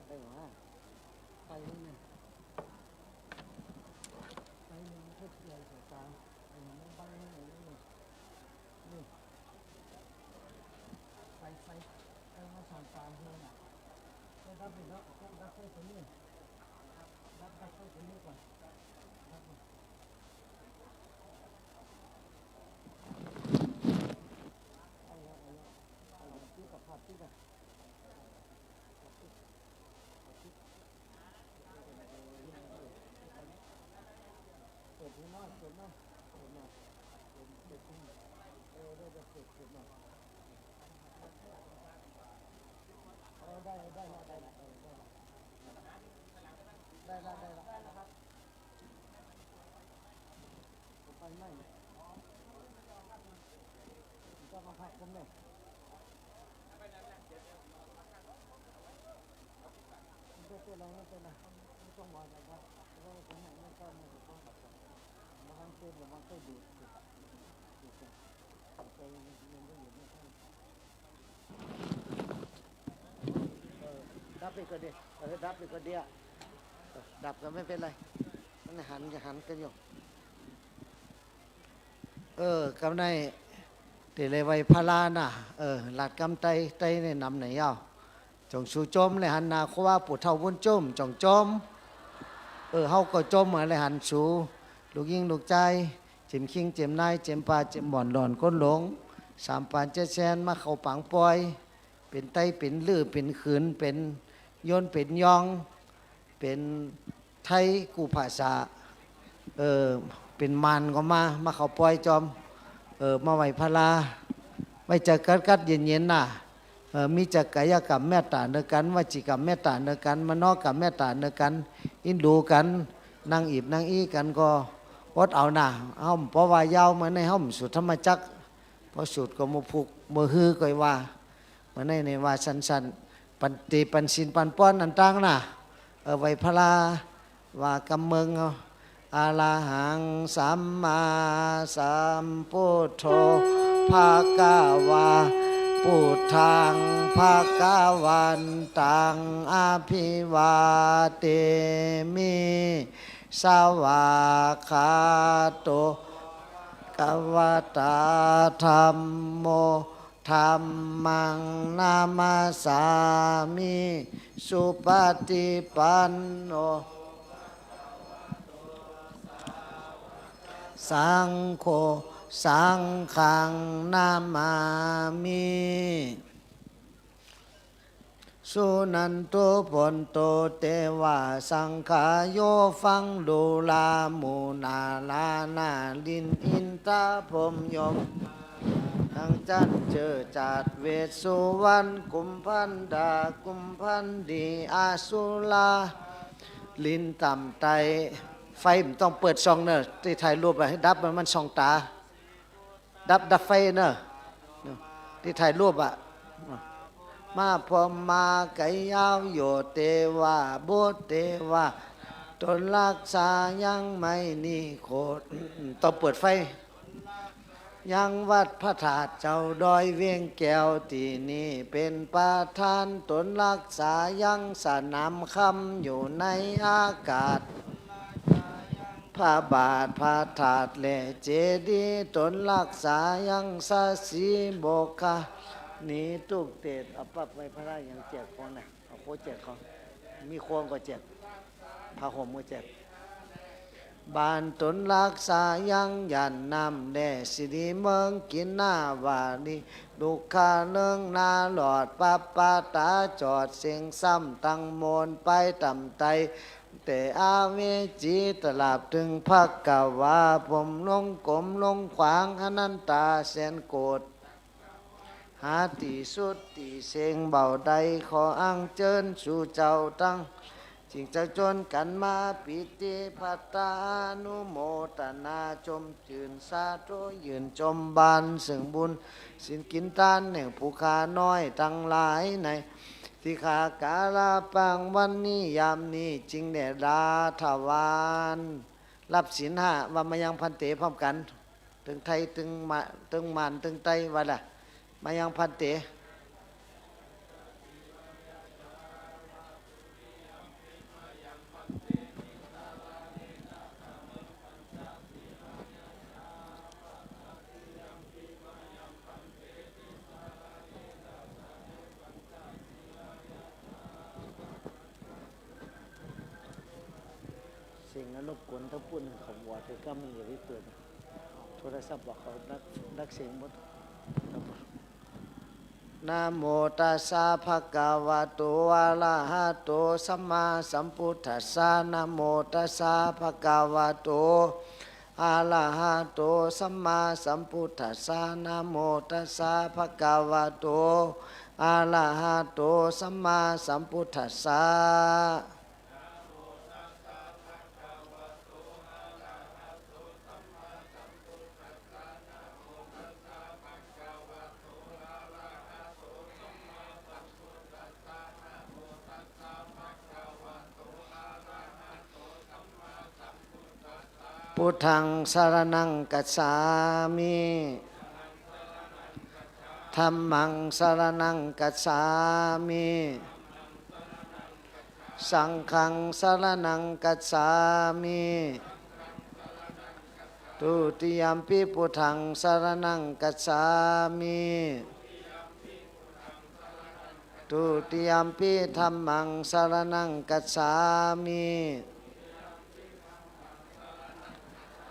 ได้หรอไปนี่เนี่ยไปนี่เพื่ออะไรสายตาไอ้มันบังนี่นี่นี่ไฟไอ้มาสองตาเพื่อนอ่ะได้รับไปแล้วต้องรับไฟตัวนี้รับไฟตัวนี้ก่อนรับเอาที่กับภาพที่กับเปิดที่น้อยเปิดน้อยเปิดน้อยเปิดที่ได้จะเปิดน้อยได้ได้ละได้ละได้ละได้ละได้ละไปไม่จะมาพักผมเลยไม่เป็นไรไม่เป็นไรไม่ต้องมาแต่ว่าเราจะให้ไม่ต้องมาแต่ต้องมาทำเต็มหรือมาก็ดูดูไปยังไม่อยู่ไม่ใช่ดับไปก็ดีดับไปก็ดีอ่ะดับก็ไม่เป็นไรมันหันกันอยู่กำในเดลไว้พารานะหลัดกำไตในนำไหนยาวจงชูจมเลยหันนาขว่าปวดเท่าวุ้นจมจงจมเฮาก็จมอะไรหันสูลูกยิงลูกใจเจ็มคิงเจ็มนายเจ็มปลาเจ็มบ่อนหลอนก้นหลงสามปานเจแซนมาเข้าปังปอยเป็นไตเป็นลื้อเป็นขืนเป็นโยนเป็นยองเป็นไทยกูภาษาเป็นมันก็มาเข้าปอยจอมมาไหวพลาไว้จะกัดเย็นๆน่ะมีจักกายกรรมเมตตาเนกันวจีกรรมเมตตาเนกันมโนกรรมเมตตาเนกันอินดูกันนั่งอีบนั่งอีกันก็อดเอาหน่าห้อมเพราะว่ายาวมาในห้อมสุดธรรมจักพอสุดก็มาผูกมือฮือก็ว่ามาในว่าสันปันติปันสินปันป้อนอันตั้งน่ะไว้พลาว่ากำเมืองอาลาหังสัมมาสัมพุทโธภะคะวาพุทธังภะคะวันตังอภิวาเตมิสวากขาโตกวตาธัมโมธัมมังนามาสามิสุปฏิปันโนสังโฆสังฆังนามามิสุนันโตปนโตเตวะสังขโยฟังดูลามูนาลานาลินอินตาพรมยมทั้งจันเจอจัดเวสสุวรรณกุมพันดากุมพันดีอาสุลาลินต่ำไตไฟมันต้องเปิดซองเนอะที่ถ่ายรูปไปให้ดับมันส่องตาดับไฟเนอะที่ถ่ายรูปอะมาพอมาไกยาวโยเตวาโบเตวาตนรักษายังไม่นิโคตต้องเปิดไฟยังวัดพระธาตุเจ้าดอยเวียงแก้วที่นี่เป็นประธานตนรักษายังสนามคำอยู่ในอากาศพระบาทพระธาตุและเจดีย์ตนรักษายังสสีโบกะนี่ตุกเตดเอาปับไว้พระรายังแจกของนะเอาโคแจกของมีโคนก็แจกพระห่มก็แจกบานตนรักษายังยันนำแด่สิริเมืองกินหน้าวานีดุขาเนืองนาหลอดปัปปาตาจอดเสียงซ้ำตั้งโมนไปต่ำไตแต่อาเวจีตลาบถึงพักกาวาผมลงกลมลงขวางอนันตาแสนโกรธหาตีสุดตีเสียงเบาใดขออ้างเจิญสู่เจ้าตั้งจิงจะจนกันมาปิติพัตตานุโมตนาชมจืนสาธุยืนจมบานซึ่งบุญสินกินทานแห่งผู้ขาน้อยทั้งหลายในที่ขากาลาปังวันนี้ยามนี้จิงเดดาถวานรับศีลห้าว่ามายังพันเตพร้อมกันถึงไทยถึงมานถึงไตว่าล่ะมายังพันเต กวนทั้งปุ่นเขาบวชก็มีอย่าไปเปิดโทรศัพท์บอกเขานักเสียงหมดนะโมตัสสะภะคะวะโตอะระหะโตสัมมาสัมพุทธัสสะนะโมตัสสะภะคะวะโตอะระหะโตสัมมาสัมพุทธัสสะนะโมตัสสะภะคะวะโตอะระหะโตสัมมาสัมพุทธัสสะพุทธังสรณังคัจฉามิธัมมังสรณังคัจฉามิสังฆังสรณังคัจฉามิทุติยัมปิพุทธังสรณังคัจฉามิทุติยัมปิธัมมังสรณังคัจฉามิ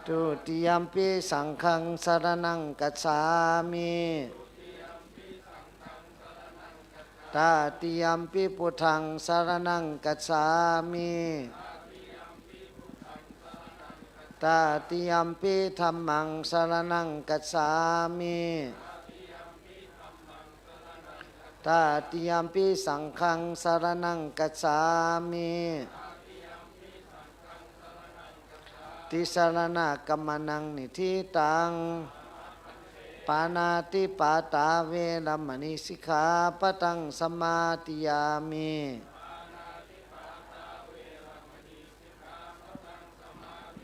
ทุติยัมปิสังฆังสรณังคัจฉามิตติยัมปิพุทธังสรณังคัจฉามิตติยัมปิธัมมังสรณังคัจฉามิตติยัมปิสังฆังสรณังคัจฉามิติสรณะกัมมนังนิธิตังปานาติปาตาเวรมณีสิกขาปะทังสมาธิยามิ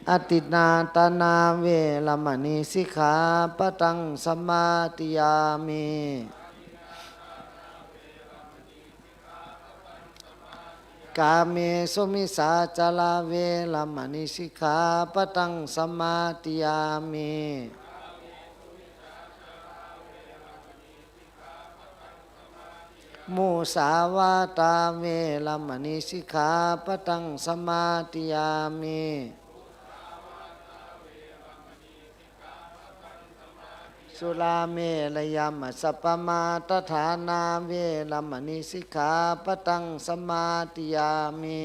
อตินาตนาเวรมณีสิกขาปะทังสมาธิยามิกาเมสุมิสาจลาเวรมณีสิกขาปะทังสมาธิยามิมุสาวาตาเวรมณีสิกขาปะทังสมาธิยามิสุราเมรยมัสสปมาตฐานาเวรมณีสิกขาปะทังสมาธิยามิ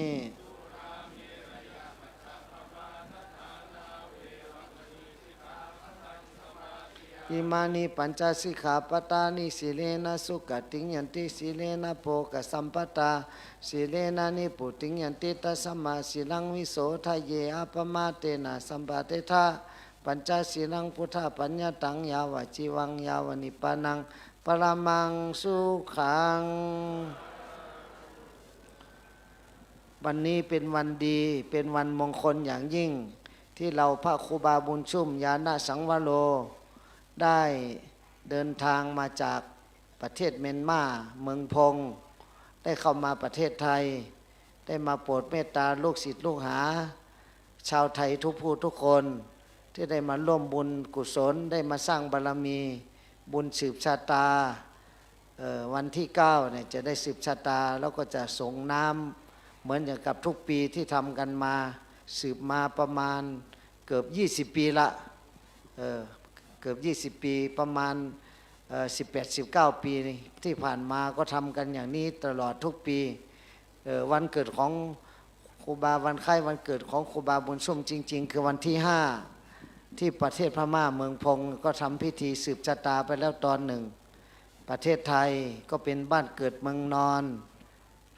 อิมานิปัญจสิกขาปตานิสีเลนะสุขติยันติสีเลนะโภคสัมปตาสีเลนะนิพุติยันติตัสสมาสีลังวิโสทะเยอปมาเตนะสัมปะเตทะปัญจสีลังพุทธปัญญาตังยาวจีวังยาวนิปานังปรมังสุขังวันนี้เป็นวันดีเป็นวันมงคลอย่างยิ่งที่เราพระครูบาบุญชุ่มญาณสังวโรได้เดินทางมาจากประเทศเมียนมาเมืองพงได้เข้ามาประเทศไทยได้มาโปรดเมตตาลูกศิษย์ลูกหาชาวไทยทุกผู้ทุกคนที่ได้มาร่วมบุญกุศลได้มาสร้างบารมีบุญสืบชะตาวันที่9เนี่ยจะได้สืบชะตาแล้วก็จะส่งน้ำเหมือนอย่างกับทุกปีที่ทำกันมาสืบมาประมาณเกือบ20 ปีละเกือบ20 ปีประมาณ18-19 ปีที่ผ่านมาก็ทำกันอย่างนี้ตลอดทุกปีวันเกิดของครูบาวันคล้ายวันเกิดของครูบาบุญชุ่มจริงๆคือวันที่5ที่ประเทศพม่าเมืองพงก็ทำพิธีสืบชะตาไปแล้วตอนหนึ่งประเทศไทยก็เป็นบ้านเกิดเมืองนอน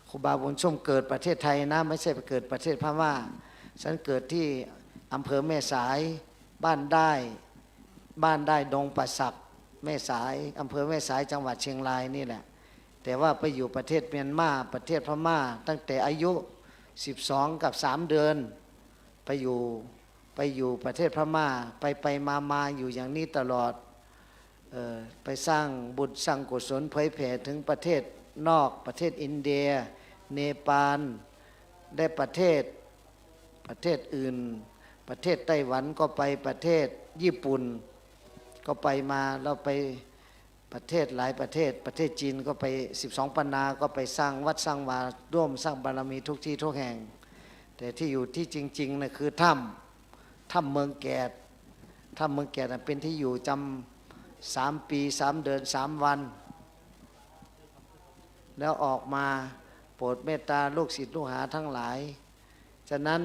ครูบาบุญชุ่มเกิดประเทศไทยนะไม่ใช่ไปเกิดประเทศพม่าฉันเกิดที่อำเภอแม่สายบ้านได้ดงประสักแม่สายอำเภอแม่สายจังหวัดเชียงรายนี่แหละแต่ว่าไปอยู่ประเทศเมียนมาประเทศพม่าตั้งแต่อายุ12 กับ 3 เดือนไปอยู่ประเทศพม่าไปมาอยู่อย่างนี้ตลอดไปสร้างบุญสร้างกุศลเผยแผ่ถึงประเทศนอกประเทศอินเดียเนปาลได้ประเทศอื่นประเทศไต้หวันก็ไปประเทศญี่ปุ่นก็ไปมาเราไปประเทศหลายประเทศประเทศจีนก็ไป12 ปันนาก็ไปสร้างวัดสร้างวาร่วมสร้างบารมีทุกที่ทุกแห่ง แต่ที่อยู่ที่จริงๆนะคือถ้ำเมืองแกดถ้ำเมืองแกดเป็นที่อยู่จำ3 ปี 3 เดือน 3 วันแล้วออกมาโปรดเมตตาลูกศิษย์ลูกหาทั้งหลายฉะนั้น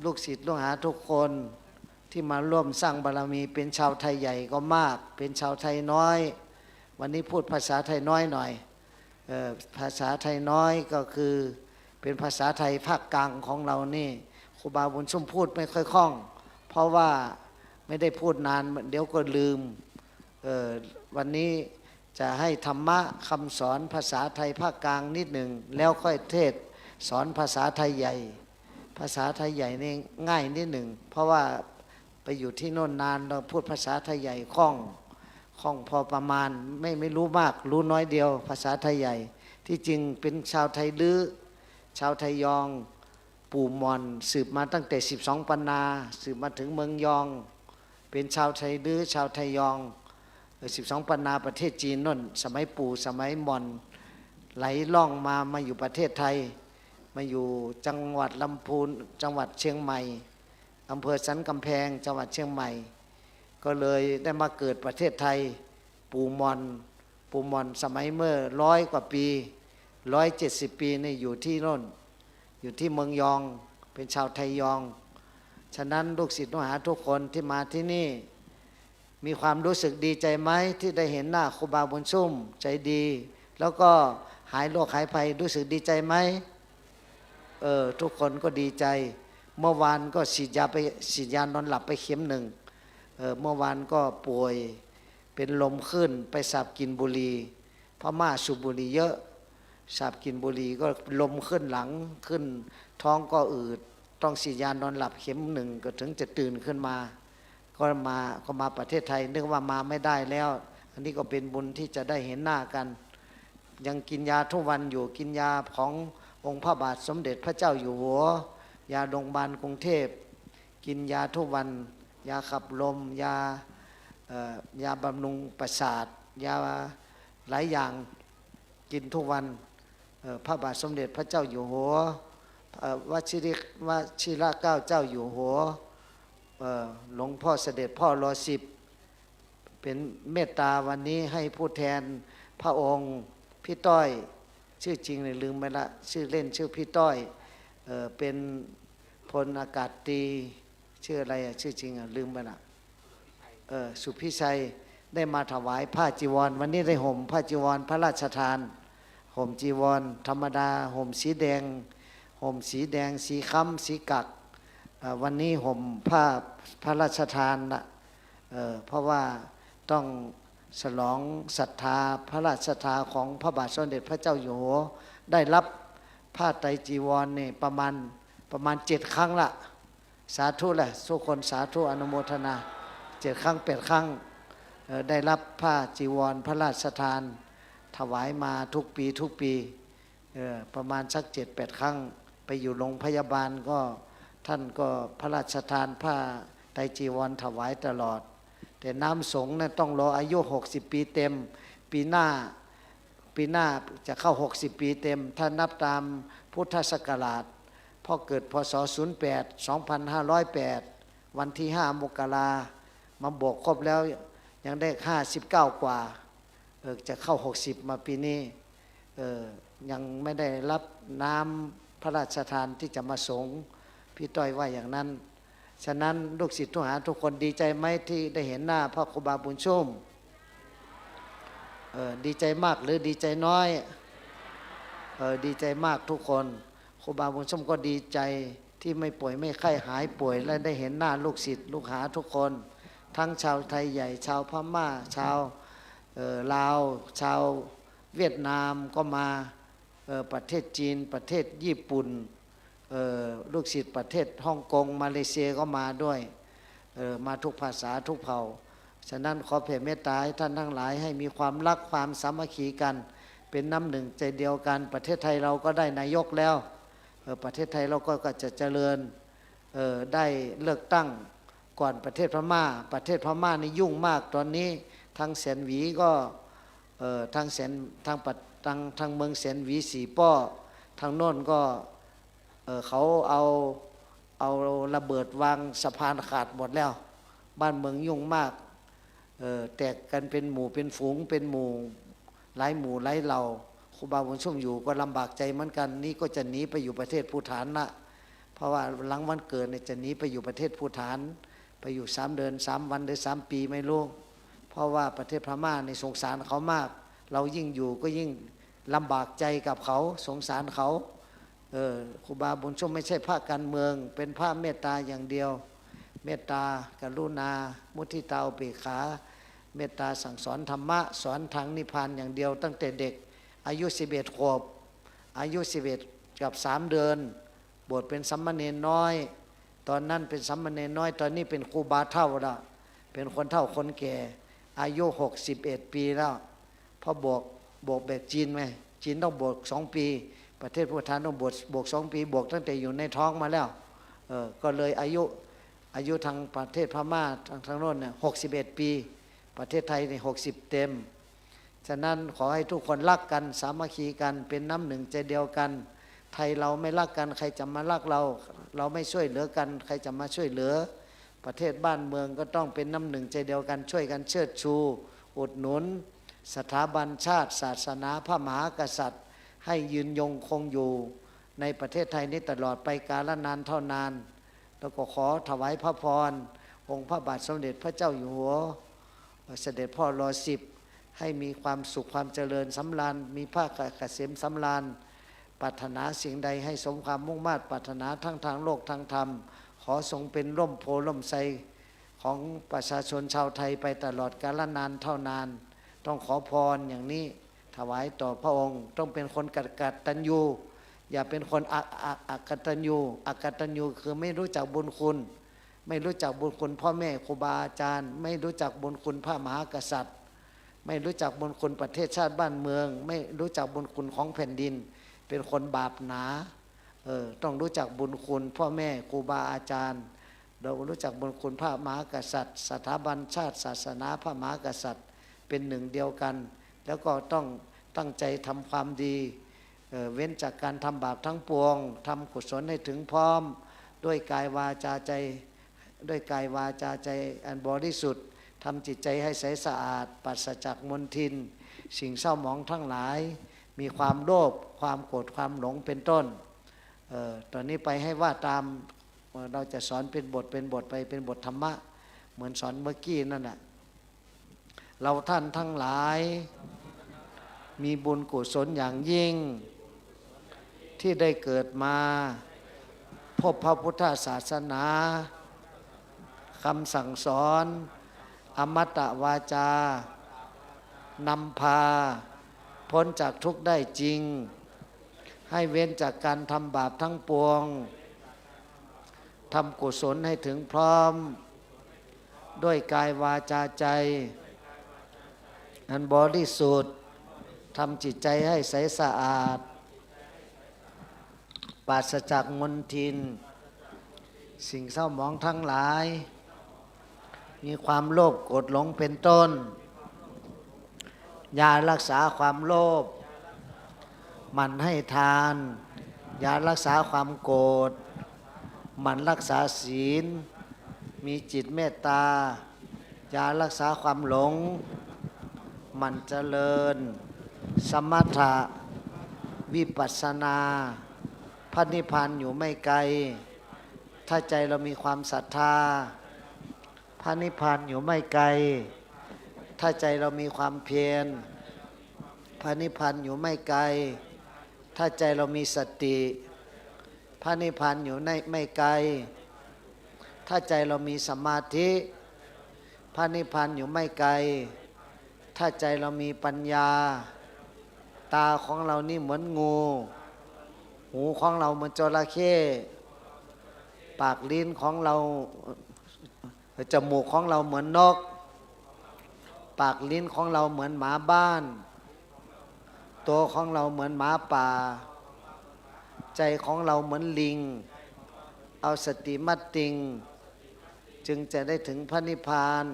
ลูกศิษย์ลูกหาทุกคนที่มาร่วมสร้างบารมีเป็นชาวไทยใหญ่ก็มากเป็นชาวไทยน้อยวันนี้พูดภาษาไทยน้อยหน่อยภาษาไทยน้อยก็คือเป็นภาษาไทยภาคกลางของเรานี่ครูบาบุญชุ่มพูดไม่ค่อยคล่องเพราะว่าไม่ได้พูดนานเดี๋ยวก็ลืมวันนี้จะให้ธรรมะคำสอนภาษาไทยภาคกลางนิดหนึ่งแล้วค่อยเทศสอนภาษาไทยใหญ่ภาษาไทยใหญ่นี่ง่ายนิดหนึ่งเพราะว่าไปอยู่ที่โน่นนานเราพูดภาษาไทยใหญ่คล่องพอประมาณไม่รู้มากรู้น้อยเดียวภาษาไทยใหญ่ที่จริงเป็นชาวไทยลื้อชาวไทยยองปู่มอนสืบมาตั้งแต่12 ปันนาสืบมาถึงเมืองยองเป็นชาวไทยลื้อชาวไทยยอง12 ปันนาประเทศจีนนั่นสมัยปู่สมัยมอนไหลล่องมาอยู่ประเทศไทยมาอยู่จังหวัดลำพูนจังหวัดเชียงใหม่อำเภอสันกำแพงจังหวัดเชียงใหม่ก็เลยได้มาเกิดประเทศไทยปู่มอนสมัยเมื่อ100 กว่าปี170 ปีนี่อยู่ที่โน่นอยู่ที่เมืองยองเป็นชาวไทยยองฉะนั้นลูกศิษย์ลูกหาทุกคนที่มาที่นี่มีความรู้สึกดีใจไหมที่ได้เห็นหน้าครูบาบุญชุ่มใจดีแล้วก็หายโรคหายภัยรู้สึกดีใจไหมทุกคนก็ดีใจเมื่อวานก็ฉีดยานอนหลับไปเข็ม 1เมื่อวานก็ป่วยเป็นลมขึ้นไปสับกินบุหรี่พม่าสูบบุหรี่เยอะสับกินบุหรี่ก็ลมขึ้นหลังขึ้นท้องก็อืดต้องฉีดยานอนหลับเข็ม 1ก็ถึงจะตื่นขึ้นมาก็มาประเทศไทยนึกว่ามาไม่ได้แล้วอันนี้ก็เป็นบุญที่จะได้เห็นหน้ากันยังกินยาทุกวันอยู่กินยาขององค์พระบาทสมเด็จพระเจ้าอยู่หัวยาโรงพยาบาลกรุงเทพกินยาทุกวันยาขับลมยาบำรุงประสาทยาหลายอย่างกินทุกวันพระบาทสมเด็จพระเจ้าอยู่หัววชิระเกล้าเจ้าอยู่หัวหลวงพ่อเสด็จพ่อร.10เป็นเมตตาวันนี้ให้ผู้แทนพระองค์พี่ต้อยชื่อจริงเลยลืมไปละชื่อเล่นชื่อพี่ต้อยเป็นพลอากาศตรีชื่ออะไรชื่อจริงลืมไปละสุพิชัยได้มาถวายผ้าจีวรวันนี้ได้ห่มผ้าจีวรพระราชทานห่มจีวรธรรมดาห่มสีแดงสีค้ำสีกักวันนี้ห่มผ้าพระราชทานนะเพราะว่าต้องฉลองศรัทธาพระราชทานของพระบาทสมเด็จพระเจ้าอยู่หัวได้รับผ้าไตรจีวรนี่ประมาณ7 ครั้งละสาธุแหละทุกคนสาธุอนุโมทนา7 ครั้ง8 ครั้งได้รับผ้าจีวรพระราชทานถวายมาทุกปีประมาณสัก7-8 ครั้งไปอยู่โรงพยาบาลก็ท่านก็พระราชทานผ้าไตรจีวรถวายตลอดแต่น้ำสงฆ์นั้นต้องรออายุ60 ปีเต็มปีหน้าจะเข้า60 ปีเต็มถ้านับตามพุทธศักราชพ่อเกิดพศ2508วันที่5 มกรามาบวกครบแล้วยังได้59 กว่าจะเข้า60มาปีนี้ยังไม่ได้รับน้ำพระราชทานที่จะมาสงพี่ต้อยว่าอย่างนั้นฉะนั้นลูกศิษย์ทุกหาทุกคนดีใจไหมที่ได้เห็นหน้าพระครูบาบุญชุ่มดีใจมากหรือดีใจน้อยดีใจมากทุกคนครูบาบุญชุ่มก็ดีใจที่ไม่ป่วยไม่ไข้หายป่วยและได้เห็นหน้าลูกศิษย์ลูกหาทุกคนทั้งชาวไทยใหญ่ชาวพม่าชาวลาวชาวเวียดนามก็มาประเทศจีนประเทศญี่ปุ่นลูกศิษย์ประเทศฮ่องกงมาเลเซียก็มาด้วยมาทุกภาษาทุกเผ่าฉะนั้นขอแผ่เมตตาให้ท่านทั้งหลายให้มีความรักความสามัคคีกันเป็นน้ำหนึ่งใจเดียวกันประเทศไทยเราก็ได้นายกแล้วประเทศไทยเราก็จะเจริญได้เลือกตั้งก่อนประเทศพม่านี่ยุ่งมากตอนนี้ทางแสนหวีก็ทางเมืองแสนหวี4 ป้อทางโน้นก็ เขาเอาระเบิดวางสะพานขาดหมดแล้วบ้านเมืองยุ่งมากแตกกันเป็นหมู่เป็นฝูงเป็นหมู่หลายหมู่หลายเหล่าครูบาบุญชุ่มอยู่ก็ลำบากใจเหมือนกันนี่ก็จะหนีไปอยู่ประเทศภูฏานละเพราะว่าหลังวันเกิดเนี่ยจะหนีไปอยู่ประเทศภูฏานไปอยู่3 เดือน3 วันหรือ3 ปีไม่รู้เพราะว่าประเทศพม่าในสงสารเขามากเรายิ่งอยู่ก็ยิ่งลำบากใจกับเขาสงสารเขาครูบาบุญชุ่มไม่ใช่พระการเมืองเป็นพระเมตตาอย่างเดียวเมตตากรุณามุทิตาอุเบกขาเมตตาสั่งสอนธรรมะสอนทางนิพพานอย่างเดียวตั้งแต่เด็กอายุ11 ขวบอายุ11 กับ 3 เดือนบวชเป็นสามเณรน้อยตอนนั้นเป็นสามเณรน้อยตอนนี้เป็นครูบาเฒ่าแล้วเป็นคนเฒ่าคนแก่อายุ61 ปีแล้วพอบวกแบบจีนไหมจีนต้องบวช2 ปีประเทศภูฏานต้องบวก2 ปีบวกตั้งแต่อยู่ในท้องมาแล้วก็เลยอายุทางประเทศพม่าทางโน้นเนี่ย61 ปีประเทศไทยเนี่ย60 เต็มฉะนั้นขอให้ทุกคนรักกันสามัคคีกันเป็นน้ำหนึ่งใจเดียวกันไทยเราไม่รักกันใครจะมารักเราไม่ช่วยเหลือกันใครจะมาช่วยเหลือประเทศบ้านเมืองก็ต้องเป็นน้ำหนึ่งใจเดียวกันช่วยกันเชิดชูอุดหนุนสถาบันชาติศาสนาพระมหากษัตริย์ให้ยืนยงคงอยู่ในประเทศไทยนี้ตลอดไปกาลนานเท่านานแล้วก็ขอถวายพระพรองค์พระบาทสมเด็จพระเจ้าอยู่หัวเสด็จพ่อร.10ให้มีความสุขความเจริญสำราญมีพระเกษมสำราญปรารถนาสิ่งใดให้สมความมุ่งมา่ปรารถนาทั้งทางโลกทางธรรมขอทรงเป็นร่มโพล่มไทรของประชาชนชาวไทยไปตลอดกาลนานเท่านานต้องขอพรอย่างนี้ถวายต่อพระองค์ต้องเป็นคนกตัญญูอย่าเป็นคนอกตัญญูอกตัญญูคือไม่รู้จักบุญคุณไม่รู้จักบุญคุณพ่อแม่ครูบาอาจารย์ไม่รู้จักบุญคุณพระมหากษัตริย์ไม่รู้จักบุญคุณประเทศชาติบ้านเมืองไม่รู้จักบุญคุณของแผ่นดินเป็นคนบาปหนาต้องรู้จักบุญคุณพ่อแม่ครูบาอาจารย์เรารู้จักบุญคุณพระมหากษัตริย์สถาบันชาติศาสนาพระมหากษัตริย์เป็นหนึ่งเดียวกันแล้วก็ต้องตั้งใจทำความดีเว้นจากการทำบาปทั้งปวงทำกุศลให้ถึงพร้อมด้วยกายวาจาใจด้วยกายวาจาใจอันบริสุทธิ์ทำจิตใจให้ใสสะอาดปราศจากมลทินสิ่งเศร้าหมองทั้งหลายมีความโลภความโกรธความหลงเป็นต้นตอนนี้ไปให้ว่าตามเราจะสอนเป็นบทไปเป็นบทธรรมะเหมือนสอนเมื่อกี้นั่นแหละเราท่านทั้งหลายมีบุญกุศลอย่างยิ่งที่ได้เกิดมาพบพระพุทธศาสนาคำสั่งสอนอมตะวาจานำพาพ้นจากทุกข์ได้จริงให้เว้นจากการทำบาปทั้งปวงทำกุศลให้ถึงพร้อมด้วยกายวาจาใจอันบริสุทธิ์ทำจิตใจให้ใสสะอาดปราศจากมลทินสิ่งเศร้าหมองทั้งหลายมีความโลภโกรธหลงเป็นต้นอย่ารักษาความโลภหมั่นให้ทานอย่ารักษาความโกรธหมั่นรักษาศีลมีจิตเมตตาอย่ารักษาความหลงหมั่นเจริญสมถะวิปัสสนาพระนิพพานอยู่ไม่ไกลถ้าใจเรามีความศรัทธาพระนิพพานอยู่ไม่ไกลถ้าใจเรามีความเพียรพระนิพพานอยู่ไม่ไกลถ้าใจเรามีสติพระนิพพานอยู่ไม่ไกลถ้าใจเรามีสมาธิพระนิพพานอยู่ไม่ไกลถ้าใจเรามีปัญญาตาของเรานี่เหมือนงูหูของเราเหมือนจระเข้ปากลิ้นของเราจมูกของเราเหมือนนกปากลิ้นของเราเหมือนหมาบ้านตัวของเราเหมือนหมาป่าใจของเราเหมือนลิงเอาสติมัดติงจึงจะได้ถึงพระนิพพาน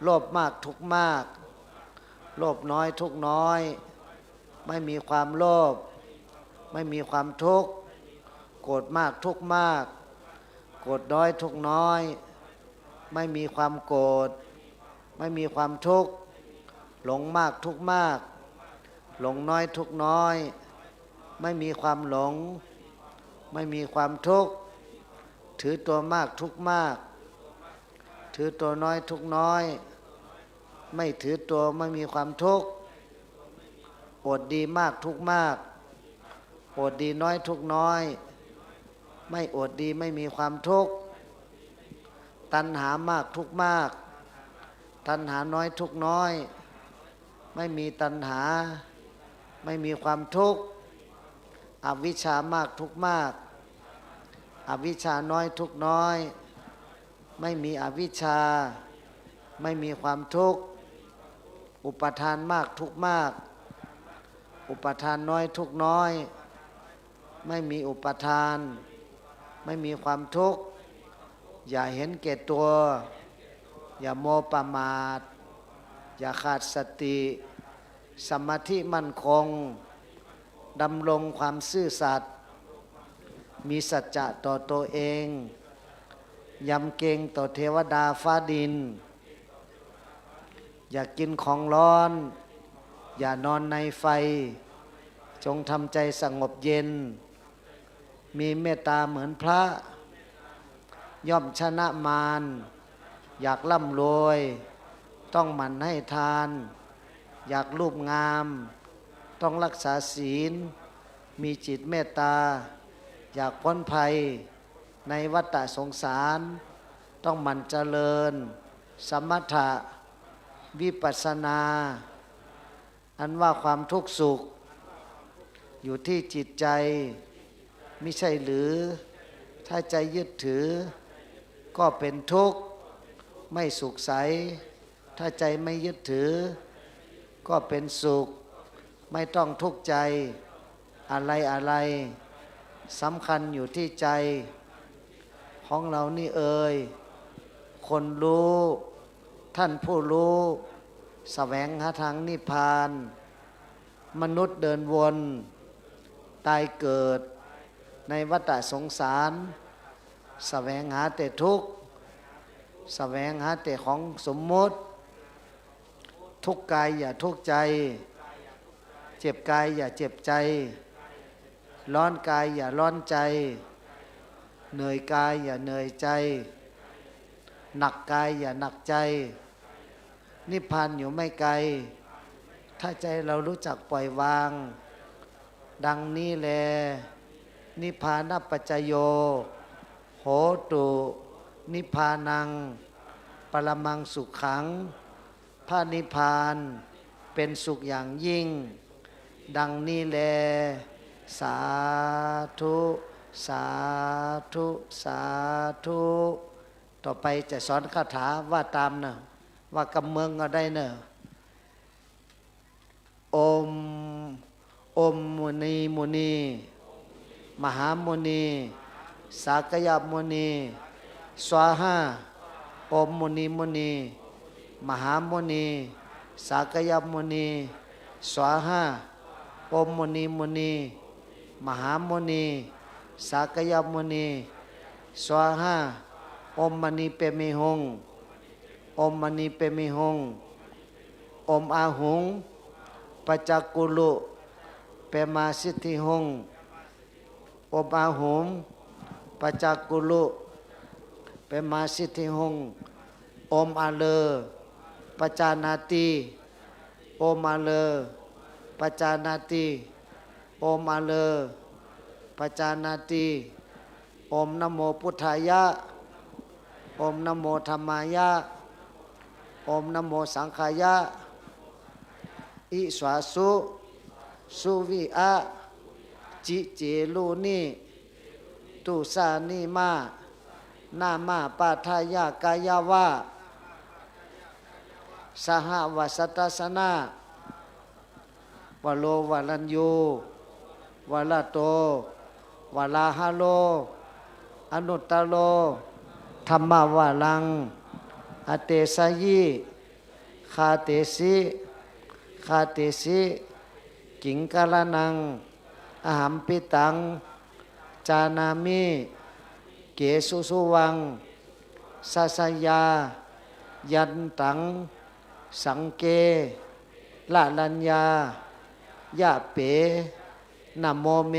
โลภมากทุกข์มากโลภน้อยทุกข์น้อยไม่มีความโลภไม่มีความทุกข์ โกรธมากทุกข์มากโกรธน้อยทุกข์น้อยไม่มีความโกรธไม่มีความทุกข์หลงมากทุกข์มากหลงน้อยทุกข์น้อยไม่มีความหลงไม่มีความทุกข์ถือตัวมากทุกข์มากถือตัวน้อยทุกข์น้อยไม่ถือตัวไม่มีความทุกข์อดดีมากทุกข์มากอดดีน้อยทุกข์น้อยไม่อดดีไม่มีความทุกข์ตัณหามากทุกข์มากตัณหาน้อยทุกข์น้อยไม่มีตัณหาไม่มีความทุกข์อวิชชามากทุกข์มากอวิชชาน้อยทุกข์น้อยไม่มีอวิชชาไม่มีความทุกข์อุปทานมากทุกข์มากอุปทานน้อยทุกข์น้อยไม่มีอุปทานไม่มีความทุกข์อย่าเห็นแก่ตัวอย่าโมประมาทอย่าขาดสติสมาธิมั่นคงดำรงความซื่อสัตย์มีสัจจะต่อตัวเองยำเกรงต่อเทวดาฟ้าดินอย่ากินของร้อนอย่านอนในไฟจงทำใจสงบเย็นมีเมตตาเหมือนพระย่อมชนะมารอยากร่ำรวยต้องหมั่นให้ทานอยากรูปงามต้องรักษาศีลมีจิตเมตตาอยากพ้นภัยในวัฏสงสารต้องหมั่นเจริญสมถะวิปัสสนาอันว่าความทุกข์สุขอยู่ที่จิตใจไม่ใช่หรือถ้าใจยึดถือก็เป็นทุกข์ไม่สุขใสถ้าใจไม่ยึดถือก็เป็นสุขไม่ต้องทุกข์ใจอะไรสำคัญอยู่ที่ใจของเรานี่เอ่ยคนรู้ท่านผู้รู้แสวงหาทางนิพพานมนุษย์เดินวนตายเกิดในวัฏสงสารแสวงหาแต่ทุกข์แสวงหาแต่ของสมมุติทุกข์กายอย่าทุกข์ใจเจ็บกายอย่าเจ็บใจร้อนกายอย่าร้อนใจเหนื่อยกายอย่าเหนื่อยใจหนักกายอย่าหนักใจนิพพานอยู่ไม่ไกลถ้าใจเรารู้จักปล่อยวางดังนี้แลนิพพานปัจจโยโหตุนิพพานังปรมังสุขขังพระนิพพานเป็นสุขอย่างยิ่งดังนี้แลสาธุสาธุสาธุต่อไปจะสอนคาถาว่าตามนะว่ากำเมืองก็ได้เนอะอมมุนีมุนีมหามุนีสากยมุนีสวาหาอมมุนีมุนีมหามุนีสากยมุนีสวาหาอมมุนีมุนีมหามุนีสากยมุนีสวาหาอมมณีเปมิหงอมมณีเปมิหงอมอาหุงปัจจกุลุเปมาสิทธิหงอมอาหุงปัจจกุลุเปมาสิทธิหงอมอาเลอปัจจานาติอมอาเลอปัจจานาติอมอาเลอปัจจานาติอมนะโมพุทธายะอมนะโมธัมมายะอมนะโมสังฆายะอิสวาสุสุวิอะจิเจลูนิตุสานิมานามาปาทายากายาวะสหวัสตัสสนาวโลวลัญญูวลาโตวลาหะโลอนุตตโลธรรมวาลังอเตสยิคาเตสิกิงกาลนังอหัมปิตัง จานามิเกสุสุวังสัสยายันตังสังเกละลัญญายะเปนะโมเม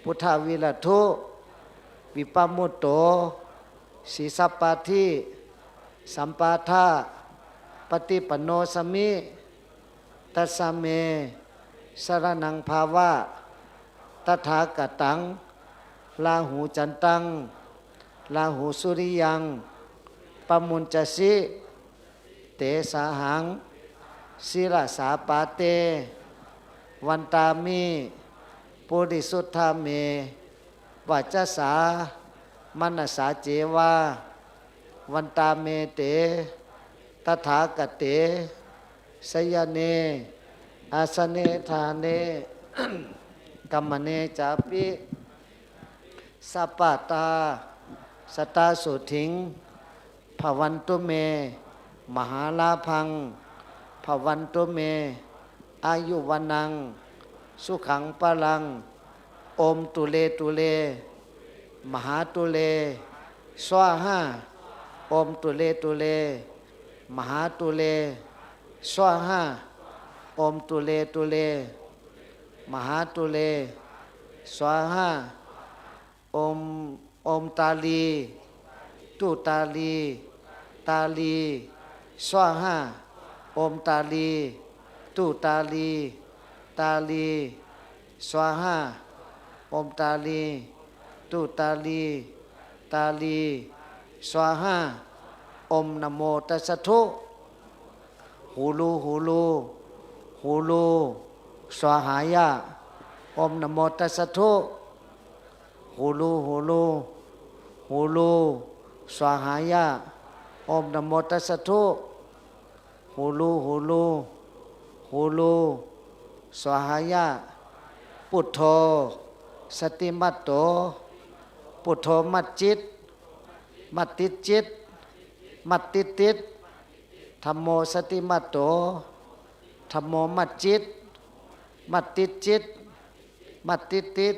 พุทธวิรัตถุวิปัมมุตโตสีสัพปาทิสัมปาทาปฏิปันโนสมิตัสสะเมสรณังภาวะตถาคตังลาหูจันตังลาหูสุริยังปมุญจสิเตสาหังศิรสาปาเตวันตามิปุริสุทธาเมวัจจสามนัสสาเจวาวันตาเมเตตถาคเตสยเนอาสเนธาเน กัมมเนจาปิสัปปะตาสตาสุถิงภวันตุเมมหาลาภังภวันตุเมอายุวันังสุขังปะลังโอมตุเลตุเลมหาตุเลสวาหาโอมตุเลตุเลมหาตุเลสวาหาโอมตุเลตุเลมหาตุเลสวาหาโอมตาลีตุตาลีตาลีสวาหาโอมตาลีตุตาลีตาลีสวาหาโอมตาลีตุตาลีตาลีสวาหาอมนะโมตัสสะทุหูลูหูลูหูลูสวาหายะอมนะโมตัสสะทุหูลูหูลูหูลูสวาหายะอมนะโมตัสสะทุหูลูหูลูหูลูสวาหายะพุทโธสติมัตโตพุทโธมัดจิตมัดติดจิตมัดติดติดธัมโมสติมัตโตธัมโมมัดจิตมัดติดจิตมัดติดติด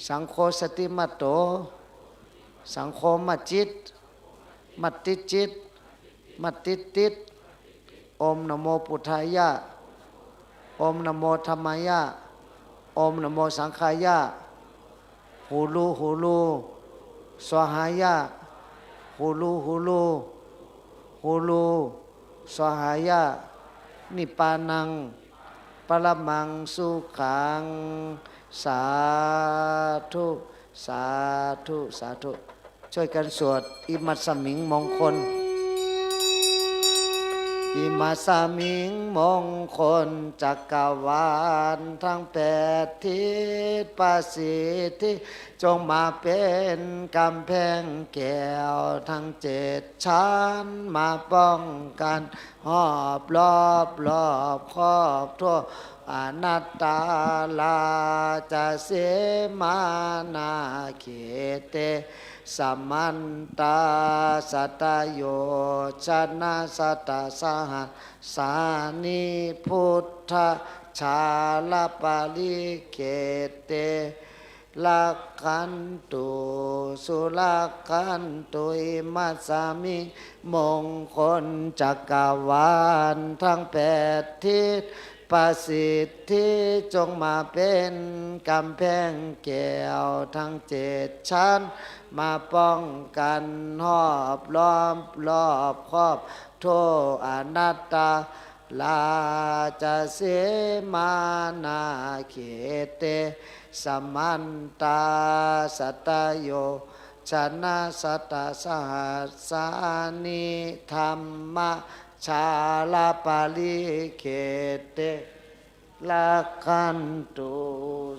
สังโฆสติมัตโตสังโฆมัดจิตมัดติดจิตมัดติดติดโอมนะโมพุทธายะโอมนะโมธัมมายะโอมนะโมสังฆายะหูลูหูลูสวาหายะหูลูหูลูหูลูสวาหายะนิพพานังปรมังสุขังสาธุสาธุสาธุช่วยกันสวดอิมัสสมิงมงคลอิมัสสมิงมงคลจักรวาลทั้งแปดทิศประสิทธิจงมาเป็นกำแพงแก้วทั้งเจ็ดชั้นมาป้องกันหอบรอบครอบทั่วอนัตตาลาจะเสมานาเขเตสัมมันตาสัตโยชนะสัตสหัสสานิพุทธชาลปาลิเกเตลักขันตุสุลักขันตุอิมัสสมิมงคลจักรวาลทั้งแปดทิศประสิทธิจงมาเป็นกำแพงแก้วทั้งเจ็ดชั้นมาป้องกันหอบล้อมรอบครอบทั่วอนัตตาลาจะเสมานาเขเตสัมมันตาสัตโยชนะสัตสหัสสานิธรรมชาลปาลิเขเตลักขันตุ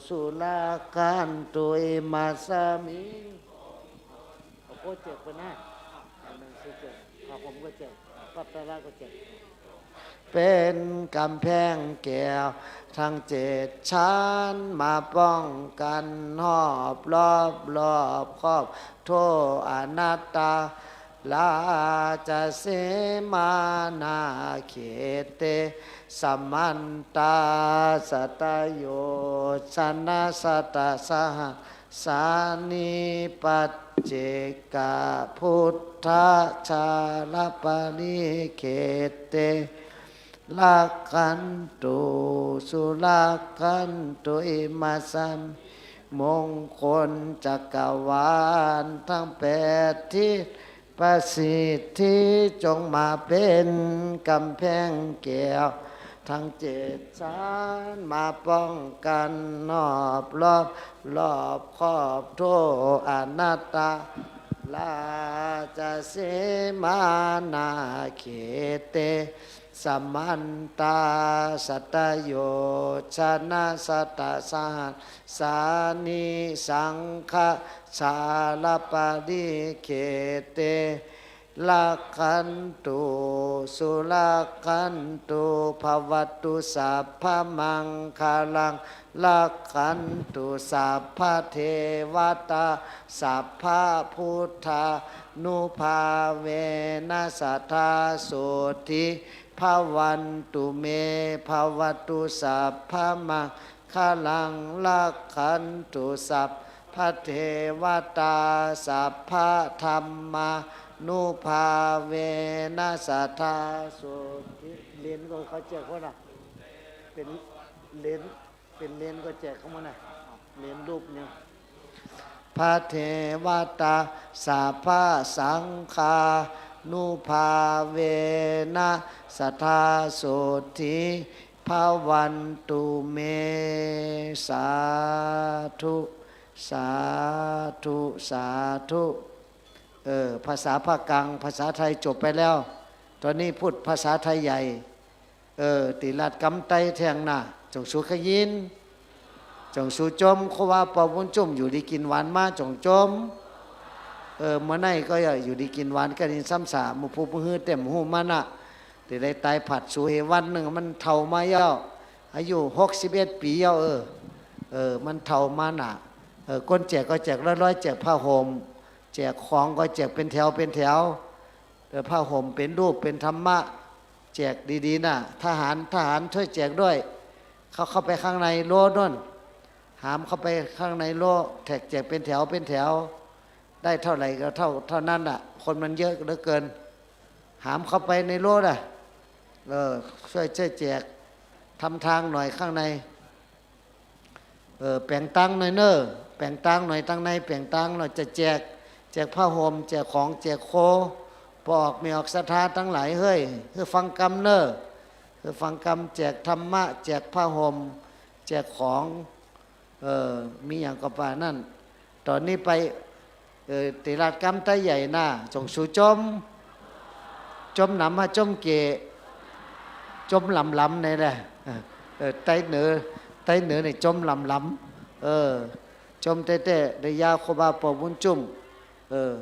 สุลักขันตุอิมัสสมิงโอ้เจ็บไปนะมันเจ็บขอผมก็เจ็บปัตตาก็เจ็บเป็นกำแพงแก้วทั้งเจ็ดชั้นมาป้องกันหอบรอบครอบทั่วอนัตตาลาจะเสมานาเขเตสัมมันตาสัตโยชนะสัตสหัส สานิปัจเจกะพุทธชาลปริเขเตลักขันตุสุลักขันตุอิมัสสัมมงคลจักรวาลทั้งแปดทิศประสิทธิจงมาเป็นกำแพงแก้วทั้งเจ็ดสารมาป้องกันนอบรอบครอบโทอนัตตาลาจะเสมานาเขเตสมันตาสัตโยชนะสัตสาสานิสังฆชาลปดิเขเตลักขันตุสุลักขันตุภวัตุสัพพมังคลังลักขันตุสัพพเทวตาสัพพพุทธานุภาเวนัสทธาโสธิภวันตุเมภวตุสัพพมังคลังลักขันตุสัพพเทวตาสัพพธรรมานุภาเวนัสทธาโสธิเลนก็เขาแจกเขาน่ะเป็นเลนก็แจกเขามาน่ะเลนรูปเนี่ยพระเทวตาสัพพสังฆานุภาเวนะสัทธาโสธิภวันตุเมสาธุสาธุสาธุภาษาภาคกลางภาษาไทยจบไปแล้วตอนนี้พูดภาษาไทยใหญ่ติลัดกำไตแทงหน้าจงสุขยินจงสุจมขว่าปอบุญจมอยู่ดีกินหวานมาจงจมเมื่อไหนก็อยู่ดีกินหวานกันซ้ำสามุผู้ฮือเต็มหูมันอ่ะแต่ได้ตายผัดสู่เหวันหนึ่งมันเท่ามาเย้าอายุ61 ปีเย้ามันเท่ามาน่ะก้นแจกก็แจกร้อยๆแจกผ้าห่มแจกของก็แจกเป็นแถวผ้าห่มเป็นรูปเป็นธรรมะแจกดีๆน่ะทหารช่วยแจกด้วยเข้าไปข้างในโลนั่นหามเข้าไปข้างในโลแจกเป็นแถวได้เท่าไหร่ก็เท่านั้นน่ะคนมันเยอะเหลือเกินหามเข้าไปในโลน่ะช่วยแจกทำทางหน่อยข้างในแป่งตังหน่อยแป่งตังหน่อยตั้งในแป่งตังหน่อยจะแจกผ้าห่มแจกของแจกโคปอกมีออกศรัทธาทั้งหลายเฮ้ยคือฟังกรรมคือฟังกรรมแจกธรรมะแจกผ้าห่มแจกของมีอย่างกับป่านั่นตอนนี้ไปติราชกรรมไตใหญ่หน้าจงสู่จมหนำมาจมเกจมลำในแหละไตเหนือในจมลำจมเต้ได้ยาโคบาปอบุญจุ่ม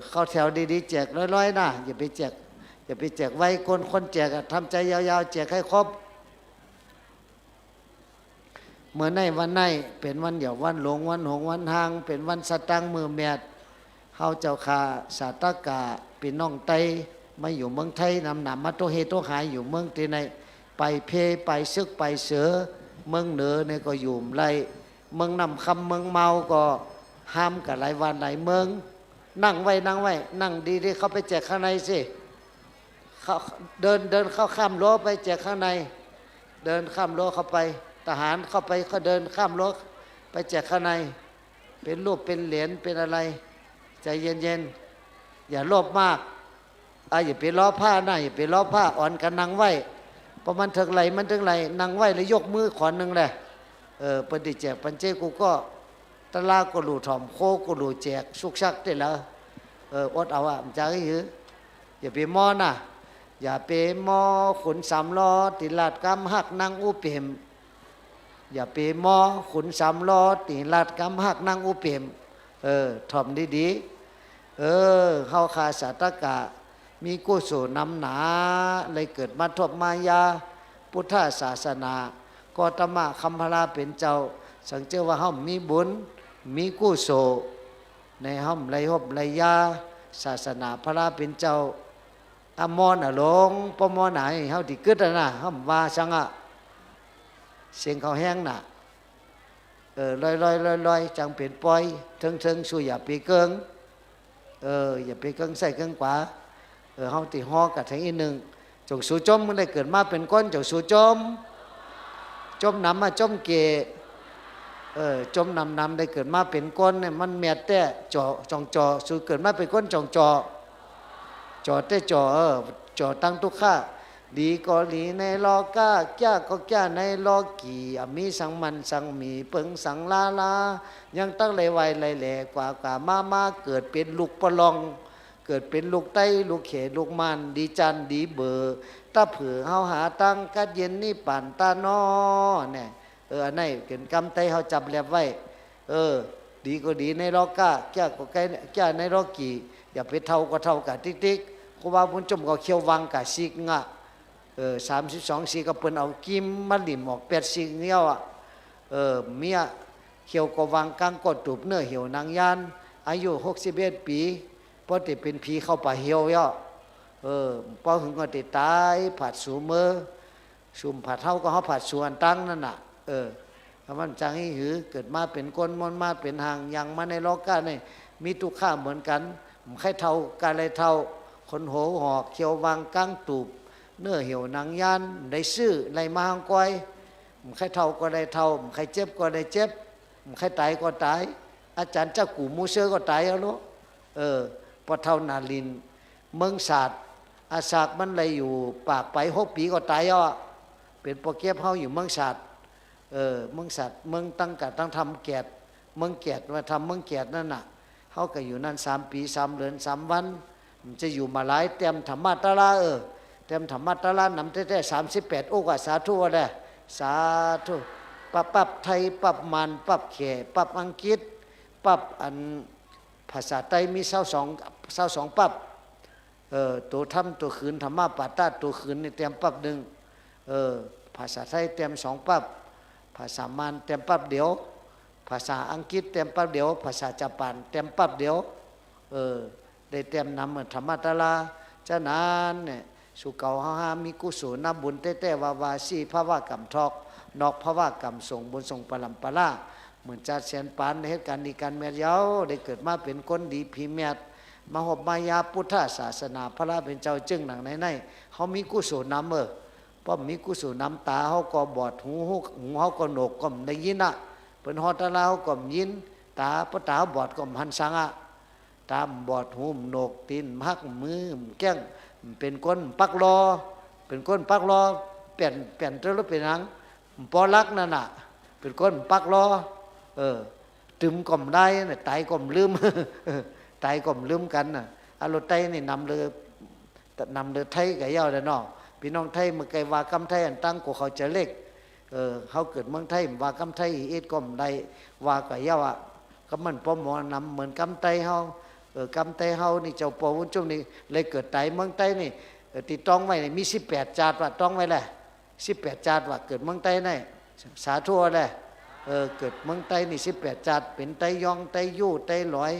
เข้าแถวดีๆแจกร้อยๆนะอย่าไปแจกไว้คนแจกทำใจยาวๆแจกให้ครบเมื่อในวันในเป็นวันเดียววันหลงวันหงวันหางเป็นวันสตังมือแมดเฮาเจ้าคาสาตกะเป็นน้องไตมาอยู่เมืองไทยนำมาโตเฮโตหายอยู่เมืองที่ในไปเพไปซึกไปเสือเมืองเหนือเนี่ยก็อยู่ไรเมืองนำคำเมืองเมาก็ห้ามกับหลายวันหลายเมืองนั่งไว้นั่งดีๆเข้าไปแจกข้างในสิเขาเดินเข้าข้ามรั้วไปแจกข้างในเดินข้ามรั้วเข้าไปทหารเข้าไปเขาเดินข้ามรั้วไปแจกข้างในเป็นรูปเป็นเหรียญเป็นอะไรใจเย็นๆอย่าโลภมากอย่าไปล้อผ้านะอย่าไปล้อผ้าอ่อนกันนั่งไว้พอมันถึงไหลนั่งไว้แล้วยกมือขอนึงแหละปฏิแจกปัญเจกูก็ตะลาก็หลู่ถ่อมโคก็หลู่แจกสุกชักได้แล้วอดเอามันจะให้ยื้ออย่าไปมอนะอย่าไปมอขุนสามล้อติลาดกำหักนางอุเปมอย่าไปมอขุนสามล้อติลาดกำหักนางอุเปมถ่อมดีๆเข้าคาสาตกะมีกุศลนำหนาเลยเกิดมาทบมายาพุทธศาสนากอตมะคัมภลาเป็นเจ้าสังเจว่าเฮามีบุญมีกุศลในเฮาไรหบไรยาศาสนาพระเป็นเจ้าอมรหลงปมรไหนเฮาที่กึดนะเฮาว่าสังเสียงเขาแห้งน่ะ ลอยจังเป็นปอยเทิงสู้อย่าไปเกิงอย่าไปเกิงใส่เกิงขวาเฮาติฮอกับทั้งอีหนึ่งจงสู้จมมันได้เกิดมาเป็นก้นจงสู้จมน้ำมาจมเกจมน้ำได้เกิดมาเป็นก้นเนี่ยมันเมียแต่จองจอสู้เกิดมาเป็นก้นจองจอแต่จอตั้งทุกข้าดีก็ดีในลอก้าแก่ก็แก่ในลอกี่มีสังมันสังมีเปิงสังลายังตั้งเลยไวเลยแหล่กว่ามาเกิดเป็นลูกปลองเกิดเป็นลูกไต้ลูกเขลูกมันดีจันดีเบอตาเผือเฮาหาตังกัดเย็นนี่ป่านตานอเนี่ยอันไหนเกินกำไต้เฮาจับแลบไว้ดีก็ดีในลอก้าแก่ก็แก่ในลอกี่อย่าไปเท่าก็เท่ากับติ๊กครูบาบุญจมก็เขียววังกับซิกงะ32 สีก็เปิ้นเอากิมมาหลิมออก8 สีเงี้ยวเมียเขียวก็วังกลางกดตูบเนื้อเหี่ยวนางยานอายุ61 ปีพอติเป็นผีเข้าป่าเหี่ยวย่อพอหึงก็ติตายผัดสูมือซุ่มผัดเท่าก็เฮาผัดส่วนตั้งนั่นน่ะมันจังให้หือเกิดมาเป็นก้นมนมาเป็นหางยังมาในโลกาเนี่ยมีทุกข้าเหมือนกันใครเท่ากาเลยเท่าคนโหหอกเขียววังกลางตูบเนื้อเหี่ยวนางยานได้ซื้อไรมาหางก้อยใครเท่าก็ได้เท่าใครเจ็บก็ได้เจ็บใครตายก็ตายอาจารย์เจ้ากูมูเซอร์ก็ตายเอาลูกพอเท่านาลินเมืองศาสตร์อาสากมันเลยอยู่ปากไป6 ปีก็ตายอ่ะเป็นโปรเก็บเฮาอยู่เมืองศาสตร์เมืองศาสตร์เมืองตั้งกะตั้งทำแกดเมืองแกดมาทำเมืองแกดนั่นน่ะเฮาก็อยู่นั่น3 ปี 3 เดือน 3 วันมันจะอยู่มาหลายเต็มธรรมะตะลาเต็มธรรมะตะลานำแต่38โอ้ก็สาธุว่าได้สาธุปับไทยปับมันปับแขปับอังกฤษปับอันภาษาไทยมี22ปับตัวทำตัวขืนธรรมะปาตาตัวขืนนี่เต็มปับหนึ่งภาษาไทยเต็ม2 ปับภาษามันเต็มปับเดียวภาษาอังกฤษเต็มปับเดียวภาษาญี่ปุ่นเต็มปับเดียวได้เต็มนำธรรมะตะลาฉะนั้นเนี่ยสุเก่าหามีกุศลนับบุญแต่วาสีภาวะกรรมทอกนอกภาวะกรรมส่งบุญส่งปลัมปลาเหมือนจัดเสียนปานในเหตุการณ์ดีการเมียเย้าได้เกิดมาเป็นคนดีพีเมียดมหบมายาพุทธศาสนาพระเป็นเจ้าจึงหนังในเขามีกุศลนำเพราะมีกุศลนำตาเขาก็บอดหูเขาก็โหนกก็ได้ยินอ่ะเป็นฮอตะลาเขาก็ยินตาพระตาบอดก็หันสังอ่ะตามบอดหูโหนกตีนพักมือแก้งเป็นก้นปักรอเป็นก้นปักรอเปลี่ยนเจ้าแล้วเป็นหนังปอลักนั่นน่ะเป็นก้นปักรอตึมก่อมได้เนี่ยตายก่อมลืมตายก่อมลืมกันน่ะอารมณ์ไตนี่นำเรือไทยกับเย้าเด้อน้องพี่น้องไทยเมื่อไกลว่ากำไทยอันตั้งกูเขาจะเล็กเขาเกิดเมืองไทยว่ากำไทยเอ็ดก่อมได้ว่ากับเย้าอ่ะก็มันป้อมหมอนำเหมือนกำไทยเฮากำไตเฮานี่เจ้าปอวุ้นจุ่มนี่เลยเกิดไตเมืองไตนี่ติดต้องไว้นี่มี18 จาดว่าต้องไว้แหละ18 จาดว่าเกิดเมืองไตนี่สาธุแหละเกิดเมืองไตนี่18 จาดเป็นไตยองไตยู่ไตลอย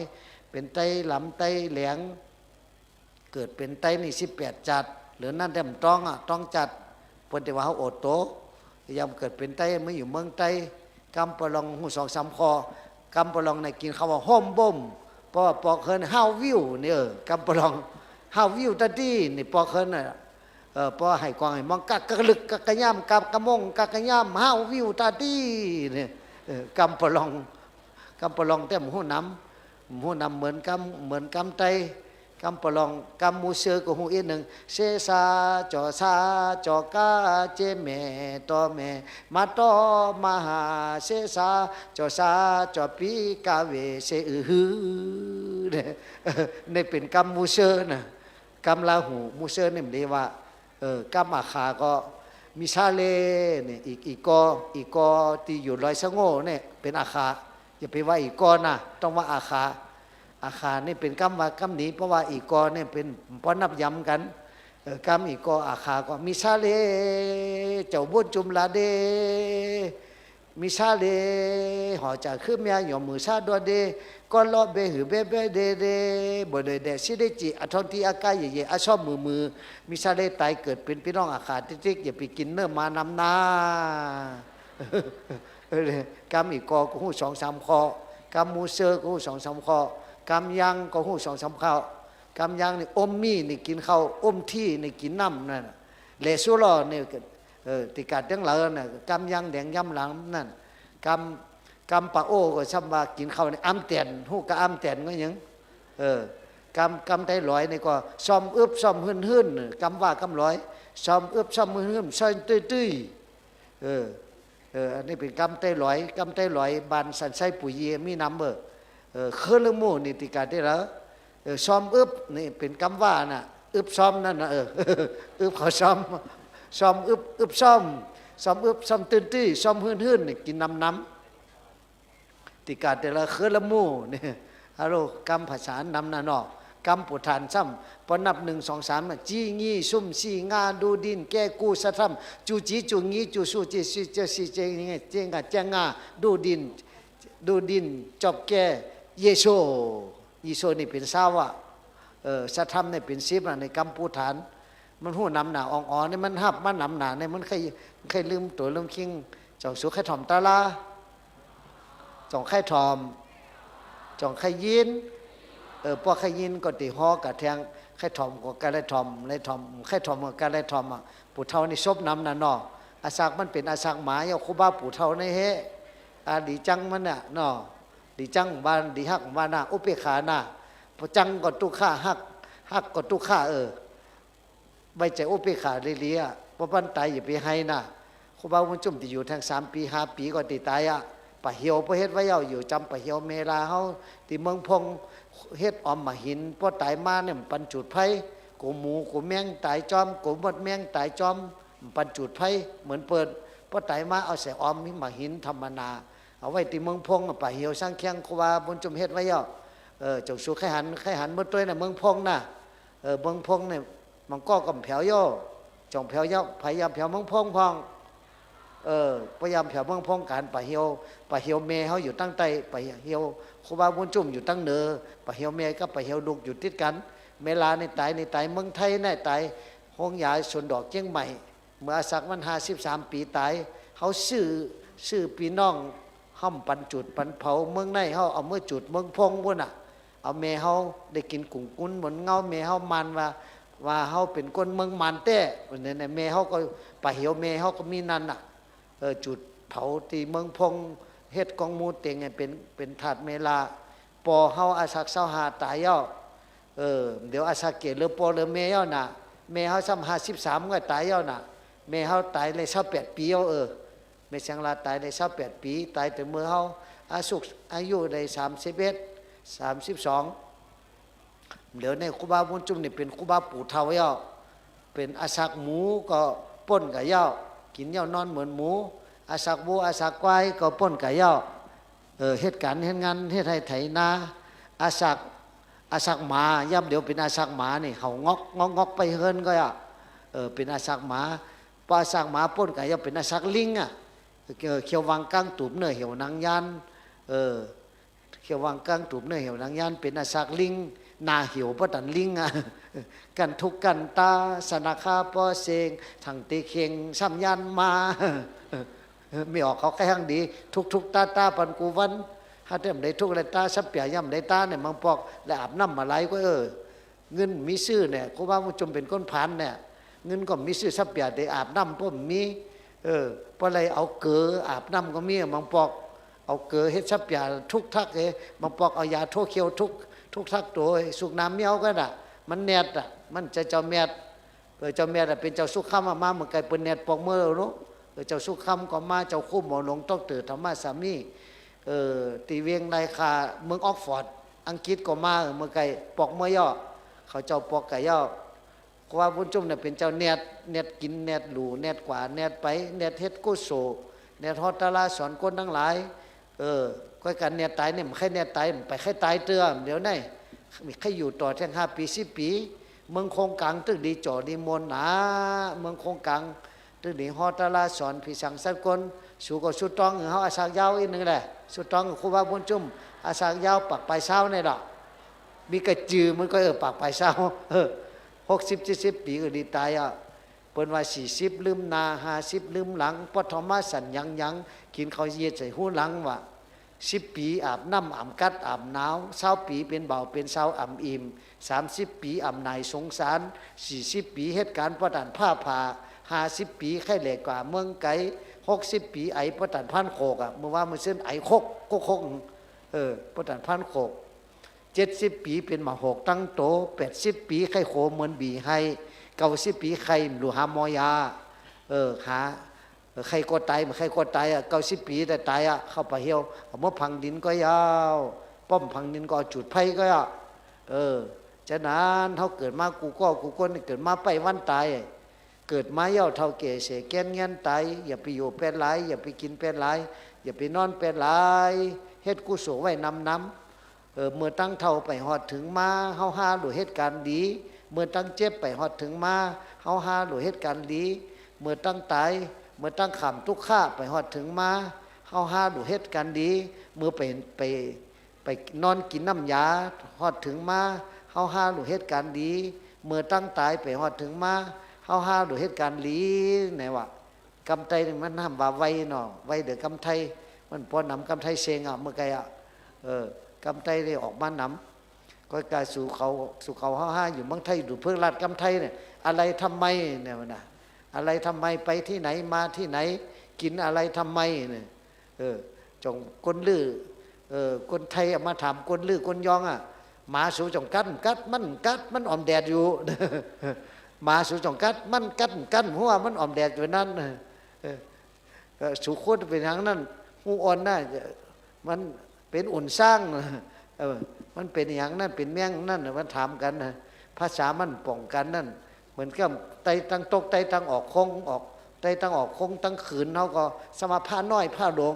เป็นไตหลำไตแหลงเกิดเป็นไตนี่18 จาดหรือนั่นแต่มันต้องจัดเพิ่นแต่ว่าเฮาโอดโตยามเกิดเป็นไตเมื่ออยู่เมืองไตกำปะลองหู2 3 คอกำปะลองในกินเขาว่าห้อมบ่มพอปอกเฮินห้าววิวเนี่ยกำปะลองห้าววิวตะดี้นี่ปอกเฮินน่ะพอให้กวางให้มองกักกะลึกกักกะย่ำกักกะมงกักกะย่ำห้าววิวตะดี้เนี่ยกำปะลองเต็มหูน้ำเหมือนกำไตกำปะลองกำมูเสือก็หูอีกหนึ่งเสซาจอกาเจเมตอเมมาตอมาหาเสซาจอปีกาเวเสอือเนี่ยเป็นกำมูเสือนะกำลาหูมูเสือเนี่ยมันเรียกว่ากำอาคาก็มิซาเลเนี่ยอีกอที่อยู่ลอยสะโง่เนี่ยเป็นอาคาอย่าไปว่าอีกอนะต้องว่าอาคานี่เป็นกรรมว่ากรรมนี้เพราะว่าอีกอเนี่ยเป็นป้อนนับย้ำกันกรรมอีกออาคาก็มิซาเลเจ้าบุญจุมลาเดมิซาเลห่อจากขึ้นมาหย่อมือซาดัวเดก็ล้อเบหือเบเดบ่เลยเดสิได้จิอทอนที่อากาศเย่ๆอาชอบมือมิซาเลตายเกิดเป็นพี่น้องอาคาติ๊กอย่าไปกินเนื้อมานำนา กำอีกก็หูสองสามข้อกำมูเซอร์ก็หูสองสามข้อกำยังก็หูสองสามข้าวกำยังนี่อมมีนี่กินข้าวอมที่นี่กินน้ำนั่นเลสุรอนี่ติกาดทั้งหลายน่ะกำยังแดงย่ำหลังนั่นกำปะโอก็ซ้ำว่ากินข้าวนี่อ้ำเตียนหูกะอ้ำเตียนก็ยังกำไตลอยนี่ก็ซ้อมอึบซ้อมหื่นกำว่ากำลอยซ้อมอึบซ้อมหื่นซ้อยตื้ออันนี้เป็นกำไตลอยบานสันไส้ปุ๋ยเยมีน้ำเคลื่อนโมนี่ติกาได้แล้วซ้อมอึบนี่เป็นกำว่าน่ะอึบซ้อมนั่นน่ะอึบเขาซ้อมอึบซ้อมอึบซ้อมตื้อซ้อมหื่นนี่กินน้ำติกาได้แล้วเคลื่อนโมนี่ฮัลโหลกำภาษานำนาเนาะกำปุถานซ้ำพอนับ1 2 3จีงี้ซุ่มซีงาดูดินแก้กูสะทำจูจีจูงี้จูสู้จีซีเจซีเจงเจงาเจงาดูดินจบแก่เยโซนี่เป็นสาวะสะทำเนี่ยเป็นซิบในกำปุถานมันหูนำหนาอ่อนๆนี่มันหับมันนำหนาเนี่ยมันใครลืมตัวลืมคิงจ่องสุขให้ถ่อมตาลาจ่องให้ถ่อมจ่องไข่ยินพวกไข่ยินก็ตีฮอกะแทงไข่ทอมก็กะได้ทอมไข่ทอมก็กะได้ทอมปู่เฒ่านี่ซบน้ำน่ะเนาะอาศักมันเป็นอาศักหมาอย่าคุบ้าปู่เฒ่าในเฮดีจังมันน่ะเนาะดีจังบ้านดีฮักบ้านน่ะอุเปขาน่ะพอจังก็ตุค่าฮักก็ตุค่าใบใจอุเปขาเลียๆบ่ปันตายอย่าไปให้น่ะคุบ้ามันจุ่มที่อยู่ทั้ง3 ปี5 ปีก็ติตายปะเหี่ยวประเฮ็ดไว้เอาอยู่จำปะเหี่ยวเมลาเฮาที่เมืองพงเฮ็ดออมมาหินพอตายมาเนี่ยปันจุดไผกูหมูกูแมงตายจอมกูหมดแมงตายจอมปันจุดไผเหมือนเปิดพอตายมาเอาใส่ออมมีมาหินธรรมนาเอาไว้ที่เมืองพงปะเหี่ยวสร้างเคียงกูว่าบนจุมเฮ็ดไว้เอาจงสู่ไข่หันเมื่อตัวน่ะเมืองพงน่ะเมืองพงเนี่ยมันก็กำแผวย่อจงแผวย่อพยายามแผวเมืองพงพองพยายามแผ่วเมืองพงการปะเหี่ยวเมเขาอยู่ตั้งใต้ปะเหี่ยวครูบาบุญจุ่มอยู่ตั้งเหนือปะเหี่ยวเมก็ปะเหี่ยวดุกอยู่ติดกันเมลาในตายเมืองไทยในตายห้องยาสวนดอกเจียงใหม่เมื่อสักวัน53 ปีตายเขาซื้อปีน้องห้อมปันจุดปันเผาเมืองในเขาเอาเมื่อจุดเมืองพงพุ่นเอาเมเขาได้กินกุ้งกุ้นเหมือนเงาเมเขามันว่าเขาเป็นคนเมืองมันแต้ในเมเขาก็ปะเหี่ยวเมเขาก็มีนั่นจุดเผาตีเมืองพงเฮ็ดกองมูเต็งเป็นถาดเมลาปอเฮาอาศักเศร้าหาตายย่อเดี๋ยวอาศักเกตหรือปอหรือเมย่อน่ะเมเฮาซ้ำ53ก็ตายย่อน่ะเมเฮาตายเลย28 ปีเมเสียงลาตายเลย28 ปีตายแต่เมื่อเฮาอายุได้32เดี๋ยวในครูบาบุญจุ่มนี่เป็นครูบาปู่เฒ่าย่อเป็นอาศักหมูก็ป่นกับย่อกินเหย้านอนเหมือนหมูอาศักวัวอาศักควายก็ป่นไก่ย่อเหตุการณ์เฮ็ดงานเฮ็ดให้ไถนาอาศักหมาย่ำเดี๋ยวเป็นอาศักหมานี่เขางอกไปเฮิรนก็เป็นอาศักหมาพออาศักหมาป่นไก่ย่อเป็นอาศักลิงเขียววังกลางตูบเนื้อเหี่ยวนางยานเขียววังกลางตูบเนื้อเหี่ยวนางยานเป็นอาศักลิงนาเหี่ยวเพราะตันลิงกันทุกกันตาสนาคาปอเซงทั้งตีเข่งซ้ำยันมาไม่ออกเขาแค่ทั้งดีทุกตาปันกูวันถ้าเต็มได้ทุกเลยตาสับเปียย่ำได้ตาเนี่ยมังปอกและอาบน้ำมาไหลก็เงินมีซื้อเนี่ยกูว่ามันจมเป็นก้นพันเนี่ยเงินก็มีซื้อสับเปียได้อาบน้ำพวกมีเพราะอะไรเอาเกลืออาบน้ำก็มีมังปอกเอาเกลือเฮ็ดสับเปียทุกทักมังปอกเอายาโทเคียวทุกทักตัวสุกน้ำเมียวก็ได้มันแนดมันจะเจ้าแมดเจ้าแมดเป็นเจ้าสุขคำมาเหมือนไก่เป็นแนดปอกเมื่อรู้เจ้าสุขคำก็มาเจ้าคู่หมอหลวงต้องตื่นธรรมะสามีตีเวียงในคาเมืองออกฟอร์ดอังกฤษก็มาเมื่อไก่ปอกเมื่อย่อเขาเจ้าปอกไก่ย่อเพราะว่าบุญจุ่มเนี่ยเป็นเจ้าแนดกินแนดหลูแนดกว่าแนดไปแนดเฮ็ดกุโสแนดฮอตตาลาสอนคนทั้งหลายก็การแนดตายเนี่ยมันแค่แนดตายไปแค่ตายเตือเดี๋ยวนี้มีใครอยู่ต่อแท่ง5 ปี10 ปีเมืองคงกลางตึกดีจ่อดีมนหนาเมืองคงกลางตึกดีฮอตลาสอนพี่สังสักคนสู่ก็สุดต้องเขาอาศักยาวอีกนึงแหละสุดต้องครูบาบุญจุ่มอาศักยาวปักปลายเช้าเนี่ยดอกมีกระจือมันก็ปักปลายเช้า60 70 ปีก็ดีตาย เปิ้นว่า40ลืมหน้า50ลืมหลังปฐมสัญยังกินข้าวเย็นใส่หูหลังว่า10 ปีอาบน้ำอาบกัดอาบหนาว20 ปีเป็นเบาเป็นเศร้าอ่ำอิ่ม30 ปีอ่ำนายสงสาร40 ปีเหตุการณ์ประดันผ้าผ่า50 ปีไข้เหล็กกว่าเมืองไก60 ปีไอประดันพันโขกเมื่อว่ามือเส้นไอโคกประดันพันโขก70 ปีเป็นมาหกตั้งโต80 ปีไข้โคเหมือนบีให้90 ปีไข้หลูหามอยาหาใครก็ตายใครก็ตาย90 ปีแต่ตายเข้าไปเหี่ยวเมื่อพังดินก็ยาวป้อมพังดินก็จุดไฟก็ฉะนั้นเขาเกิดมากูก็เกิดมาไปวันตายเกิดมาเย่าเท่าเก๋เสแก่นเงี้ยนตายอย่าไปอยู่เป็นไรอย่าไปกินเป็นไรอย่าไปนอนเป็นไรเฮ็ดกุศลไว้น้ำเมื่อตั้งเท่าไปหอดถึงมาเฮาหาหรือเหตุการณ์ดีเมื่อตั้งเจ็บไปหอดถึงมาเฮาหาหรือเหตุการณ์ดีเมื่อตั้งตายเมื่อตั้งขำทุกข้าไปหอดถึงมาเฮาหาหรือเหตุการณ์ดีเมื่อไปนอนกินน้ำยาหอดถึงมาเฮาหาหรือเหตุการณ์ดีเมื่อตั้งตายไปหอดถึงมาเฮาหาหรือเหตุการณ์ดีไหนวะกำไตมันทำว่าไวเนาะไวเดือกำไทมันพอนำกำไทเซงเมื่อไงกำไทได้ออกมานำก็กายสู่เขาห้าอยู่บางไทยดูเพื่อลาดกำไทเนี่ยอะไรทำไมเนี่ยนะอะไรทำไมไปที่ไหนมาที่ไหนกินอะไรทำไมเนี่ยจงก้นลือคนไทยมาถามก้นลือก้นยองหมาสู่จงกัดมันอ่อมแดดอยู่หมาสู่จงกัดมันกัดหัวมันอ่อมแดดอยู่นั่นสู่โคตรเป็นอย่างนั้นหูอ่อนน่ะมันเป็นอุ่นสร้างมันเป็นอย่างนั้นเป็นแมงนั่นมันถามกันภาษามันป้องกันนั่นเหมือนกับไตตั้งตกไตตั้งออกคงออกไตตั้งออกคงตั้งขืนเขาก็สมาผ้าน้อยผ้าหลวง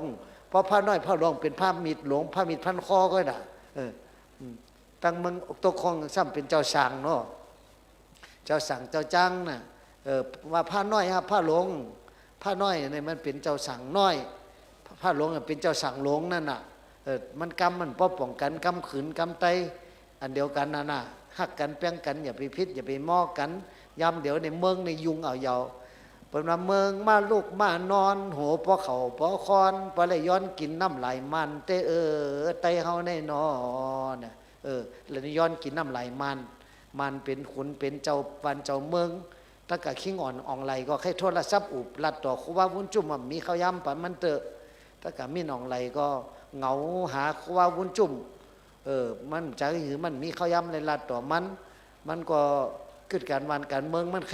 เพราะผ้าน้อยผ้าหลวงเป็นผ้ามีดหลวงผ้ามีดพันคอก็ได้ตั้งมึงตกคงซ้ำเป็นเจ้าสั่งเนาะเจ้าสั่งเจ้าจ้างน่ะว่าผ้าน้อยผ้าหลวงผ้าน้อยเนี่ยมันเป็นเจ้าสั่งน้อยผ้าหลวงเป็นเจ้าสั่งหลวงนั่นน่ะมันกำมันป้องกันกำขืนกำไตอันเดียวกันน่ะหักกันแป้งกันอย่าไปพิษอย่าไปมอกันย้ำเดี๋ยวในเมืองในยุงเอาเยาเป็นว่าเมืองมาลูกมานอนโหปอเขาปอคอนปลาไหลย้อนกินน้ำไหลมันเตไตเฮาแน่นอนแล้วย้อนกินน้ำไหลมันเป็นขุนเป็นเจ้าวันเจ้าเมืองถ้ากะขิงอ่อนไหลก็ให้โทรศัพท์อุบลัดต่อครูว่าวุ้นจุ่มมีข้าวย้ำปันมันเตอะถ้ากะมีอ่อนไหลก็เหงาหาครูว่าวุ้นจุ่มมันจะหือมันมีข้าวย้ำในลัดต่อมันก็เกิดการวันการเมืองมันใ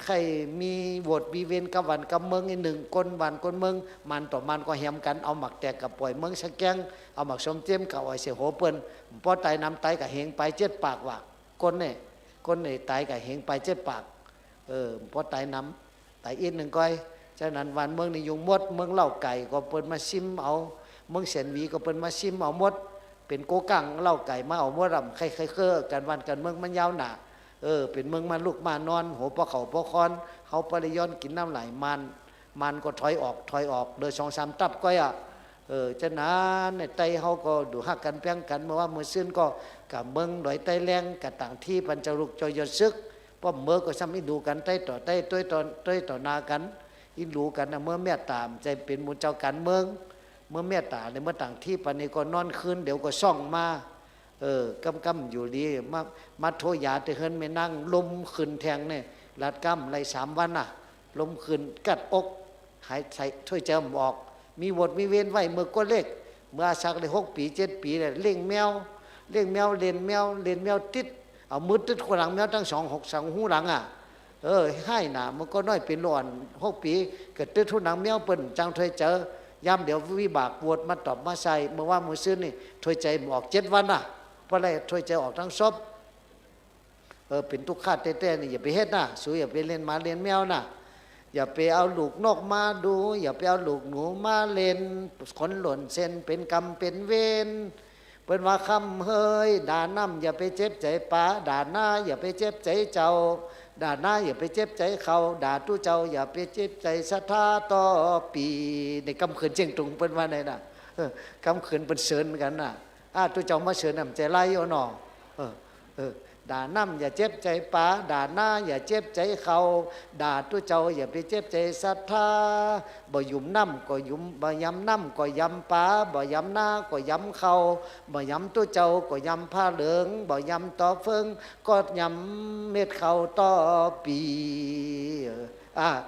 ครมีโหวตมีเวนกับวันกับเมืองอีกหนึ่งคนวันคนเมืองมันต่อมันก็แหมกันเอาหมักแตกกับปล่อยเมืองสะแกงเอาหมักสมเจียมกับไอเสียโหเปิ้นพอตายน้ำตายกับเฮงไป7 ปากว่าคนเนี่ยตายกับเฮงไป7 ปากพอตายน้ำตายอีกหนึ่งก้อยฉะนั้นวันเมืองนี่ยุงมดเมืองเล่าไก่ก็เปิ้นมาซิมเอาเมืองเสียนวีก็เปิ้นมาซิมเอามดเป็นโกกังเล่าไก่มาเอามดรำใครเคอกันวันกันเมืองมันยาวหนาเป็นเมืองมาลูกมานอนโหปะเขาปะคอนเขาปริย้อนกินน้ำไหลมันก็ถอยออกเดิน2-3 ตับก็ฉะนั้นในไตเขาก็ดูหักกันแป้งกันเมื่อว่าเมื่อซื่นก็กับเมืองดอยไตแรงกับต่างที่ปัญจลุกจอยซึกเพราะเมื่อก็ซ้ำอินดูกันไตต่อไตต้วยต่อนากันอินดูกันนะเมื่อแม่ตามใจเป็นมูลเจ้าการเมืองเมื่อแม่ตาในเมื่อต่างที่ปันนี้ก็นอนคืนเดี๋ยวก็ซ่องมากำอยู่ดีมาโทยาแต่เฮินไม่นั่งลมขึ้นแทงเนี่ยลัดกำไร3 วันลมขึ้นกัดอกหายใส่ถ้วยเจิมออกมีบทมีเว้นไว้เมื่อก็เล็กเมื่อสักได้6 ปี7 ปีเลยเลี้ยงแมวเล่นแมวติดเอามือติดขวหลังแมวตั้ง2-6 หูหลังให้หนามันก็น้อยเป็นหลอน6 ปีเกิดติดทุนหลังแมวเปิ้นจังถ้วยเจอย่ำเดี๋ยววิบากปวดมาตอบมาใส่เมื่อว่ามือซื้อนี่ถ้วยใจออก7 วันเพราะอะไรถ้วยใจออกทั้งศพเป็นทุกข์เต้ๆนี่อย่าไปเฮ็ดสู้อย่าไปเล่นหมาเล่นแมวอย่าไปเอาลูกนกมาดูอย่าไปเอาลูกหนูมาเล่นคนหล่นเส้นเป็นกรรมเป็นเวรเปิ้นว่าคำเฮยด่าน้ำอย่าไปเจ็บใจป๋าด่าหน้าอย่าไปเจ็บใจเจ้าด่าหน้าอย่าไปเจ็บใจเขาด่าตู้เจ้าอย่าไปเจ็บใจศรัทธาต่อปีในกำขืนเจียงตุงเปิ้นว่าไหนกำขืนเป็นเชิญกันตู้เจ้ามาเชิญน้ำใจไล่เอาหนอ ด่าน้ำอย่าเจ็บใจป๋าด่าหน้าอย่าเจ็บใจเขาด่าตัวเจ้าอย่าไปเจ็บใจศรัทธาบ่ยุ่มน้ำก็ยุ่มบ่ยำน้ำก็ยำป๋าบ่ยำหน้าก็ยำเขาบ่ยำตัวเจ้าก็ยำผ้าเหลืองบ่ยำต่อเฟิงก็ยำเม็ดเขาต่อปี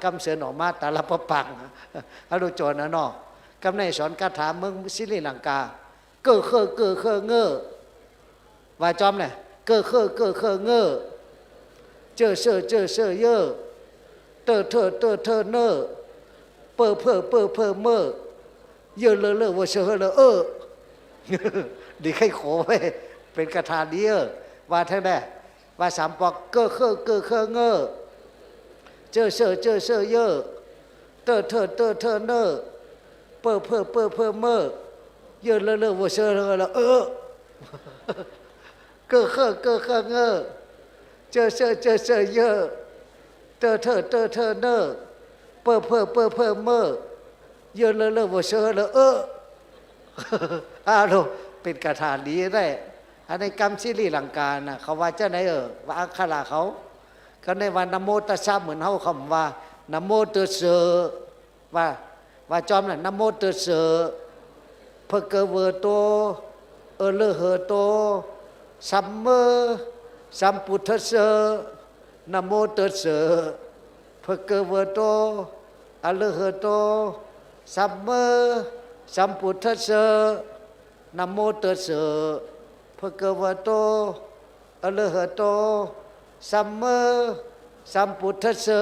กำเสือนออกมาตาละปะปังฮัลโหลโจนะเนาะกำในสอนคาถาเมืองศรีลังกาเก้อเคอเก้อเคอเงอว่าจอมเนี่ยเก้อเคอเก้อเคอเงอเจอเสือเยอะเตอเธอเนอเปอเพอเมอเยอะเลอว่าเสือเลอดีใครโขไปเป็นคาถาดีว่าทั้งแน่ว่าสามปอกเก้อเคอเงอเจอเสือเยอะเตอเธอเนอเปอเพอเมอเยอะเลอว่าเสือเลอเก้อเคอเงอเจอเสือเยอะเตอเธอเนอเปอเพอเมอเยอะเลอว่าเสือเลอเป็นคาถาดีได้อันในกรรมศรีลังกาน่ะเขาว่าเจ้าไหนว่าอักขระเขาในวันนโมตัสสะเหมือนเฮาคำว่านโมตัสสะว่าจอมน่ะนโมตัสสะภะคะวะโตอะระหะโตสัมมาสัมพุทธัสสะนโมตัสสะภะคะวะโตอะระหะโตสัมมาสัมพุทธัสสะนะโมตัสสะภะคะวะโตอะระหะโตสัมมาสัมพุทธัสสะ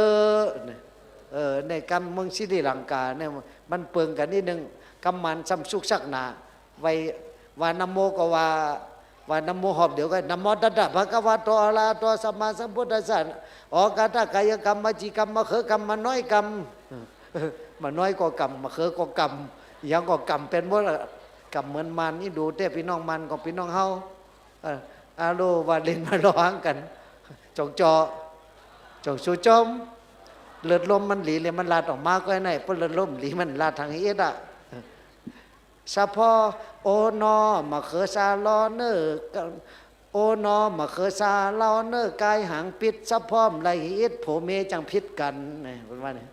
ในกรรมเมืองศรีลังกาเนี่ยมันเปิงกันนิดนึงกำมันซ้ำสุกสักหนาไว้ว่านะโมก็ว่านะโมหอบเดี๋ยวก็นะโมตัสสะภะคะวะโตอะระหะโตสัมมาสัมพุทธัสสะกาตกายกรรมวจีกรรมมะเขอกรรมมะน้อยกรรมมาน้อยก็กรรมมาเขอก็กรรมยังก็กรรมเป็นบ่กรรมเหมือนมันนี่ดูเต้พี่น้องมันกับพี่น้องเฮาอาโลว่าเล่นมาร้องกันจงสู้จมเลือดลมมันหลีเลยมันลาดออกมาก็ไอ้ไหนเพราะเลือดลมหลีมันลาดทางเอ็ดอ่ะสะพอโอนอมาเขอซาลอเนอโอนอมาเขอซาลอเนอกายหางปิดสะพอมไหลเอ็ดโผเมจังพิษกันเป็นว่าเนี่ย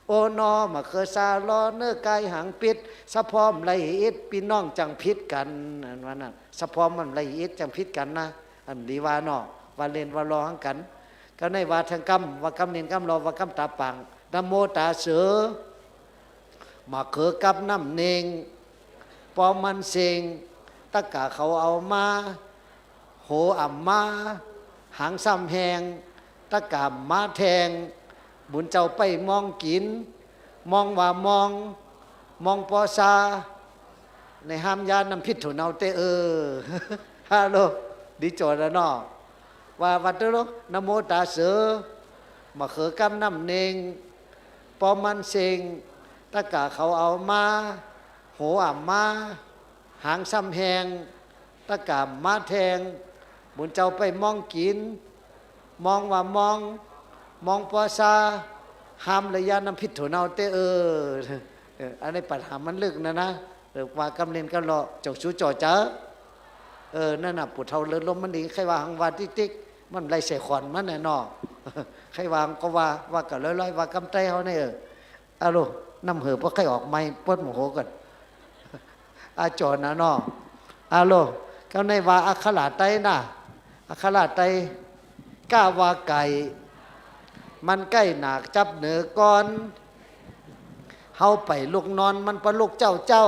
โอนอมาเขอซาลอเนอกายหางปิดสะพอมไหลเอ็ดพี่น้องจังพิษกันว่านั่นสะพอมมันไหลเอ็ดจังพิษกันนะอันดีว่าเนาะว่าเล่นว่าร้องกันก็ในว่าทางกรรมว่ากรรมเนียนกรรมรอว่ากรรมตาปังนะโมตาเสือมาเขอกับน้ำเนงปอมันเสงตะกะเขาเอามาโหอ่ำมาหางซ้ำแหงตะกะมาแทงบุญเจ้าไปมองกินมองว่ามองปอซาในห้ามยาน้ำพิษถุนเอาเตฮัลโหลดีจอแล้วเนาะว่าวัดเตโลนะโมตาเสือมาเขอกำน้ำเนงปอมันเสงตะกะเขาเอามาโหอ่ำมาหางซ้ำแหงตะกะมาแทงบุญเจ้าไปมองกินมองว่ามองปอซาห้ามระยะน้ำพิษถุนเอาเตอันนี้ปัญหามันลึกนะว่ากำเนินก็รอจกชูจ่อเจอนั่นน่ะปุถุเท่าเลือดลมมันดีใครว่าหังวาติ๊กมันไรเสขอนมันแน่นอใครวางก็ว่ากันลอยๆว่ากำใจเขาเนี่ยอาลูน้ำเหือพวกใครออกไม่ปวดโมโหกันอาจอนะนออาลูเขาในว่าอัคราไตน่ะอัคราไตก้าว่าไก่มันใกล้หนักจับเหนือก่อนเฮาไปลูกนอนมันประลูกเจ้า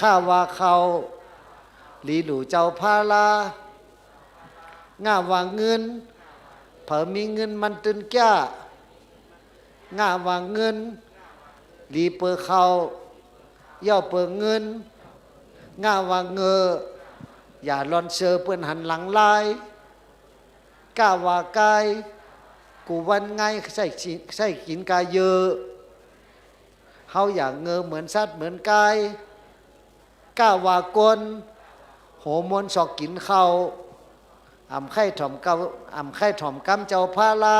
ข้าว่าเขาหลีหลู่เจ้าพาลาง่าว่าเงินเผอมีเงินมันตื่นแก่ง่าว่าเงินหลีเปิดเขาย่อเปิดเงินง่าว่าเงออย่าลอนเชอเปื้อนหันหลังลายก้าว่ากายกูวันไงใส่กินกายเยอะเฮาอย่างเงอเหมือนสัตว์เหมือนกายก้าว่ากลโหมนสอกกินเขาอ่ำไข่ถ่อมเกาอ่ำไข่ถ่อมกำเจ้าพาลา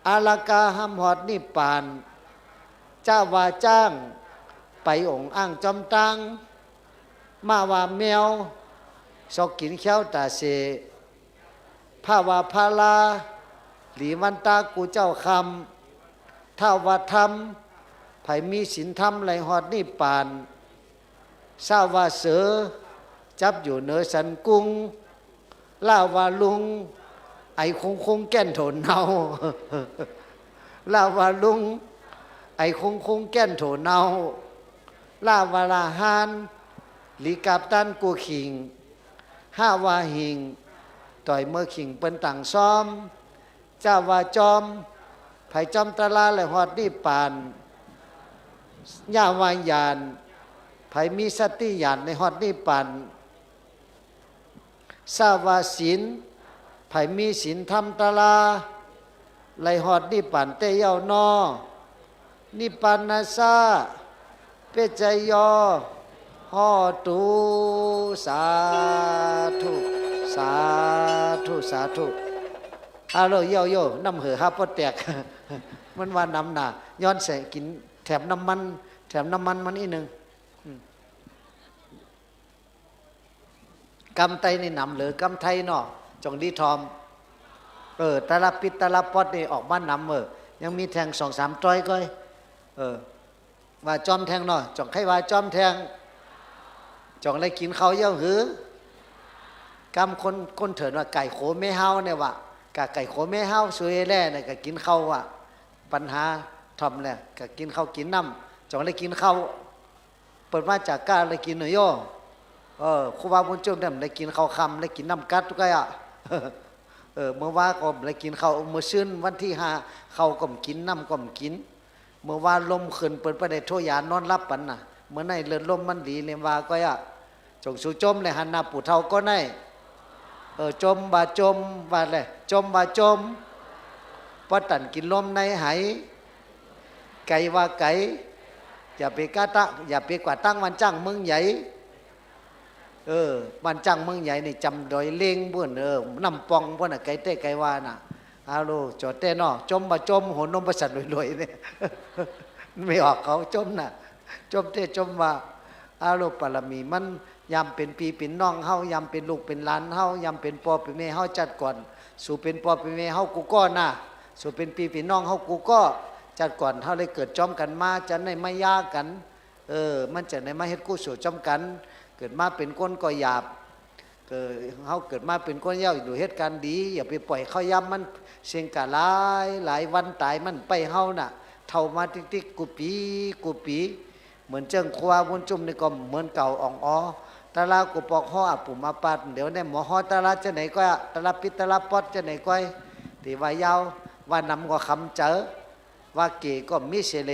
อาลากาห้ำหอดนิปานเจ้าว่าจ้างไปองค์อ้างจอมตังมาว่าแมว สอกกินเขี้ยวตาเสภาวาพาลาหลีวันตากูเจ้าคำถ้าว่าธรรมไผมีศีลธรรมไหลฮอดนิพพานทราบว่าเสือจับอยู่เหนือสันกุ้งล่าว่าลุงไอ้คงแก่นโถนเนาล่าว่าลุงไอ้คงแก่นโถนเนาล่าวาลาฮานหลีกับตันกูขิงห้าวาหิงต่อยเมื่อขิงเป็นต่างซ้อมเจ้าว่าจอมไผจอมตะลาและฮอดนิพพานย่าวายานไผมีสติญาณในฮอดนิพพานสาวาศีลไผมีศีลธรรมตะลาไหลฮอดนิพพานเตเยานอนิพพานาซาเปจยอฮอตุสาธุสาธุสาธุฮัลโหลโยโย่น้ำเหอฮับปอแตกมันว่าน้ำหนาย้อนแสงกินแถมน้ำมันมันอีกหนึ่งกำไตในน้ำเหลือกำไทยเนาะจงดีทอมตะละปิดตะละปอดนี่ออกบ้านน้ำยังมีแทง2-3ต้อยก็ว่าจอมแทงเนาะจงใครว่าจอมแทงจงอะไรกินเขาเยอะหือกำคนเถิดว่าไก่โขไม่เฮาเนี่ยว่ากะไก่โขไม่เฮาสวยแล่เนี่ยกะกินเขาว่ะปัญหาทอมเนี่ยกะกินเขากินน้ำจงอะไรกินเขาเปิดมาจากก้าอะไรกินหน่อยโย่ครูบาบุญจุ่มเนี่ยอะไรกินเขาคำอะไรกินน้ำกัดทุกอย่างเมื่อว่าก็อะไรกินเขาเมื่อชื่นวันที่5เขาก็กินน้ำก็กินเมื่อว่าลมขึ้นเปิดประเดี๋ยวโทยานอนรับปันน่ะเมื่อไหนเลือดลมมันดีเลยว่าก็จงสู่จมเลยหันหน้าปู่เท่าก็ได้จมบาจมบาเลยจมบาจมพอตันกินลมในหายไก่ว่าไก่อย่าไปกาตะอย่าไปกว่าตั้งวันจ้างเมืองใหญ่วันจ้างเมืองใหญ่นี่จำโดยเล้งบ้วนน้ำปองบ้วนไก่เต้ไก่ว่าน่ะอาโลจอดเต้นอจมบาจมหัวนมประสันรวยๆเนี่ยไม่ออกเขาจมน่ะจมเต้จมว่าอาโลปรมีมันยำเป็นปีเป็นน้องเฮายำเป็นลูกเป็นหลานเฮายำเป็นปอเป็นแม่เฮาจัดก่อนสู่เป็นปอเป็นแม่เฮากูก็น่ะสู่เป็นปีเป็นน้องเฮากูก็จัดก่อนเฮาเลยเกิดจอมกันมาจะได้ไม่ยากกันมันจะได้มาเฮ็ดกู้สู่จอมกันเกิดมาเป็นคนก็หยาบเฮาเกิดมาเป็นคนเย้าดูเหตุการณ์ดีอย่าไปปล่อยเขาย้ำมันเสียงกะหลายวันตายมันไปเฮาน่ะเท่ามาติ๊กๆกูปีเหมือนเจิงควาบุญจุ่มนี่ก็เหมือนเก่าอ่องอ้อตะลากูปอกห่ออาปุ่มมาปัดเดี๋ยวได้หมอห่อตะลาจะไหนก็ตะลาปิดตะลาปอดจะไหนก็ตีว่ายาวว่านำก็คำเจอว่าเก๋ก็มิเสเล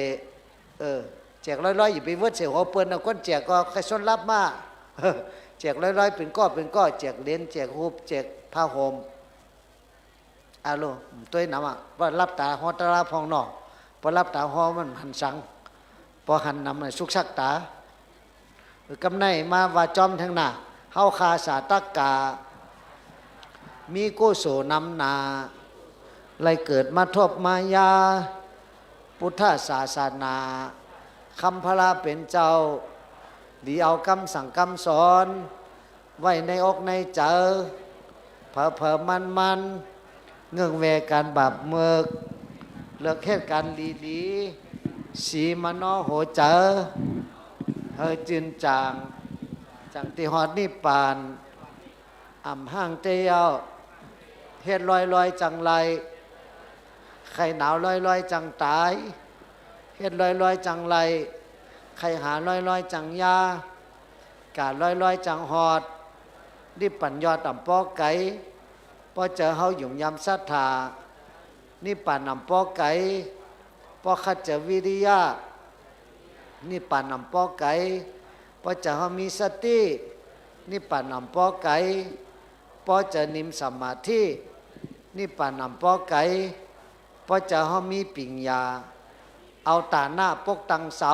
แจกร้อยๆอยู่ไปเวิร์ดเสียหัวเปิ้นเอาก้นแจกก็ใครส้นรับมาแจกร้อยๆเป็นก้อแจกเลนแจกฮูบแจกผ้าห่มอาโลตัวน้ำว่ารับตาห่อตะลาพองนอกพอรับตาห่อมันหันสังพอหันนำสุกชักตากำไนมาว่าจอมทั้งหน้าเฮาคาสาตักกามีกุโสนำนาเลยเกิดมาทบมายาพุทธศาสนาคำพระเป็นเจ้าดีเอาคำสั่งคำสอนไว้ในอกในใจเผอมันเงื่องแวการบาปเมือกเลิกเหตุการณ์ดีสีมโนโหเจอเฮจืนจางจังติฮอดนิพพานอ่ำห้างเตียวเฮ็ดลอยจังไรใครหนาวลอยจังตายเฮ็ดลอยจังไรใครหาลอยจังยากาดลอยจังหอดนี่ปัญญาต่ำปอไก่พอเจอเฮาหยุ่มยำศรัทธานี่ป่านนำปอไก่พอขัดเจอวิริยะนี่ป่านนำปอไก่พอจะเฮามีสตินี่ป่านนำปอไก่พอจะนิมสมาธินี่ป่านนำปอไก่พอจะเฮามีปิญญาเอาตาหน้าปกตังเสา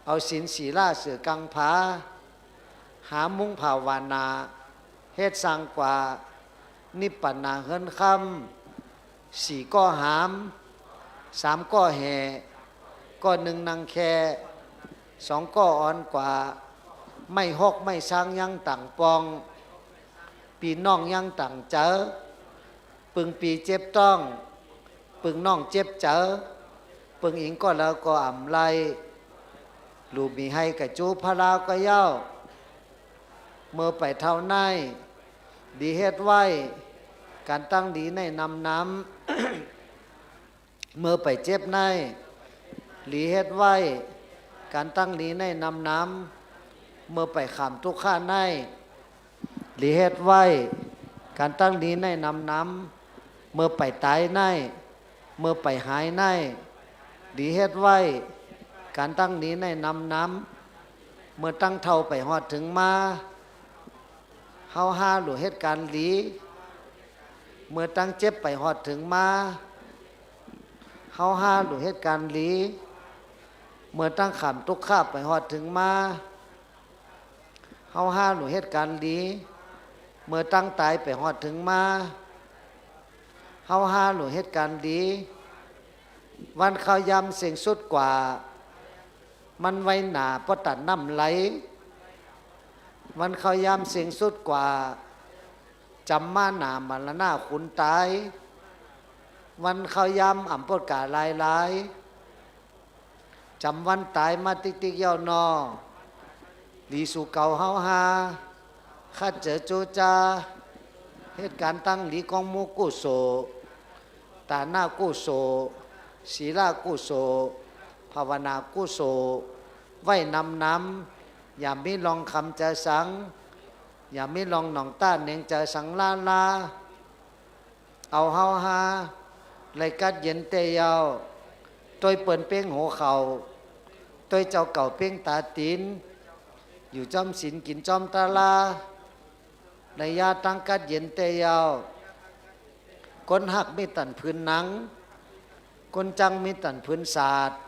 เอาศีลศีลาเสือกังผาหามุงภาวนาเฮ็ดสร้างกว่านิพพานาเฮินคำ4ก็หาม3ก็แห่ก็1นางแค2ก็อ่อนกว่า ไม่หกไม่ช้างยังต่างปองปีน้องยังต่างเจอปึงปีเจ็บต้องปึงน้องเจ็บเจอปึงอิงก็แล้วก็อ่ำไลลูกมีให้กะจูพระลาวก็เย้าเมื่อไปเท่าในดีเฮ็ดไว้การตั้งดีในน้ำ เมื่อไปเจ็บในหลีเฮ็ดไว้การตั้งดีในน้ำเมื่อไปขามทุกข้าในหลีเฮ็ดไว้การตั้งดีในน้ำเมื่อไปตายในเมื่อไปหายในหลีเฮ็ดไว้การตั้งดีในน้ำเมื่อตั้งเท่าไปฮอดถึงมาเฮาหาหรือเหตุการณ์หลีเมื่อตั้งเจ็บไปฮอดถึงมาเฮาหาหรือเหตุการณ์หลีเมื่อตั้งขามทุกข้าไปฮอดถึงมาเฮาหาหรือเหตุการณ์หลีเมื่อตั้งตายไปฮอดถึงมาเฮาหาหรือเหตุการณ์หลีวันเขายำเสียงสุดกว่ามันไว้หนาเพราะตัดน้ำไหลมันเขายำเสียงสุดกว่าจำมาหนามันละหน้าขุนตายวันเขายำอ่ำปดกาลายลายจำวันตายมาติ๊กติ๊กเย้านอลีสู่เก่าเฮาหาข้าเจอโจจาเหตุการณ์ตั้งหลีกองมูกุโสตาหน้ากุโสศีลากุโสภาวนากุโสไว้น้ำอย่ามีลองคำจะสังอย่ามีลองหนองต้านเนงจะสังลาเอาเฮาหาเลยกัดเย็นเตยาวตัวเปิ่นเป้งหัวเข่าตัวเจ้าเก่าเป้งตาตีนอยู่จอมศีลกินจอมตาลาในยาตั้งกัดเย็นเตยาวคนหักมีตันพื้นหนังคนจังมีตันพื้นศาสตร์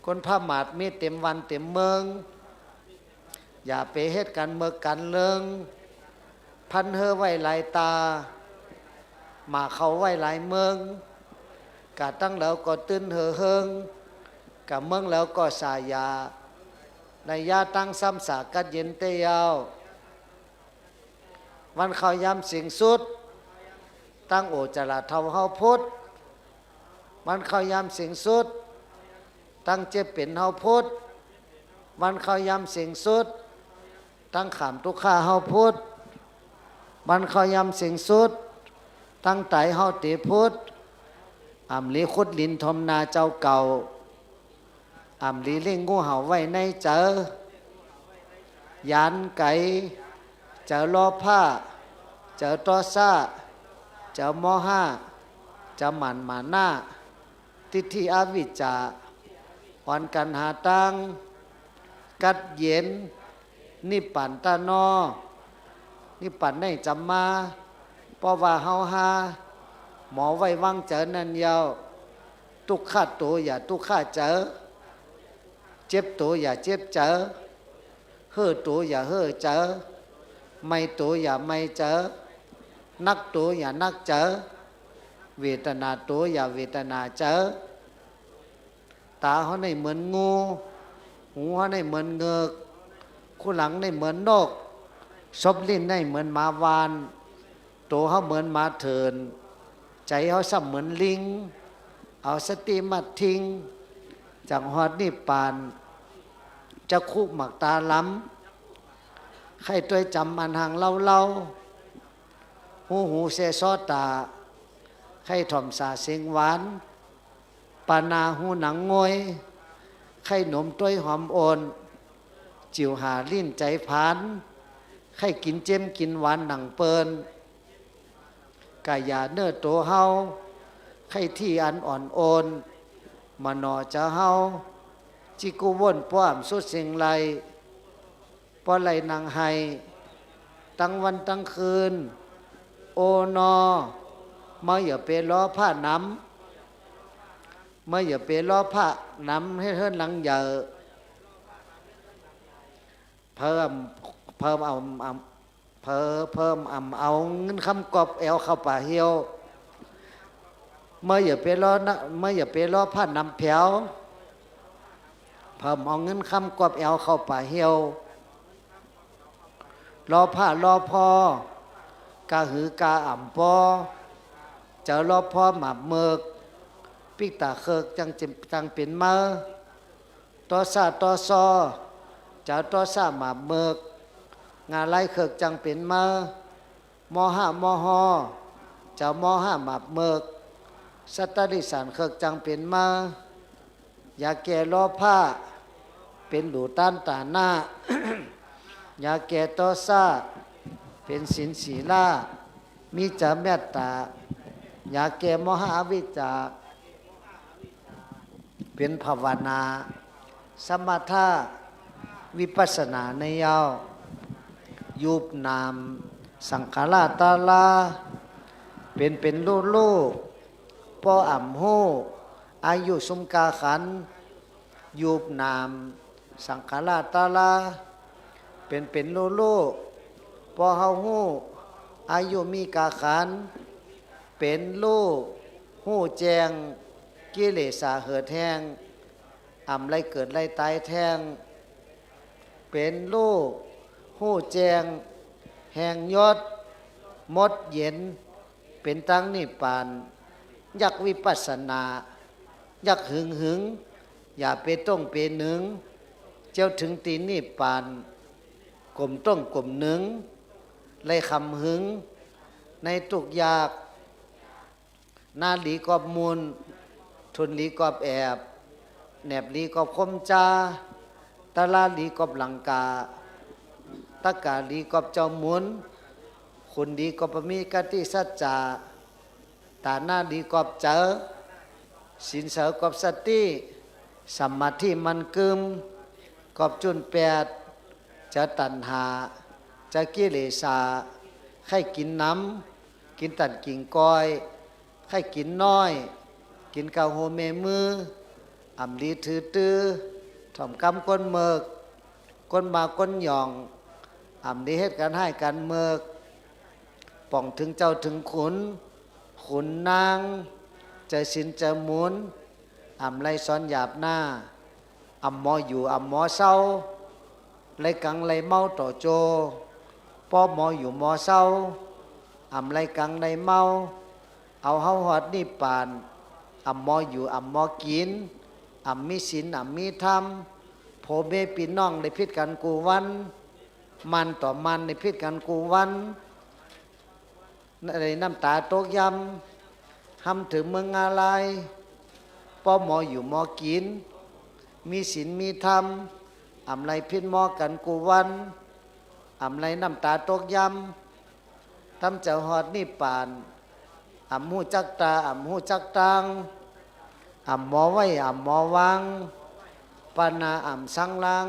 คนผ้าหมาดมีเต็มวันเต็มเมืองอย่าไปเฮ็ดกันเมือกันเลิงพันเฮอไว้หลายตามาเขาไว้หลายเมืองกะตั้งแล้วก็ตื้นเฮอเฮิงกะเมืองแล้วก็สายาในยาตั้งซ้ำสากัดเย็นเตยาววันเขายำสิ่งสุดตั้งโอจราเท่าเฮาพุทธวันเขายำสิ่งสุดตั้งเจ็บเป็นเฮาพุทธวันเขายำสิ่งสุดตั้งขามทุกข้าเฮาพุทธวันเขายำสิ่งสุดตั้งไตเฮาติพุทธอ่ำลีขุดลินทมนาเจ้าเก่าอ่ำลีเล่งงูเห่าไว้ในเจอยานไก่เจอล้อผ้าเจอตอซ่าเจอมอห้าเจอหมันหมาหน้าทิฏฐิอวิชชาอ่อนกันหาตังกัดเย็นนิพพันตานอนิพพันได้จำมาเพราะว่าเฮาหาหมอไว้วางเจอนันยาวทุกข้าตัวอย่าทุกข้าเจอเจ็บตัวอย่าเจ็บเจอเฮ่อตัวอย่าเฮ่อเจอไม่ตัวอย่าไม่เจอนักตัวอย่านักเจอเวทนาตัวอย่าเวทนาเจอตาเขาในเหมือนงูหูเขาในเหมือนเงือกคู่หลังในเหมือนนกซบลิ้นในเหมือนหมาวานตัวเขาเหมือนหมาเถินใจเขาซ้ำเหมือนลิงเอาสติมาทิ้งจังหอดนิพพานจะคุกหมักตาล้ำใครตัวจำอันห่างเล่าหูเสซอตาใครถ่อมสาเสียงหวานปานาหูหนังงอยไข่หนมต้วยหอมโอนจิวหาลิ้นใจพานไข่กินเจมกินหวานหนังเปินกายาเนื้อโตเฮาไข่ที่อันอ่อนโอนมานอจะเฮาจิกุวนป้อมสุดเสียงไรป้อไหลนางไห้ตั้งวันตั้งคืนโอนอมาอย่าไปล้อผ้าน้ำมาอย่าไปล้อผ้าน้ำให้เฮิรนหลังเหยอะเพิ่มเอาเอาเงินคำกอบแอวเข้าป่าเหี่ยวเมื่ออย่าไปล้อนะเมื่ออย่าไปล้อผ้าน้ำแผวเพิ่มเอาเงินคำกอบแอวเข้าป่าเหี่ยว รอผ้ารอพอกาหือกาอ่ำปอเจอรอพอหมาเมือกปิกตาเคิกจังเป็นมาตอซาตอซอเจ้าตอซาหมาเมือกงาไล่เคิกจังเป็นมามอห้ามอฮอเจ้ามอห้าหมาเมือกสัตตดิสานเคิกจังเป็นมาอย่าแก่รอผ้าเป็นหลูต้านตาหน้า อย่าแก่ตอซาเป็นศีลศีลามีจะเมตตาอย่าแก่มหาวิจาเป็นภาวนาสมถะวิปัสสนาในยาวยุบนามสังขารตาลาเป็นลูปออ่ำโหอายุสุมกาขันยุบนามสังขารตาลาเป็นลูปอเฮาหูอายุมีกาขันเป็นลูหูแจงกิเลสาเหือแทงอ่ำไรเกิดไรตายแทงเป็นลูหูแจงแห่งยศมดเย็นเป็นตั้งนิพพานยักวิปัสสนายักหึงอย่าไปต้องไปหนึ่งเจ้าถึงตีนิพพานกลมต้องกลมหนึ่งไรคำหึงในทุกยากนาหลีกอบมูลทุนหลีกอบแอบแหนบหลีกอบคมจาตะลาหลีกอบหลังกาตะกาหลีกอบเจ้าหมุนคุณดีกอบมีกติสัจจาตาหน้าดีกอบเจอสินเสกอบสติสัมมาทิมันกึมกอบจุนแปดจะตัณหาจะกิเลสาให้กินน้ำกินตันกิ่งก้อยให้กินน้อยกินกาโฮเมมืออ่ำลีถือตื้อถ่อมกำก้นเมิกก้นมาก้นหย่องอ่ำลีเฮ็ดกันให้กันเมิกป่องถึงเจ้าถึงขุนนางใจสินจะหมุนอ่ำไรซ้อนหยาบหน้าอ่ำหมออยู่อ่ำหมอเศร้าไรกังไรเมาต่อโจป้อหมออยู่หมอเศร้าอ่ำไรกังไรเมาเอาเฮาหอดนิพพานอ่ำหมออยู่อ่ำหมอกินอ่ำมีศีลอ่ำมีธรรมโผเมปีน้องในพิษกันกูวันมันต่อมันในพิษกันกูวันในน้ำตาตกยำทำถึงเมืองอะไรป้อหมออยู่หมอกินมีศีลมีธรรมอ่ำไรพิษหมอกันกูวันอ่ำไรน้ำตาตกยำทำเจ้าหอดนิพพานอ่ำหูจักตาอ่ำหูจักตังอ่ำหมอไว้อ่ำหมอวังปานาอ่ำสังลัง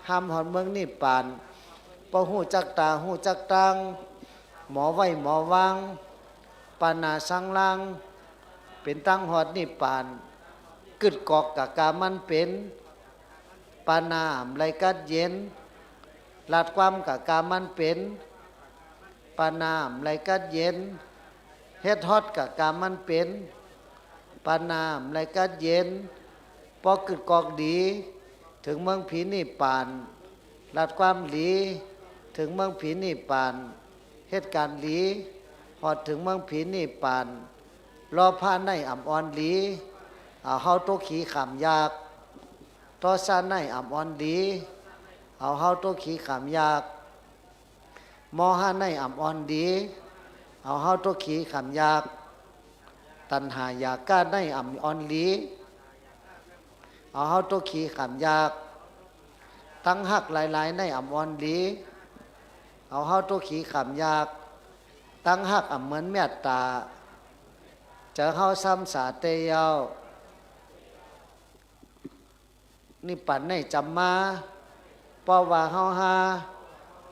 ห้ามหอดเมืองนิพพานปอหูจักตาหูจักตังหมอไว้หมอวังปานาสังลังเป็นตั้งหอดนิพพานกึดกอกกะกามันเป็นปานาอ่ำไรกัดเย็นลาดความกะกามันเป็นปานาอ่ำไรกัดเย็นเฮ็ดฮอดกะกามันเป็นปานามไรกัดเย็นพอกึดกอกดีถึงเมืองผีนิพพานลาดความหลีถึงเมืองผีนิพพานเหตุการณ์หลีหอดถึงเมืองผีนิพพานรอผ้าในอ่ำอ่อนหลีเอาเฮาโตขี่ขามยากตอซาในอ่ำอ่อนหลีเอาเฮาโตขี่ขามยากมอห้าในอ่ำอ่อนดีเอาเฮาโตขี่ขามยากตัณหาอยากก้าในอ่ำอ่อนหลีเอาเฮาโตขี่ขามยากตั้งหักหลายๆในอ่ำอ่อนหลีเอาเฮาโตขี่ขามยากตั้งหักอ่ำเหมือนเมตตาเจอเฮาซ้ำสาเตยาวนี่ปันในจำมาป้อว่าเฮาหา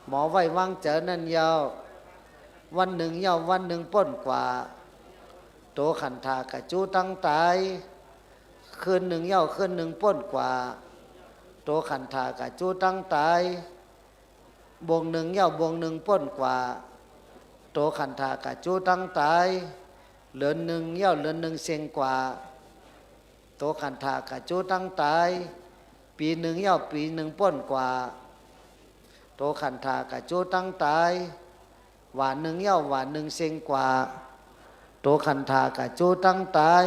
หมอไว้วางเจอนั่นยาววันหนึ่งยาววันหนึ่งป้นกว่าโตขันธากะจูตั้งตายคืนหนึ่งยาวคืนหนึ่งป้นกว่าโตขันธากะจูตั้งตายบวงหนึ่งยาวบวงหนึ่งป้นกว่าโตขันธากะจูตั้งตายเหลือหนึ่งยาวเหลือหนึ่งเสียงกว่าโตขันธากะจูตั้งตายปีหนึ่งยาวปีหนึ่งป้นกว่า โตขันธากะโจตั้งตายหวานหนึ่งเย้าหวานหนึ่งเซ็งกว่าโตขันธากะโจตั้งตาย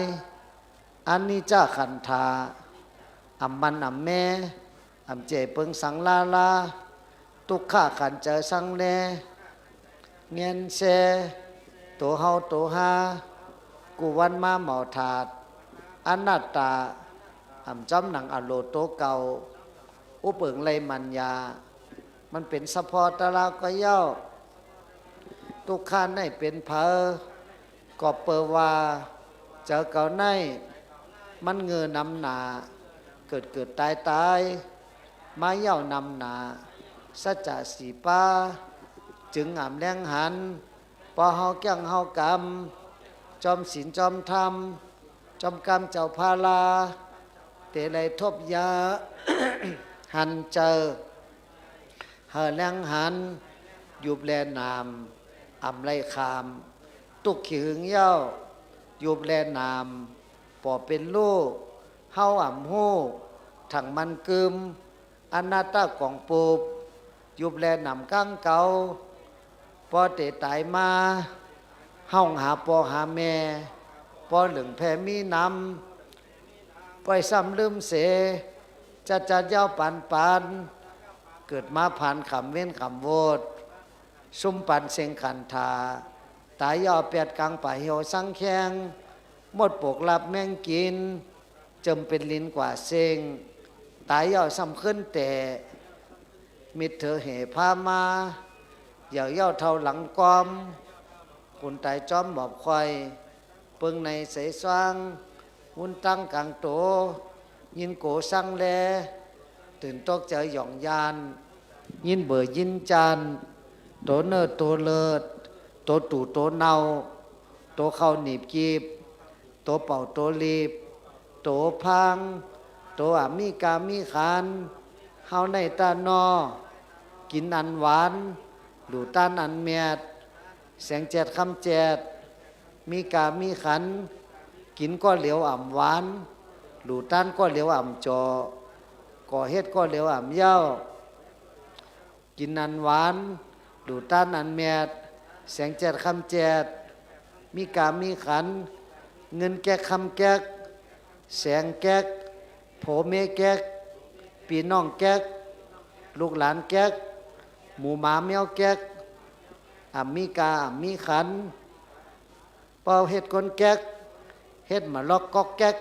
อันนี้จ้าขันธาอำมันอำแม่อำเจเปิงสังลาลาตุกข้าขันเจอสังแลเงียนเซโตเฮาโตฮากูวันมาเหมาถาดอนัตตาอำจำหนังอโลโตเก่าอุเปิงไลมัญญามันเป็นสะพอตะลาก็เย้าทุกข้าในเป็นเพอก็เปอว่าเจอเก่าในมันเงือนำหนาเกิดตายมาเย้านำหนาสัจจะสีป้าจึงอ่ำแรงหันพอเฮาแก้งเฮากรรมจอมศีลจอมธรรมจอมกรรมเจ้าพาลาเตไลทบยา หันเจอเฮาแรงหันยุบแลนามอ่ำไรคามตุกขี้หึงเย้ายุบแลนามปอเป็นลูกเฮาอ่ำฮู้ถังมันกึมอนาตากองปูบยุบแลนำก้างเก่าพอเตตายมาห้องหาปอหาแม่พอเหลืองแพ่มีน้ำปล่อยซ้ำลืมเสจะเย้าปันเกิดมาผ่านขำเว้นขำโวดซุ่มปันเสียงขันธาตายย่อเปียดกลางป่าเหี่ยวสังแข้งหมดปกลับแมงกินจมเป็นลิ้นกว่าเสียงตายย่อซ้ำขึ้นแต่มิดเธอเหพามาเหย่าเย้าเท่าหลังกอมคุณตายจอมบอบควายเปิงในใสสว่างวุ้นตั้งกลางโตยินโกสังแลตื่นตกเจอหย่องยานยินเบื่อยินจานโตเนอโตเลิศโตตู่โตเนาโตเข้าหนีบกีบโตเป่าโตลีบโตพังโตอามีกามีขานเฮาในตานอกินอันหวานหลูต้านอันเมียดแสงแจดคำแจดมีกามีขันกินก็เหลียวอ่ำหวานหลูต้านก็เหลียวอ่ำจอก่อเฮ็ดก็เหลียวอ่ำเย้ากินอันหวานหลูต้านอันเมียดแสงแจดคำแจดมีกามีขันเงินแก๊กคำแก๊กแสงแก๊กโผเมแก๊กปีน้องแก๊กลูกหลานแก๊กหมูหมาแมวแก๊กอ่ำมีกาอ่ำมีขันเป่าเฮ็ดคนแก๊กเฮ็ดมาล็อกก๊อกแก๊ก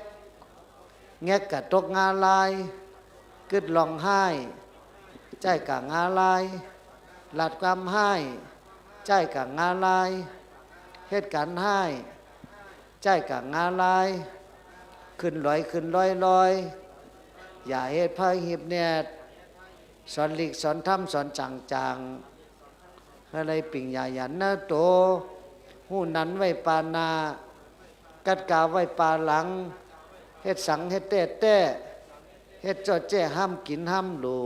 แงกกะตกงาลายกึดลองไห้ใจกะงาลายหลัดความให้ใจกะงาลายเฮ็ดกันให้ใจกะงาลายขึ้นลอยอย่าเฮ็ดพาหิบแนดสอนหลีกสอนทำสอนจังอะไรปิ่งยายันนะโตหูนั้นไว้ปานากัดกาไว้ปาหลังเฮ็ดสังเฮ็ดแต่เฮ็ดจอดแจ้ห้ามกินห้ามหลู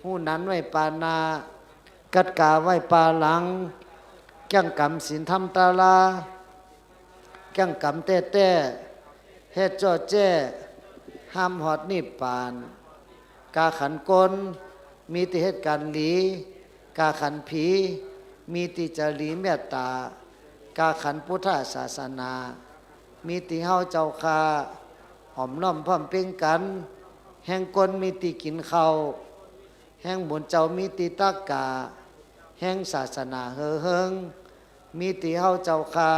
หูนั้นไว้ปานากัดกาไว้ปาหลังแก้งกำศีลธรรมตาลาแก้งกำแต่เฮ็ดจอดแจ้ห้ามหอดนิพพานกาขันกลมีติเหตุการหลีกาขันผีมีติจารีเมตตากาขันพุทธศาสนามีติเฮาเจ้าคาหอมล้อมพร้อมเพ่งกันแห่งกลมีติกินข้าวแห่งบุญเจ้ามีติตากาแห่งศาสนาเฮอเฮิงมีติเฮาเจ้าคา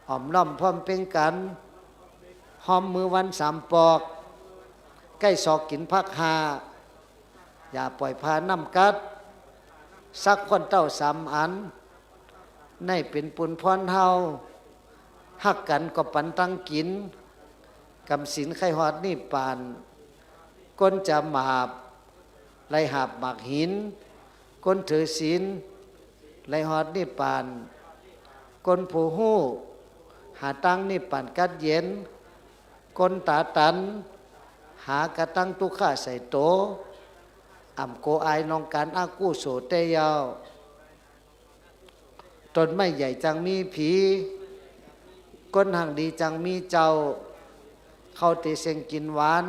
หอมล้อมพร้อมเพ่งกันหอมมือวันสามปอกใกล้ศอกกินพักหาอย่าปล่อยพาน้ำกัดสักคนเต้าสามอันในเป็นปุนพรเฮาหักกันก็ปันตั้งกินกำศีลไข่หอดนี่ปานก้นจะหมาบไล่หาบหมากหินก้นถือศีลไล่หอดนี่ปานก้นผู้หู้หาตั้งนี่ปานกัดเย็นก้นตาตันหากระตั้งตุข่าใส่โตอ่ำโกอายนองการอากู้โสเตยาวต้นไม้ใหญ่จังมีผีก้นห่างดีจังมีเจ้าเข้าตีเสียงกินหวาน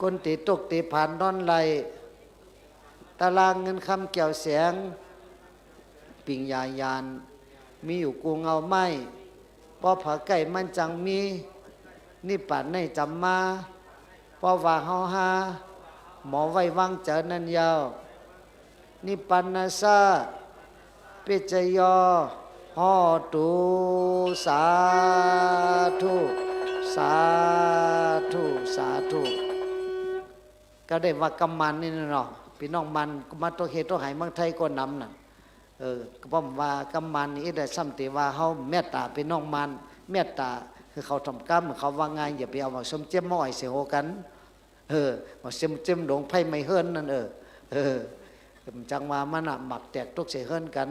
ก้นตีตกตีผ่านนอนไหล ตารางเงินคำเกี่ยวแสงปิ่งยายานมีอยู่กูเงาไม้ปอผาไก่มันจังมีนี่ปัดในจำมาปอว่าเฮาหาหมอไว้วางเจอนันยาวนิปันนาซาปิจยอหอตุสาธุสาธุสาธุก็ได้ว่ากำมันนี่เนาะพี่น้องมันมาตัวเฮตัวหายเมืองไทยก็นำน่ะก็ผมว่ากำมันนี่ได้ซ้ำติว่าเฮาเมตตาพี่น้องมันเมตตาคือเขาทำกรรมเขาว่าไงอย่าไปเอามาสมเจ็มม้อยเสียโหกันมาเจ็มหลงไพ่ไม่เฮิรนนั่นจังว่ามันหมักแตกทุกเสียเฮิรนกัน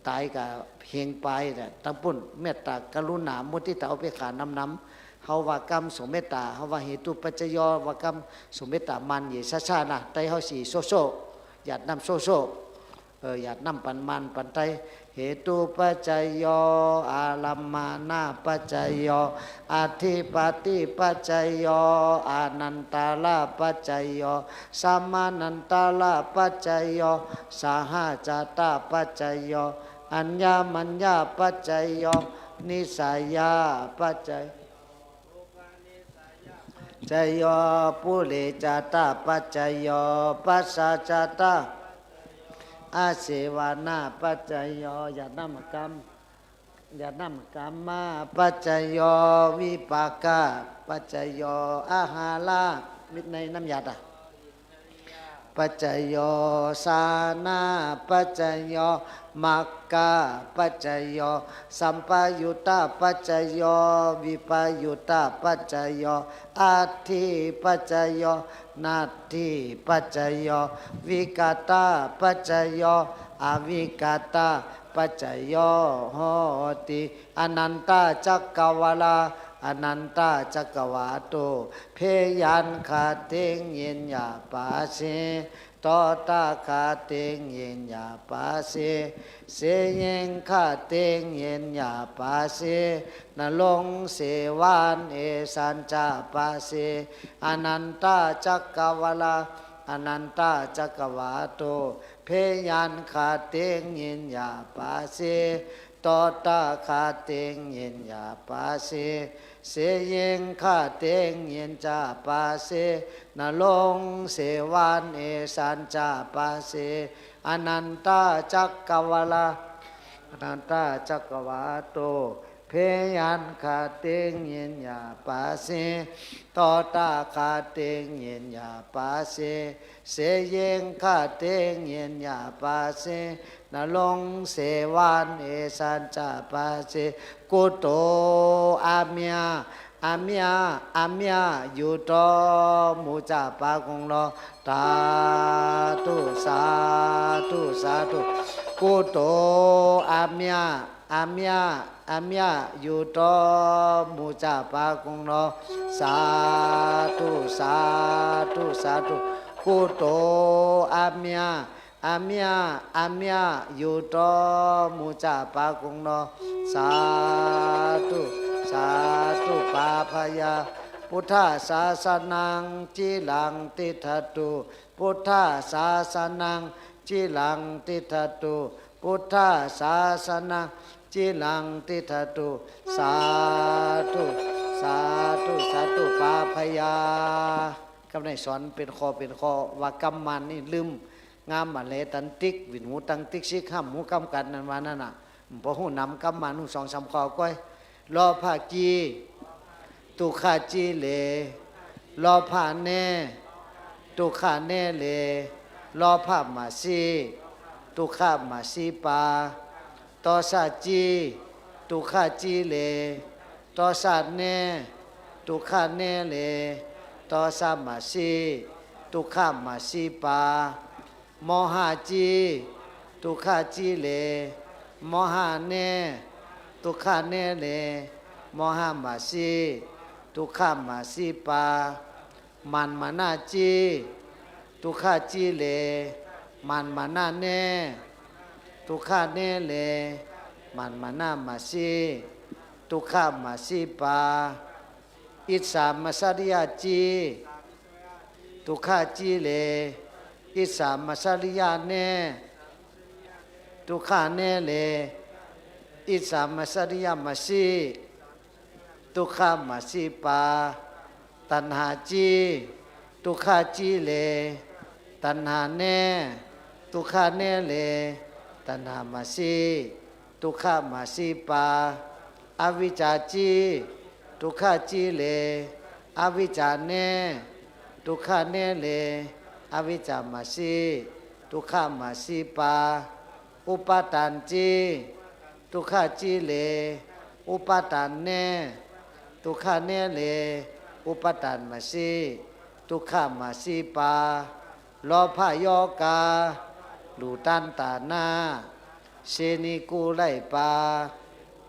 ตายกับเฮงไปแต่ตั้งปุ่นเมตตากรุณามุทิตาอุเบกขาน้ำเฮาว่ากรรมสมเมตตาเฮาว่าเหตุปัจจยว่ากรรมสมเมตตามันเยชานะไตเฮาสีโซหยาดน้ำโซหยาดน้ำปันมันปันไตเหตุปัจจยอาลัมมานาปัจจยอธิปติปัจจยอานันตาลาปัจจยสัมมานันตาลาปัจจยสหจาตาปัจจยอัญญมัญญาปัจจยนิสัยยาปัจจยจโยปุเรจาตาปัจจโยปัสสะจาตาอาเสวานาปัจจโยญาณามกรรมญาณามกรรมมาปัจจโยวิปากาปัจจโยอาหารามิในน้ำยาดาปัจจโยสานาปัจจโยมักกะปัจจโยสัมปยุตตาปัจจโยวิปยุตตาปัจจโยอัตถิปัจจโยนัตถิปัจจโยวิกตาปัจจโยอวิกตาปัจจโยโหติอนันตจักกวาลาอนันตจักวาโตเพยันคาเตงเย็นยาปาเสตอตาคาเตงเย็นยาปาเสเสเยงคาเตงเย็นยาปาเสนลงเสวานเอสันจาปาเสอนันตจักวาลาอนันตจักวาโตเพยันคาเตงเย็นยาปาเสตอตาคาเตงเย็นยาปาเสเสเยงคาเตงเย็นจาปาเสนลงเสวานเอสันจาปาเสอนันตจักวาลาอนันตจักวาโตเพยันคาเตงเย็นยาปาเสตอตาคาเตงเย็นยาปาเสเสเยงคาเตงเย็นยาปาเสนลงเสวานเอสันจาปาเสกุโตอาเมียอยู่ตอมูจาปาคงรอตาตุสาธุกุโตอาเมียอยู่ตอมูจาปาคงรอสาธุกุโตอาเมียอยู่ตอมูจาปาคงรอสาธุปาพยาพุทธศาสนังจิลังติทัตตุพุทธศาสนังจิลังติทัตตุพุทธศาสนังจิลังติทัตตุสาธุปาพยากำในสอนเป็นคอว่ากรรมมันนี่ลืมงามมาเลตันติกวินหูตังติกสิข้ามหูกำกันนั่นว่านั่นน่ะพอหูนำกรรมมันหูสองสามคอก้อยรอภาจีตุขาจีเลรอผ้าแน่ตุขาแน่เลรอผ้ามาซีตุขามาซีปาตอสาจีตุขาจีเลตอสาแน่ตุขาแน่เลตอสามาซีตุขามาซีปามหาจีตุขาจีเลมหาแน่ตุขาแน่เลมหามาซีตุขามาซีปามันมานาจีตุขาจีเลมันมานาแน่ตุขาแน่เลมันมานามาซีตุขามาซีปาอิสามาสาริยาจีตุขาจีเล อิสามัสริยาเนทุกขาเนเลอิสามัสริยามัสีทุกขามัสีปาตัณหาจีทุกขาจีเลตัณหาเนทุกขาเนเลตัณหามัสีทุกขามัสีปาอวิชชาจีทุกขาจีเลอวิชชาเนทุกขาเนเลอวิชชามัสีทุกขามัสีปาอุปาทานจีทุกขาจีเลอุปาทานเนทุกขาเนเลอุปาทานมัสีทุกขามัสีปาโลภะโยกาลูตันตานาเสนิกูไลปา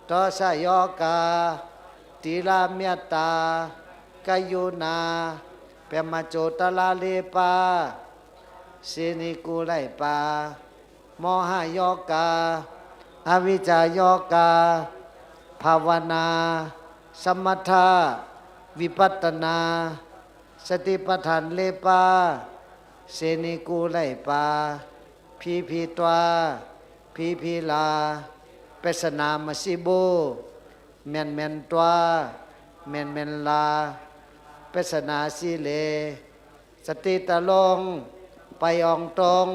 โทสะโยกาติลาเมตตากายุนาเปมาโจตลาเลปาเสนิกูไลปาโมหะโยกาอวิชชาโยกาภาวนาสมถะวิปัสสนาสติปัฏฐานเลปาเสนิกูไลปาพีตัวพีลาเปสนามสิโบแมนตัวแมนลาเปสนาสิเลสติตะลงไปองตรง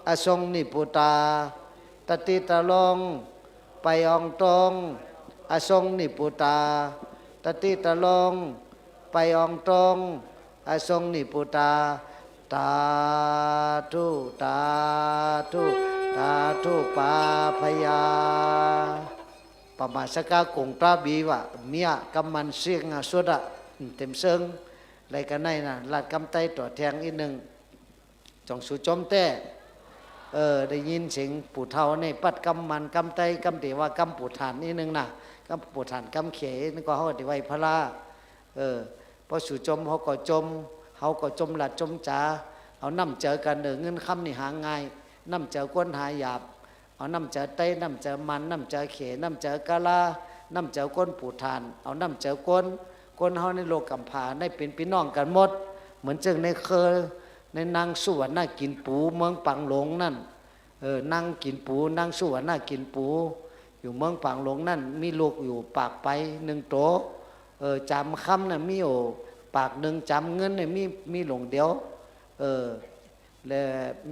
อทรงนิพุตาตติตะลงไปองตรงอทรงนิพุตาตติตะลงไปองตรงอทรงนิพุตาตาธุตาธุตาธุปาพยาปมาสกากงตราบีวะเมียกำมันเสียงสุดะเต็มเซิงไรกันไหนนะลาดกำไตต่อแทงอีกหนึ่งจงสุจมแต่ได้ยินเสียงปู่เท่าในปัดกำมันกำไตกำเตว่ากำปู่ฐานอีกหนึ่งนะกำปู่ฐานกำเขนี่ก็เขาได้ไว้พระพอสุจมเขาก็จมหลัดจมจ๋าเอาน้ำเจอกันเงินคำนี่หาง่ายน้ำเจอก้นหาหยาบเอาน้ำเจอเต้น้ำเจอมันน้ำเจอเขน้ำเจอกะลาน้ำเจอก้นปู่ทานเอาน้ำเจอก้นเฮาในโลกกำพาในเป็นพี่น้องกันหมดเหมือนจึงในเคยในนางสุวรรณกินปูเมืองปังหลงนั่นนั่งกินปูนางสุวรรณกินปูอยู่เมืองปังหลงนั่นมีลูกอยู่ปากไปหนึ่งโตจำคำน่ะมีอยู่ปากหนึ่งจำเงินเนี่ยมีหลงเดียวและ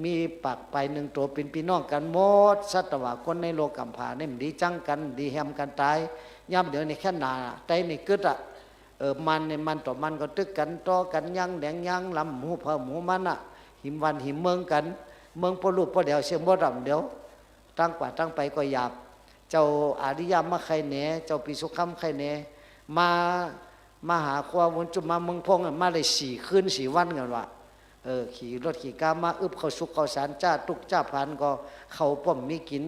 มีปากไปหนึ่งตัวเป็นพี่น้องกันหมดสัตว์ว่าคนในโลกกัมพาเนี่ยดีจังกันดีแฮมกันตายย่ำเดี๋ยวในแค่นาใจในกึศมันเนี่ยมันต่อมันก็ตึกกันต่อกันยังแดงยังลำหูเพิ่มหูมันหิมวันหิมเมืองกันเมืองปลุกปเดียวเสียงบ่ดำเดียวตั้งกว่าตั้งไปก็หยาบเจ้าอาริยามะใครเนเจ้าปิสุขัมใครเนมาหาความวันจุมาเมืองพงมาเลย4 คืน 4 วันกันวะขี่รถขี่กามาอึบเข้าสุกเข้าสารจ้าตุกจ้าพันก็เขาป้อมมีกิน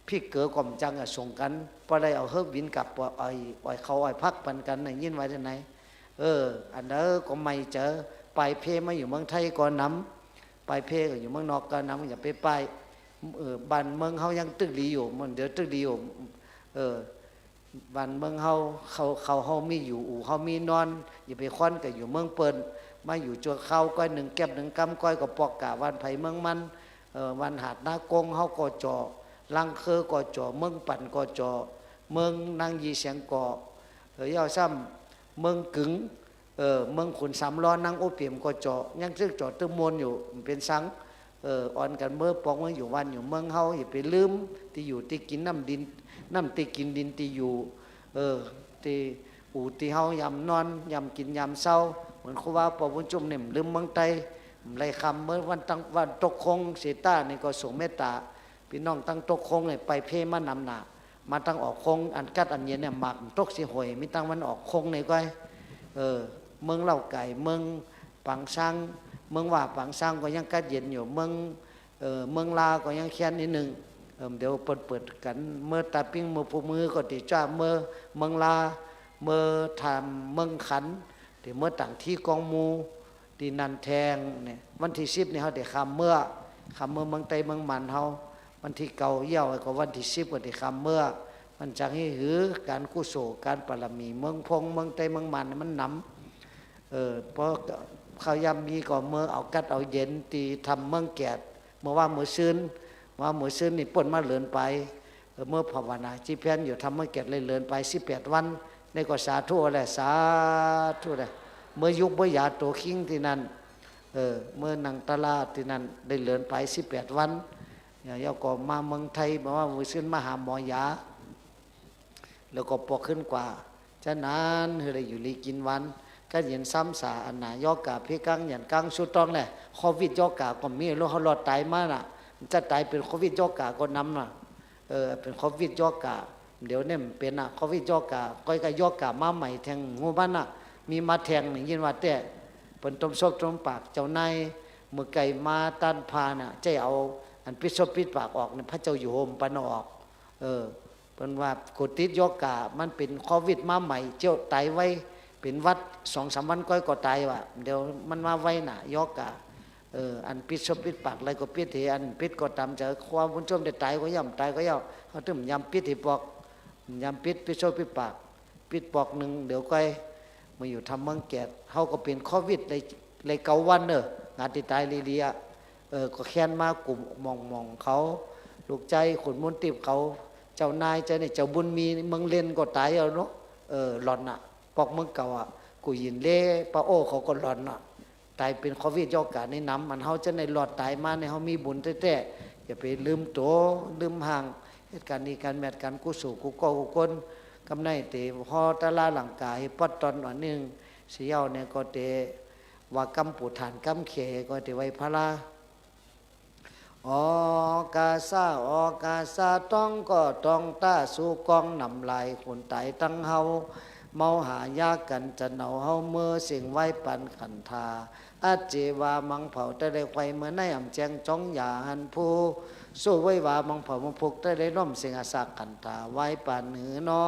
พี่เก๋อกล่อมจังส่งกันพอได้เอาเฮิบวินกลับปล่อยเขาอ่อยพักปันกันในยินไว้ที่ไหนอันนั้นก็ไม่เจอไปเพมาอยู่เมืองไทยก็น้ำไปเพก็อยู่เมืองนอกก็น้ำอย่าไปบ้านเมืองเขายังตึกดีอยู่มันเดี๋ยวตึกดีอยู่บ้านเมืองเขามีอยู่อู่เขามีนอนอย่าไปค้อนกับอยู่เมืองเปิลมาอยู่จัวเขาก้อยหนึ่งแก้มหนึ่งกำก้อยกับปอกกะวันไผ่เมืองมันวันหาดนากงเขาก็จ่อลังเคอก็จ่อเมืองปั่นก็จ่อเมืองนางยีเสียงก่อยาวซ้ำเมืองกึ๋งเมืองขุนสามล้อนางโอเปียมก็จ่อยังซึ่งจ่อตึมมนอยู่เป็นสังอ่อนกันเมื่อปองเมื่ออยู่วันอยู่เมืองเฮาอย่าไปลืมที่อยู่ที่กินน้ำดินน้ำตีกินดินตีอยู่ที่อู่ที่เฮายำนอนยำกินยำเศร้าเหมือนครูว่าปอบุญจุ่มเนี่ยลืมเมืองไตไรคำเมื่อวันตกคงเสต้านี่ก็ส่งเมตตาพี่น้องตั้งตกคงเนี่ยไปเพมานำหนามาตั้งออกคงอันกัดอันเย็นเนี่ยหมักตกสิหวยมีตั้งวันออกคงเนี่ยก็เมืองเล่าไก่เมืองปังซังเมืองว่าปังซังก็ยังกัดเย็นอยู่เมืองลาก็ยังแค้นนิดนึงเดี๋ยวเปิดกันเมื่อตาปิ้งมือปูมือก็ติจ้าเมืองลาเมื่อทำเมืองขันที่เมื่อต่างที่กองมูที่นันแทงเนี่ยวันที่10เนี่ยเขาได้คำเมื่อเมืองไตเมืองมันเขาวันที่เก่าเยี่ยวก็วันที่10ก็ได้คำเมื่อมันจังให้หือการกุศลการปรมีเมืองพงเมืองไตเมืองมันมันนำเพราะ เขายำมีก็เมื่อเอากัดเอาเย็นตีทำเมืองแกดเมื่อว่ามือซื้นนี่ป่นมาเลินไปเมื่อภาวนาจีเพียนอยู่ทำเมืองแกดเลยเลินไป18 วันในก็สาธุแหละสาธุเลยเมื่อยุคเมื่อยาโตคิงที่นั่นเมื่อนังตลาดที่นั่นได้เลินไป18 วันเยาก็มาเมืองไทยบอกว่ามือซื้นมาหาหมอยาแล้วก็ปอกขึ้นกว่าฉะนั้นเฮยอยู่ลีกินวันก็เห็นซ้ำสาอันน่ะยอกกาพี่กังอย่างกังสุดต้องแหละโควิดยอกกาก็มีแล้วเขารอดตายมาน่ะจะตายเป็นโควิดยอกกาก็นำน่ะเป็นโควิดยอกกาเดี๋ยวเนี่ยเป็นโควิดยอกกาก้อยก็ยอกกามาใหม่แทงงูบ้านน่ะมีมาแทงอย่างยินว่าแต่เป็นต้มซบต้มปากเจ้านายมือไก่มาต้านพาน่ะใจเอาอันปิดซบปิดปากออกเนี่ยพระเจ้าอยู่โฮมปนออกเป็นว่าโคติดยอกกามันเป็นโควิดมาใหม่เจ้าตายไว้เป็นวัด2-3 วันก้อยก็ตายว่ะเดี๋ยวมันมาไว้น่ะยอกกาอันปิดซบปิดปากอะไรก็ปิดเหอันปิดก็ตามเจอความบุญชมได้ตายก็ย่ำตายก็ย่ำเขาถึงยำปิดที่ปอกยำปิดซบปิดปากปิดปอกหนึ่งเดี๋ยวก้อยมาอยู่ทำเมืองแกดเขาก็เป็นโควิดเลย9 วันงานที่ตายลีเลียก็แค้นมากลุ่มมองเขาลูกใจขนมุนติบเขาเจ้านายเจ้าเนี่ยเจ้าบุญมีเมืองเล่นก็ตายเอาเนาะหลอนน่ะปอกเมืองเก่ากูยินเล่ปะโอเขาก็หลอนน่ะตายเป็นโควิดยอกกาในน้ำมันเขาจะในหลอดตายมาในเขามีบุญแต่อย่าไปลืมโตลืมห่างเหตุการณ์นี้การแมทการกุศลกุกกุคนกำไนเตพอตะลาหลังกายปัดตอนวันหนึ่งเสียวเนี่ยก็เตว่ากำปูฐานกำเขก็เตไว้พระอกาซาต้องก็ต้องต้าสู้กองนำลายคนตายตั้งเฮาเมาหายากันจะเหนาเฮาเมื่อสิ่งไว้ปันขันธาอาเจวามังเผาแต่ได้ไฟเมื่อในอ่ำแจงจ้องอย่าหันผู้สู้ไว้วามังเผามังพุกแต่ได้น้อมเสียงอาสาขันธาไว้ปันหือนอ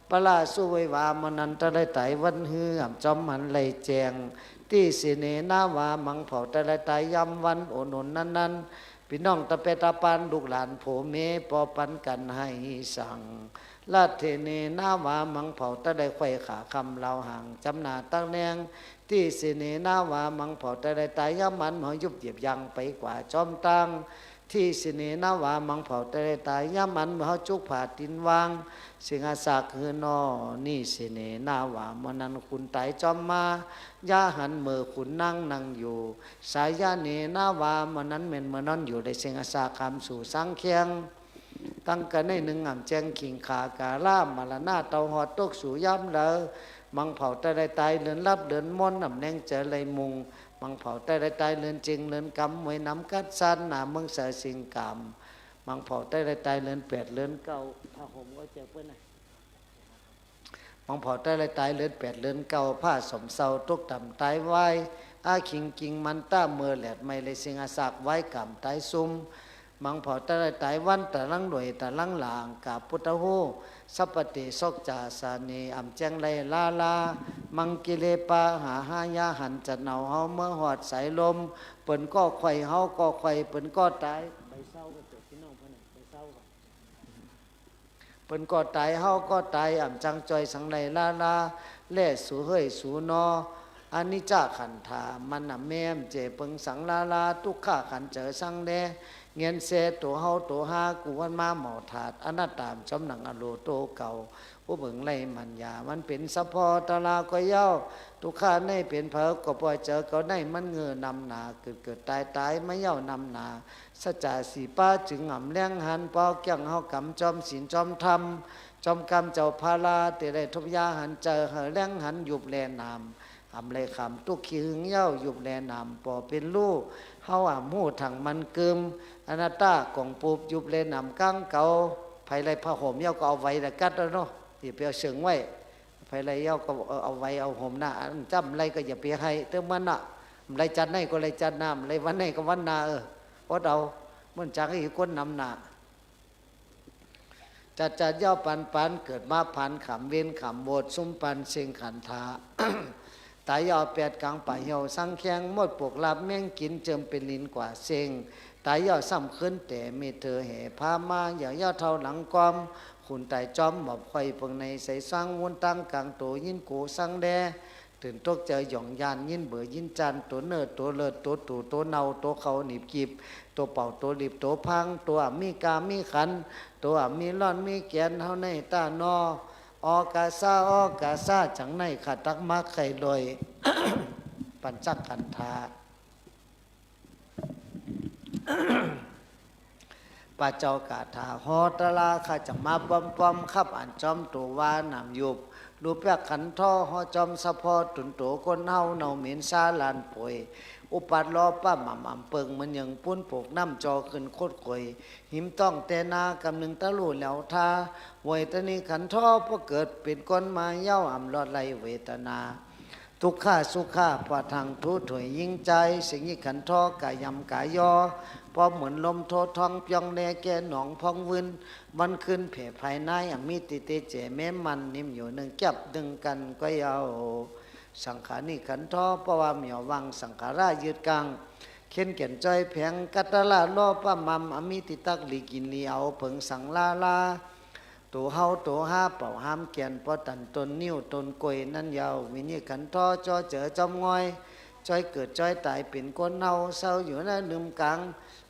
ปลาสู้ไว้วามันนั้นจะได้ไต่วันหืออ่ำจอมหันไหลแจงที่สิเนนาวามังเผาแต่ได้ไต่ยำวันโอนนนั้นพี่น้องตะเปตาปานลูกหลานโผเมปอปันกันให้สั่งลาเทเนนาวามังเผาตะได้ไข่ขาคำเราห่างจำนาตั้งแนงที่สิเนนาวามังเผาตะได้ตายย่ำมันหอยุบเหยียบยังไปกว่าจอมตังที่สิเนนาวามังเผาตะได้ตายย่ำมันหอจุกผาตินวางสิงหาศักคือนอนี่สิเนนาวามันนันคุณตายจอมมายาหันเมื่อคุณนั่งอยู่สายยาเนนาวามันนั้นเมื่อนอนอยู่ในสิงหาศักคำสู่สังเคียงตั้งกันในหนึ่งอ่ำแจงขิงขากาล่ามาละหน้าเตาหอดตกสู่ย้ำเลยมังเผาแต่ได้ตายเลือนรับเลือนมนอ่ำแนงเจอเลยมุงมังเผาแต่ได้ตายเลือนจริงเลือนกำไว้น้ำกัดสันหนาเมืองเสือสิงกรรมมังเผาแต่ได้ตายเลือน8 เลือนเก่าผ้าห่มก็เจอเพื่อนนะมังเผาแต่ได้ตายเลือน8 เลือนเก่าผ้าสมเสาตกต่ำตายไว้อาขิงกิงมันต้าเมื่อแหลดไม่เลยสิงอาศักไว้กำตายซุ่มมังเผาแต่ได้ตายวันแต่ลังหน่วยแต่ลังหลางกาพุทธโหสัพปติสกจาสานีอ่ำแจงไรลามังกิเลปาหาหายาหันจัดเหนาเฮาเมื่อหอดสายลมเปิ่นก็ไข่เฮาก็ไข่เปิ่นก็ตายใบเศร้าก็เกิดพี่น้องเพื่อนใบเศร้าเปิ่นก็ตายเฮาก็ตายอ่ำจังจอยสังไรลาแล่สู่เฮยสู่นออันนี้จ้าขันธามันน่ะแม่มเจเปิงสังลาทุกข้าขันเจอสังแดเงียนเสตัวเฮาตัวหากูวันมาหมอถาดอนัตตามจำหนังอโลโตเก่าผู้เบิ่งไล่มันยามันเป็นสะพอตะลาก็เย้าทุกข้าในเป็นเผาก็ปล่อยเจอก็ในมันเงือนำหนาเกิดตายไม่เย้านำหนาสัจจะสีป้าจึงอ่ำแรงหันปอกเกี่ยงเฮากำจอมศีลจอมธรรมจอมกรรมเจ้าพาลาเตได้ทุบยาหันเจอเฮแรงหันยุบแลนามอำเลยคำตุกขี้หึงเย้ายุบแลนามปอเป็นลูกเฮาอ่ำหูถังมันเกิมอนัตตากองปูบยุบแลนามกั้งเก่าไผไรผ้าห่มเย้าก็เอาไว้แต่กัดแล้วเนาะที่ไปเอาเชิงไว้ไผไรเย้าก็เอาไว้เอาห่มหน้าจำไรก็อย่าไปให้เติมมันน่ะไรจัดไหนก็ไรจัดน้ำไรวันไหนก็วันนาเพราะเราเหมือนจังอีกคนนำหน้าจัดเย้าปันเกิดมาพันขำเว้นขำโบดซุ้มปันเสียงขันธาตายยอ8 กลางป่าเหี่ยวสังแข้งหมดปกลับแม่งกินเจิมเป็นลินกว่าเซ็งตายยอซ้ำขึ้นแต่มีเธอแห่พามาอย่างยอเท่าหลังกอมขุนไตจอมบอกไข่เพิงในใส่สร้างวนตั้งกลางโตยินกูสังแด ตื่นตกใจหย่องยานยินเบื่อยินจันตัวเนิดตัวเลิศตัวตู่ตัวเนาตัวเขาหนีบกีบตัวเป่าตัวหลีบตัวพังตัวมีกามีขันตัวมีร่อนมีแกนเฮาในตานออกาซาจังในขัดตักมักไข่ลอย ปัญจขันธาปาเจ้ากาถาฮอตลาข้าจังมาปอมขับอันจอมตัวว่านำยุบรูปแปกขันท่อฮอจอมสะพอตุนโตคนเฮาเนาเหม็นซาลานป่วยอุปัดรอป้าหม่ำเปิงมันยังปุ้นปกน้ำจอขึ้นโคตรข่อยหิมต้องแต่นากำนึงตะลุแล้วทาหวยตะนี้ขันท่อพอเกิดเป็นก้นมาเย้าอ่ำรอดไหลเวทนาทุกข้าสุข้าพอทางทุถวยยิ่งใจสิ่งนี้ขันท่อกายำกายอพอเหมือนลมโทท้องเปียงแนแกหนองพองวืนมันขึ้นแผ่ภายในมีติเตเจแม้มันนิ่มอยู่หนึ่งเก็บดึงกันก็ยาวสังขานี่ขันท่อเพราะว่าเหมียววังสังขารายืดกลางเข็นเก่นใจแผงกัตลาล้อป้ามัมมีติตักลีกินลีเอาเผิงสังลาตัวเฮาตัวห้าเป่าห้ามเกียนพอตันตนนิ้วตนกวยนั่นยาววินิขันท่อจอเจอจอมงอยจอยเกิดจอยตายเป็นคนเฮาเศร้าอยู่ในลืมกลาง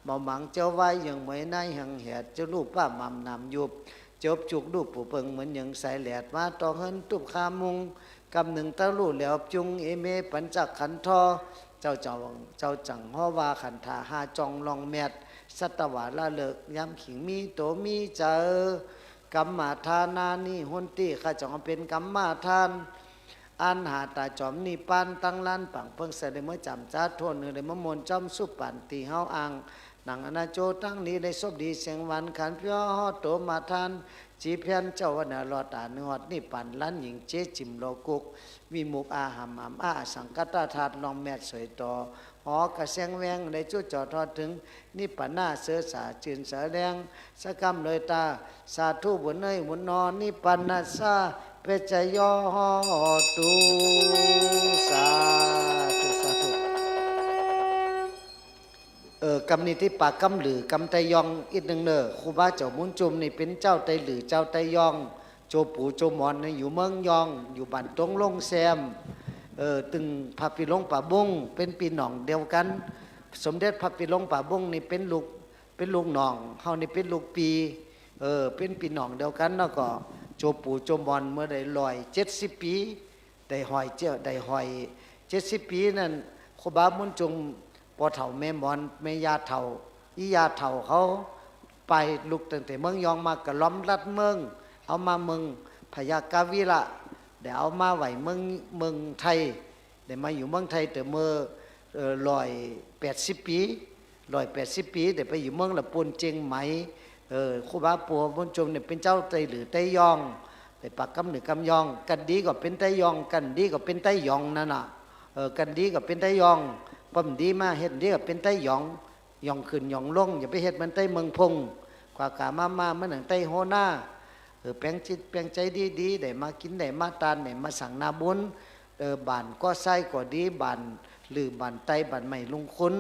เมาหมังเจ้าไว้ยังไม่ในหังแหดเจ้าลูกป้ามัมนำยุบจบจุกดูปูเปิงเหมือนยังใส่แหลดมาต่อเฮินตุบขามุงกำหนึ่งตะลู่แล้วจุงเอเมปัญจขันท่อเจ้าจังฮอว่าขันธาหาจองลองแมดสัตวาละเลิกย้ำขิงมีโตมีเจอกรรมาทานานี่หุนตีข้าจองเป็นกรรมาทานอันหาตาจอมนี่ปานตั้งล้านปังเพิ่งเสด็จเมื่อจำจ้าทวนเนื้อได้มะมนจอมสุปันตีเฮาอังหนังอนาโจตั้งนี้ได้ศพดีเสียงวันขันเพียวฮอโตมาทานจีเพียนเจ้าวันรอดาเนื้อดนี่ปันล้านหญิงเจจิมโลกุกวิมุกอาหามอาสังกัตถาดลองแมดสวยต่อหอกระเสียงแวงได้จุดจอทอดถึงนี่ปันหน้าเสือสาจืนเสือแดงสะกำเลยตาสาธุบุญเนยบุญนอนนี่ปันนาซาเปจยอตุสาธุกำนี้ที่ปากกำหรือกำไตยองอีกหนึ่งเนอครูบาเจ้ามุนจุมนี่เป็นเจ้าไตหรือเจ้าไตยองโจปู่โจหมอนอยู่เมืองยองอยู่บ้านตรงลงแซมตึงพระปิลงป่าบุ้งเป็นปีหนองเดียวกันสมเด็จพระปิลงป่าบุ้งนี่เป็นลูกหนองเฮานี่เป็นลูกปีเป็นปีหนองเดียวกันแล้วก็โจปู่โจหมอนเมื่อได้170 ปีได้หอย70 ปีนั่นครูบามุนจุมพอเฒ่าแม่หมอนแม่ยาเฒ่าอียาเฒ่าเขาไปลุกตั้งแต่เมืองยองมากระล้อมรัดเมืองเอามาเมืองพญากาวิระเดี๋ยวเอามาไหวเมืองไทยเดี๋ยวมาอยู่เมืองไทยแต่เมื่อ180 ปีเดี๋ยวไปอยู่เมืองละปูนเจียงไหมครูบาปัวบุญจมเนี่ยเป็นเจ้าไตหรือไตยองแต่ปากกำหรือกำยองกันดีก็เป็นไตยองกันดีก็เป็นไตยองนั่นน่ะกันดีก็เป็นไตยองปั๊มดีมาเฮ็ดดีก็เป็นไตยองขึ้นยองลงอย่าไปเฮ็ดมันไตเมืองพงกว่ากามามันหนังไตโหน้าแปลงจิตแปลงใจดีได้มากินได้มาทานได้มาสั่งนาบุญบ้านก็ไส้ก็ดีบ้านหรือบ้านไตบ้านใหม่ลุงคุณ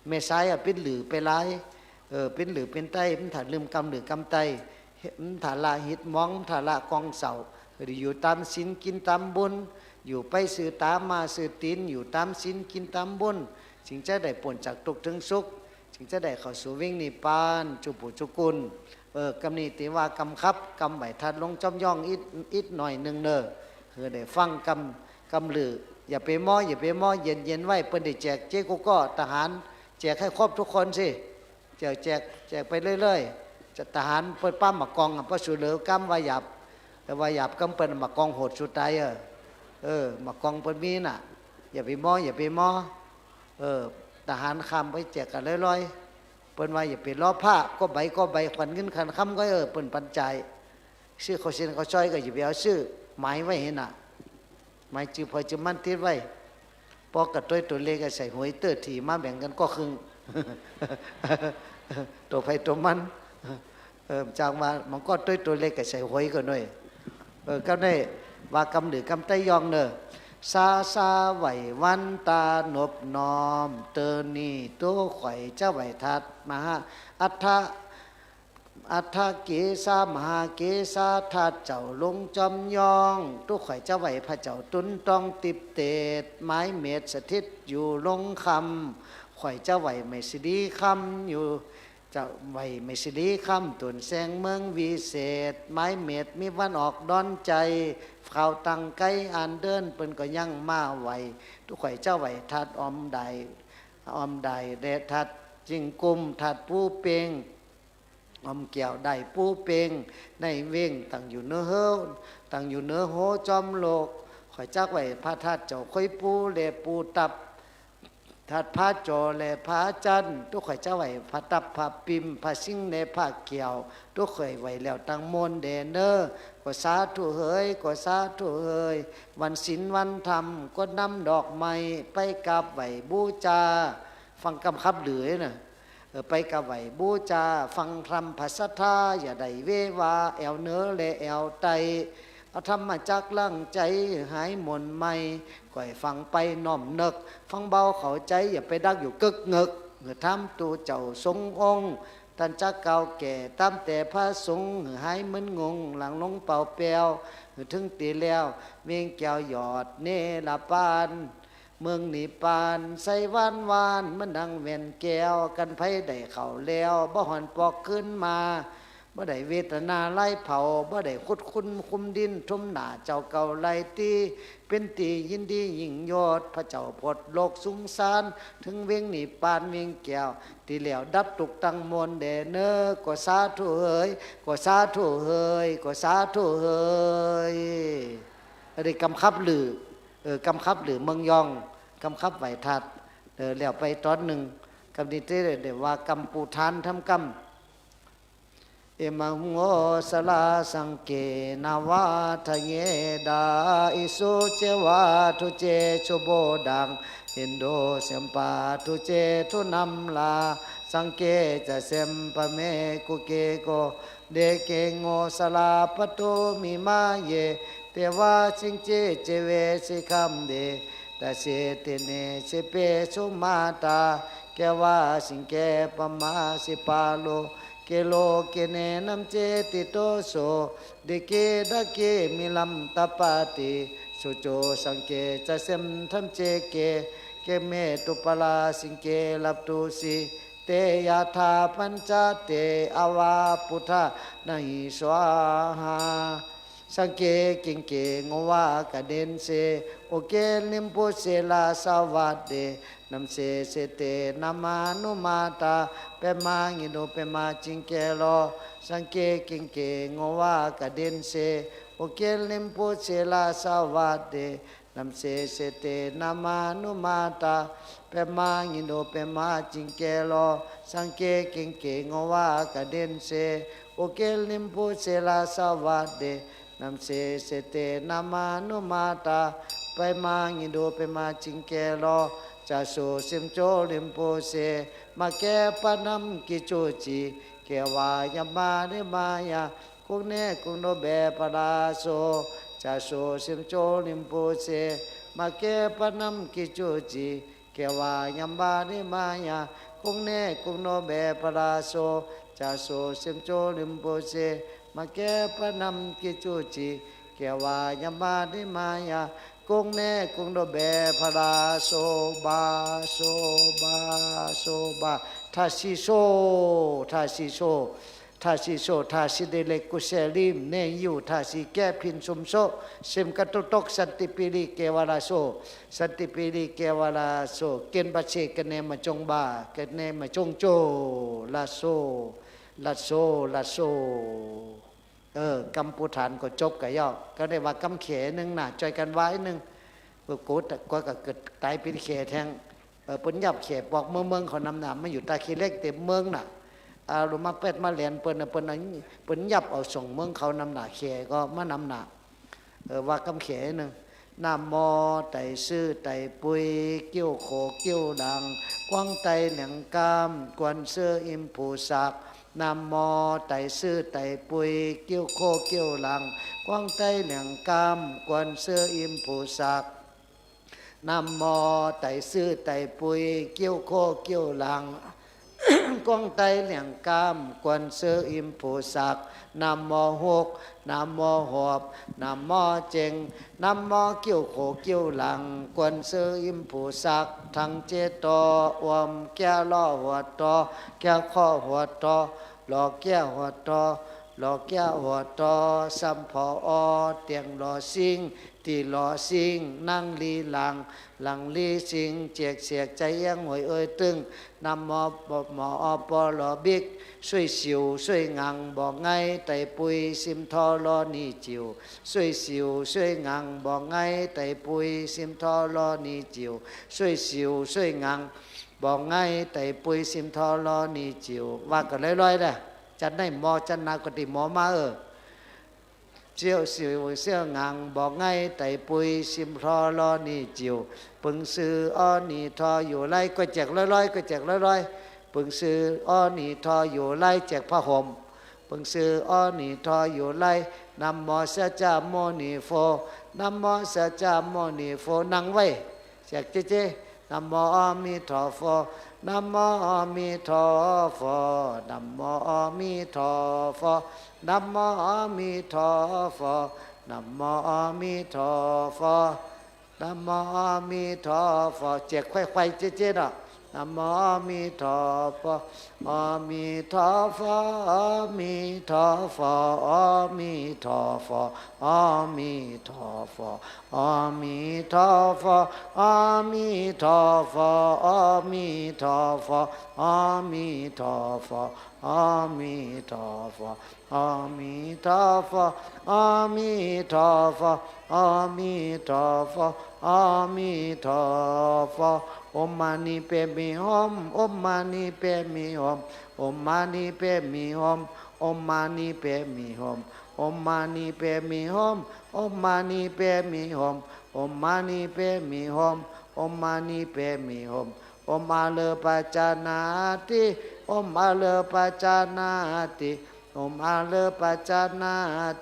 แม่ซ้ายเป็นหรือไปหลายเป็นหรือเป็นไตมันถ้าลืมกำหรือกำไตมันถ้าละหิดมองถ้าละกองเสาอยู่ตามศีลกินตามบุญอยู่ไปสื่อตามมาสื่อตีนอยู่ตามศีลกินตามบุญจึงจะได้พ้นจากทุกข์ถึงสุขจึงจะได้เข้าสู่วิ่งนิพพานจุปุจุกุลกำนี้ติว่ากำคับกำใบทัดลงจอมย่องอิดหน่อยหนึ่งได้ฟังกำหรืออย่าไปม้อเย็นไว้เปิ้นได้แจกเจ๊กุก็ทหารแจกให้ครบทุกคนสิแจกไปเรื่อยๆจะทหารเปิ้นป้ามมากองพระสุเหลือกำวายับแต่วายับกำเปิ้นมากองโหดสุดท้ายมากองเปิ้นมีน่ะอย่าไปม้อทหารคำไปแจกกันเรื่อยๆเปิ้นว่าอย่าไปล้อผ้าก็ใบขวัญเงินขันคำก็เปิ้นปันใจซื้อเขาเซ็นเขาช่อยก็อย่าไปเอาซื้อหมายไว้เห็นน่ะหมายจือพอจะมั่นติดไว้พอกระตุ้ยตัวเล็กใส่หวยเตอร์ทีมาแบ่งกันก็ครึ่งตัวไฟตัวมันจากมามันก็ตุ้ยตัวเล็กใส่หวยก็หน่อยก็ได้ว่ากำหรือกำไตยองซาไหววันตานบน้อมเตอนี่ตัวข่อยเจ้าไหวทัดมหาอัฏฐ อัฏฐกิสามหากิสาทัดเจ้าลงจอมยองทุกข่อยเจ้าไหวพระเจ้าตุนต้องติบเตดไม้เม็ดสถิตอยู่ลงคำข่อยเจ้าไหวไม่สิดีคำอยู่เจ้าไหวไม่สิดีคำตุนแสงเมืองวิเศษไม้เม็ดมีวันออกดอนใจเขาตั้งไกอันเดินเปิ้นก็ยังมาไหวทุกข่อยเจ้าไหวทัดอมใดเดทัดจิงกุมทัดผู้เปงอมเกี่ยวได้ปูเปงในเว้งตั้งอยู่เนื้อเฮาตั้งอยู่เนื้อโหจอมโลกข่อยจักไว้พระธาตุเจ้าค่อยปูเลปูตับทัดพระจอและพระจันทุกข่อยเจ้าไว้พระตับพระปิมพระสิงในพระเกี่ยวทุกข่อยไว้แล้วตั้งมนต์เดเนอก็สาธุเฮยก็สาธุเฮยวันศีลวันธรรมก็นำดอกไม้ไปกราบไหว้บูชาฟังคำคับหรือน่ะไปกะไหวบูชาฟังธรรมภาษาทาอย่าได้เววาแอวเนื้อและแอวไตเอาธรรมจักลั่งใจหายหม่นไม่ก่อยฟังไปน้อมนึกฟังเบาเข้าใจอย่าไปดักอยู่กึกเงึกทำตัวเจ้าทรงองค์ท่านจักเก่าแก่ตามแต่พระสงฆ์หายมึนงงหลังลงเป่าแปวถึงตีแล้วเวียงแก้วหยอดเนลปานเมืองนิปานใส่วานมันดังเวียนแก้วกันไผได้เข้าแล้วบ่หอนปอกขึ้นมาบ่ได้เวทนาไล่เผาบ่ได้คุดคุณคุมดินทุ่มหน้าเจ้าเก่าไล่ตีเป็นตียินดียิ่งยอดพระเจ้าพดโลกสุงสารถึงเวียงนิปานเวียงแก้วที่แล้วดับตุกตั้งมนต์เดเนอก็สาธุเฮยก็สาธุเฮยก็สาธุเฮยอะไรกำคับหรือกำคับหรือเมืองยองกำคับไหวทัดแล้วไปตอนหนึ่งกำนิเตเดว่ากำปูทานทำกำเอมังโงสลาสังเกนาวาทะเยดาอิสุเจวาทุเจโชโบดังอินโดเสมปาทุเจทุนัมลาสังเกจะเสมปะเมกุเกโกเดเกโงสลาปโตมิมาเยเทวาสิงเจเจเวสิคัมเดตาเสเตเนเสเปสุมาตาแกว่าสิงแกปมาสิปาโลเกโลเกเนนัมเจติโตโสเดเกดะเกมิลัมตปาติสุโจสังเกจะเสมทัมเจเกเกเมตุปลาสิงเกลับตุสีเตยาธาปัญจเตอวาพุทธานาหิสวาหาสังเกกิงเกงวากะเดนเซโอเกลิมปุเสลาสวัสเดนัมเสเสเตนามานุมาตาเปมางิโนเปมาจิงเกโลสังเกกิงเกงวากะเดนเซโอเกลิมปุเสลาสวัสเดนัมเสเสเตนามานุมาตาเปมางิโนเปมาจิงเกโลสังเกกิงเกงวากะเดนเซโอเกลิมปุเสลาสวัสเดนัมเสเสเตนามานุมาตาไปมางิโดไปมาจิงแกโลจะโสสิมโจลิมโปเสมาแกปนัมกิโจจิแกวายามาเนมายาคุกเนคุกโนเบปดาโสจะโสสิมโจลิมโปเสมาแกปนัมกิโจจิแกวายามาเนมายาคุกเนคุกโนเบปดาโสจะโสสิมโจลิมโปเสมาแก้ปนำกิจูจิแกวายามาดิมายาคงแน่คงโดเบพราโซบาโซบาโซบาทาชิโซทาชิโซทาชิโซทาชิเดเลกุเซลิมเนยูทาชิแก้พินสุมโซเซมกัตุตกสันติปิริเกวราโซสันติปิริเกวราโซเกณฑ์บัชเชกันเนมาจงบากันเนมาจงโจลาโซลัดโซลัดโซกำปูฐานก็จบกับย่อก็ได้ว่ากำเขนึงน่ะจอยกันไว้นึงก็โกดก็เกิดตายเป็นเขแทงปนยับเขบอกเมืองเขานำหนามมาอยู่ตาคีเล็กเต็มเมืองน่ะลงมาเป็ดมาเหรียญเปิ้นยับเอาส่งเมืองเขานำหนาเขก็มานำหนาว่ากำเขนึงนามอไตซื่อไตปุยเกี้ยวโขเกี้ยวดังกวางไตเหลียงกามกวนเสื้ออิมผูสักนามอไตซื่อไตปุยเกี้ยวโคเกี้ยวหลังกวางไตเหลียงกามกวนเสื้ออิมผูสักนามอไตซื่อไตปุยเกี้ยวโคเกี้ยวหลัง กวงไตเหลี่ยงกามกวนเสืออิมผูสักนำมอหกนำมอหอบนำมอเจงนำมอกิ้วโขกิ้วหลังกวนเสืออิมผูสักทั้งเจตออวมแก้ล้อหัวตอแก้ข้อหัวตอหลอกแก้หัวตอหลอกแก้หัวตอสัมพอเตียงหล่อซิงตีหล่อซิงนั่งลีหลังหลังลีสิงเจียกเสียกใจยังหวยเอ้ยตึงนำมอหมอปอหลอบิกช่วยสิวช่วยงังบอกไงไต่ปุยซิมทอรอนี่จิวช่วยสิวช่วยงังบอกไงไต่ปุยซิมทอรอนี่จิวช่วยสิวช่วยงังบอกไงไต่ปุยซิมทอรอนี่จิวว่ากันลอยๆนะจันได้หมอจันนากติหมอมาเจียวสิวเสี่ยวงังบอกไงไต่ปุยซิมทอรอนี่จิวปึงซื้ออ้อนี่ทออยู่ไรก็แจกลอยๆก็แจกลอยๆปึงซื้ออ้อนี่ทออยู่ไรแจกผ้าห่มปึงซื้ออ้อนี่ทออยู่ไรนำมอสะจาโมนีโฟนำมอสะจาโมนีโฟนั่งไว้แจกเจ๊นำมอมีทอโฟนำมอมีทอโฟนำมอมีทอโฟนำมอมีทอโฟนำมอมีทอโฟนำมอมีทอโฟแจกไข่ๆเจ๊ๆน่ะนำมอมีทอโฟอามีทอโฟอามีทอโฟอามีทอโฟอามีทอโฟอามีทอโฟอามีทอโฟอามีทอโฟอามีทอโฟอามีทอโฟอามีทอโฟอามีทอโฟอามีทอโฟอามีทอโฟโอมานิเปมิหอมโอมานิเปมิหอมโอมานิเปมิหอมโอมานิเปมิหอมโอมานิเปมิหอมโอมานิเปมิหอมโอมานิเปมิหอมโอมานิเปมิหอมโอมาเลปัจจานาติโอมาเลปัจจานาติโอมาเลปัจจานา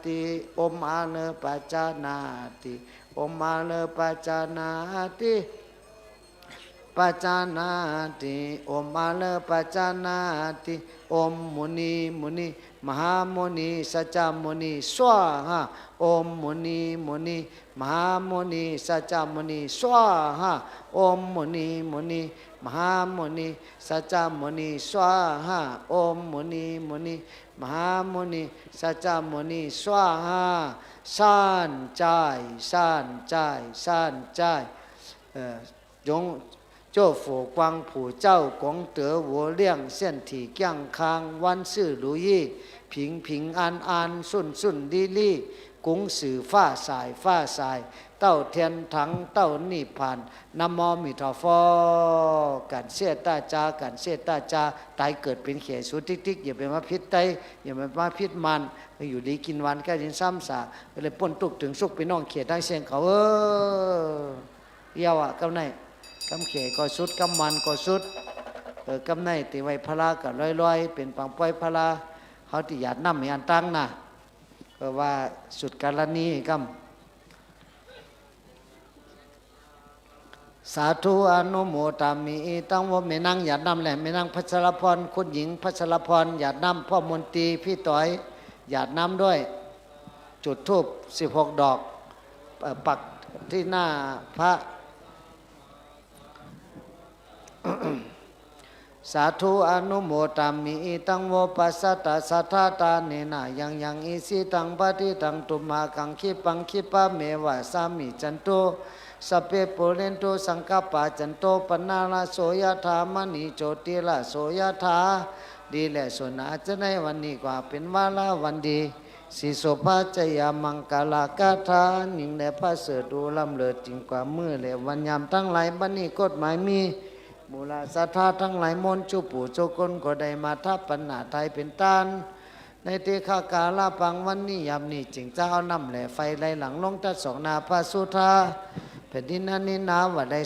ติโอมาเลปัจจานาติโอมาเลปัจจานาติปัจจานาติโอมาเลปัจจานาติโอมมุนีมุนีมหามุนีสัจจมุนีสวาหาโอมมุนีมุนีมหามุนีสัจจมุนีสวาหาโอมมุนีมุนีมหามุนีสัจจมุนีสวาหาโอมมุนีมุนีมหามุนีสัจจมุนีสวาหาซ่านใจซ่านใจซ่านใจยงโจ้ฝูกวางผู่เจ้ากงเต๋อหัวเลี่ยงเส้นถี่เกี้ยงคางวันซื่อหลุยี่ผิงผิงอันสุนสุนดีลี่กุ้งสื่อฟ้าสายฟ้าสายเต้าเทียนถังเต้านิพพานนำมอมิทอฟอกันเสียตาจากัเสียตาจาตายเกิดเป็นเขสุติ๊กอย่าไปมาพิษไตอย่าไปมาพิษมันอยู่ดีกินวันแค่ยินซ้ำสาเลยป่นตุกถึงสุกไปน้องเขียดได้เสียงเขาเยาวะกำไนกำเขก็สุดกำมันก็สุดกำไนตีไว้พลากับลอยๆเป็นปังป้อยพลาเขาติหยาดน้ำมีอันตั้งนะก็ว่าสุดกาลนี้กำสาธุอนุโมทามิตั้งว่าแม่นางหยาดน้ำแหละแม่นางพัชรพรคุณหญิงพัชรพรหยาดน้ำพ่อมนตรีพี่ต้อยหยาดน้ำด้วยจุดธูป16 ดอกปักที่หน้าพระสาธุอนุโมทามิตังโวปัสสตาสัทธาตาเนนะยังอิสิตังปฏิตังตุมากังคิปังคิปะเมวะสามิจันโตสัพเพปุเรนโตสังกปะจันโตปนาลาโสยธามณีโจติละโสยธาดีและส่วนอาจจะในวันนี้กว่าเป็นวาระวันดีสิโสภาจยามังกาลากาธานิ่งและพระเสดดูลำเลิศจริงกว่ามือและวันยามทั้งหลายบัดนี้กฎหมายมีมูลศรัทธาทั้งหลายมนต์จุปู่โจกนก็ได้มาทับปัญหาไทยเป็นต้านในเทฆากาลาปังวันนี้ยามนี้จึงจะเอาน้ำแหล่ไฟไหลหลังลงทัด2 นาพระสุธาแผ่นดินนั้นนี้นาว่าได้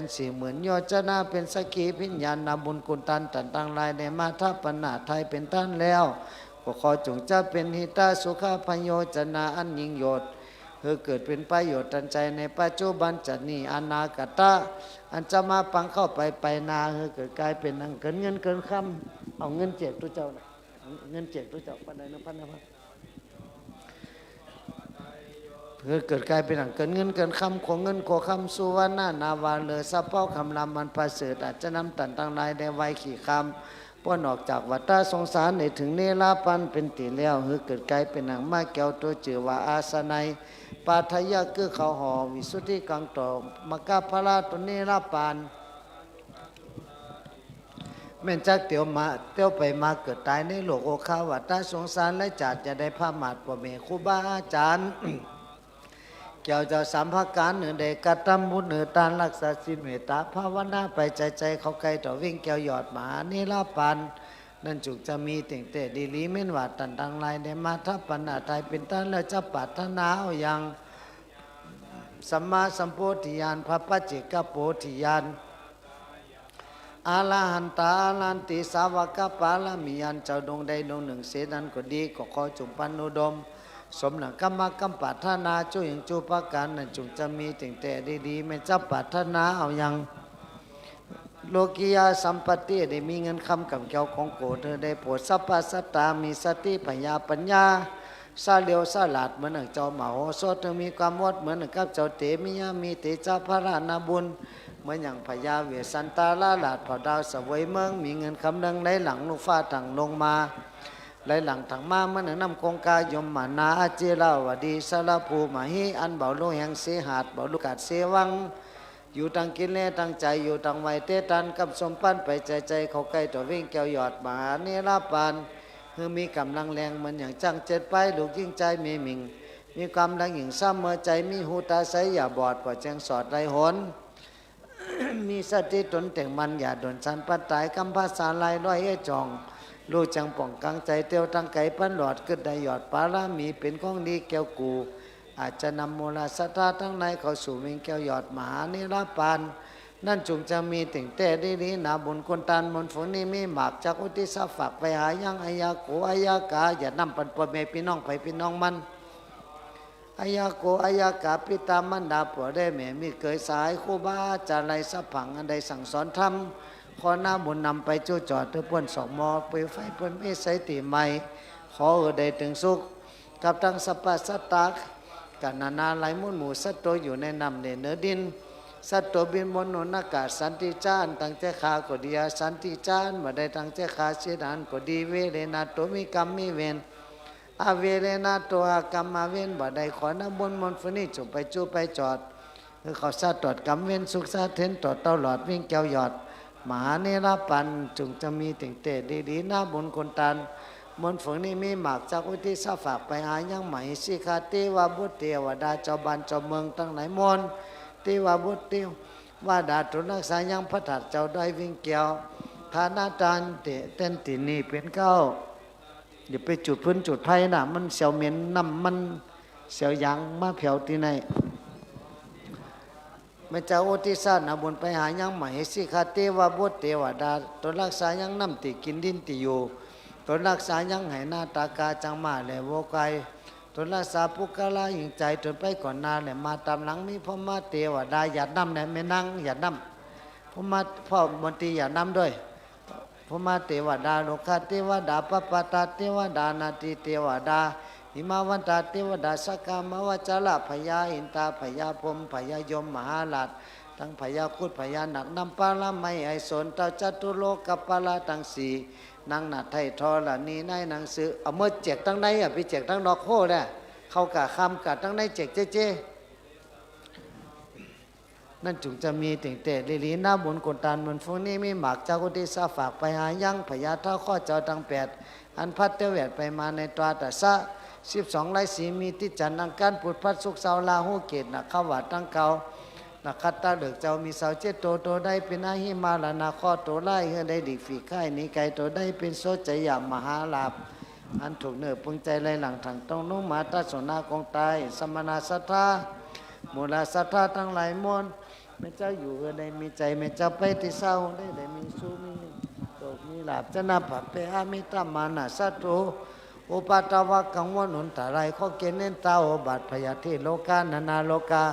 240,000 โยชนาเป็นสักขีพิญญาณนาบุญกุลตันตันตั้งลายในมาทับปัญหาไทยเป็นต้านแล้วก็ขอจงจะเป็นหิตาสุขพโยชนาอันยิ่งโยชน์เพื่อเกิดเป็นประโยชน์ทันใจในปัจจุบันจัดนี้อนาคตะอันจะมาปังเข้าไปนาเกิดกลายเป็นอังเกินเงินเกินคำ เอาเงินแจกตัวเจ้าน่ะเงินแจกตัวเจ้าปันใด1,000เพื่อเกิดกลายเป็นหนังเกินเงินเกินคำของเงินขอคำสุวรรณนาวาเลอสะเป้าคำลำมันประเสริฐอาจจะนำตันตั้งนายในวัยขี่คำป้อนออกจากวัฏสงสารในถึงเนรปันเป็นตีแล้วเพื่อเกิดกลายเป็นหนังมาแก้วตัวจือว่าอาสนัยปาทยาคือเขาห่อวิสุทธิกังต่อมกาพระตุเนรปานแม่นจักเตียวมาเตียวไปมาเกิดตายในโลกโอคาวัฏสงสารและจัดจะได้พระมาดพ่อแม่ครูบาอาจารย์ เกี่ยวจะสัมภาการเหนือเด็กกตัมบุญเหนือตานรักษาศีลเมตตาภาวนาไปใจเขาไกลต่อวิ่งเกี่ยวหยอดหมานี่ลาปันนั่นจุกจะมีติ่งเตะดีลีเม่นว่าตันดังลายในมาทัพปัญหาไทยเป็นต้นและจะปัตนาเอาอย่างสัมมาสัมโพธิญาณพระปัจเจกโพธิญาณอาลาหันตาอาลันติสาวกปาลมียันเจ้าดวงใดดวงหนึ่งเสดันก็ดีก็ขอจุมปันนุดมสมหนังกรรมกรรมปัฒนาจุอย่างจูปการนั่นจุงจะมีติ่งแต่ดีๆไม่จับปัฒนาเอาอย่างโลกิยาสัมปติได้มีเงินคำกับเกี่ยวของโกเธอได้โปรดสัพพสัตตามีสติปัญญาซาเลียวซาลาดเหมือนเจ้าหมาโหสถเธอมีความวดเหมือนกับเจ้าเตมียามีเตจ้าพระรานาบุญเหมือนอย่างพญาเวสันตาลาลาดเผ่าดาวสวยเมืองมีเงินคำดังในหลังลูกฟ้าถังลงมาไหลหลังถังมาเมื่อหนึ่งนำโคงกายมมานาอาเจลาวดีสารภูมาหิอันเบาโลแห่งเสหัดเบาลูกาดเสวังอยู่ตังกินเล่ตังใจอยู่ตังไวเตตันกับสมปันไปใจเขาใกล้ตัววิ่งแก้วหยอดมาเนรปานคือมีกำลังแรงเหมือนอย่างจังเจ็ดไปลูกยิ่งใจมีมิงมีความดังหญิงซ้ำเมื่อใจมีหูตาใสอย่าบอดกว่าแจงสอดไรหน มีสติตนแต่งมันอย่าโดนสันปัดตายกำภาษาลายร้อยเอจองรู้จังป่องกังใจเตียวตั้งไก่ปั้นหลอดกึดได้หยอดปารามีเป็นของดีแก้วกูอาจจะนำโมลาสตาทั้งในเข้าสู่เมงแก้วหยอดมหานิรปานนั่นจุงจะมีติ่งแต่ดีนี้นาบุญคนตานมนฝนนี้มีหมากจากอุติสฝากไปหายังอายาโกอายากาอย่านำปันปวดเมพี่น้องไปพี่น้องมันอายาโกอายากาปิตามันดาผัวได้แม่มีเกยสายคู่บ้าจะไรสับผังอันใดสั่งสอนทำขอหน้าบุญนำไปจู้จอดเธอเพื่อนสองมอไปไฟเพื่อนไม่ใส่ตีใหม่ขอได้ถึงสุขกับทั้งสัพพสัตตะกันนาไหลมุ่นหมู่สัตว์ตัวอยู่ในน้ำเนื้อดินสัตว์ตัวบินบนนนอากาศสันติจานตั้งใจขาก็ดีสันติจานมาได้ตั้งใจขาเสียดานก็ดีเวเรนาตัวมีกรรมมีเวรอาเวเรนาตัวกรรมมาเวรบ่ได้ขอน้ำบนมนฝนี่จุไปจูไปจอดคือเขาซาตรวจกรรมเวรสุขซาเทนตรวจเต้าหลอดวิ่งแก้วหยอดมหาเนรปันจุงจะมีติ่งเตะดีๆหน้าบุญคนตันมนฝนนี้มีหมากจากอุทิศฝากไปหายังใหม่สิคาเทวบุตรเทวดาเจ้าบ้านเจ้าเมืองตั้งไหนมนเทวบุตรเทว่าดาตุนักษายังพระถัดเจ้าได้วิ่งเกี่ยวฐานาจารย์เตเต้นตินีเป็นเก้าอย่าไปจุดพื้นจุดไผ่น่ะมันเสียวเหม็นน้ำมันเสียวยางมาเผาที่ไหนไม่เจ้าโอติสานาบุญไปหายังใหม่สิคาเทวบุตรเทวดาตัวรักษายังน้ำติกินดินติอยู่ตัวรักษายังไหหน้าตากาจังมาแหละโวไกตัวรักษาปุกลาหิงใจจนไปก่อนนาแหละมาตามหลังมีพ่อมาเทวดาอย่าน้ำแหละไม่นั่งอย่าน้ำพ่อมาพ่อมนตรีอย่าน้ำด้วยพ่อมาเทวดาโลกาเทวดาปปตาเทวดานาทีเทวดาหิมาวันตาเทวดาสกามาวจละพญาอินตาพญาพรหมพญายมมหาราชทั้งพญาคุดพญาหนักนำปาละไม่ไอสนเต้าจัตุโลกปาลาทั้งสี่นางหนัดไทยทอละนี่ในหนังสือเอาเมื่อเจกตั้งในไปเจกตั้งนอกโคเนี่ยเข้ากะคำกะตั้งในเจกเจ๊นั่นจุงจะมีติ่งเตะลิลีหน้าบุญกนตานเหมือนพวกนี้มีหมากเจ้ากุฏิสาฝากไปหายังพญาเท่าข้อเจ้าตั้งแปดอันพัดเตวดไปมาในตราตะสะ12 ราศีมีที่จันทร์อังคารพุธพฤหัสศุกร์เสาร์ลาหูเกตนะขวัดตั้งเก่านักขัตตาเดือกเจ้ามีเสาเจ็ดโตได้เป็นอาหิมาลานาข้อโตไล่เฮือได้ดิฝีไข่นี้ไก่โตได้เป็นโซใจยามมหาลาภอันถูกเนื้อพึงใจไรหลังถังต้องนุ่มมาตาสนากองตายสมณสัทธามูลสัทธาทั้งหลายมวลไม่เจ้าอยู่เฮือได้มีใจไม่เจ้าไปที่เศร้าได้มีสู้มีโตมีลาภจะนับผัดไปอามิตามานะสัตโตอุปาตาวะกังวลหนุนตาไรข้อเกณฑ์เน้นตาโอบาทพยาธิโลกานานาโลกา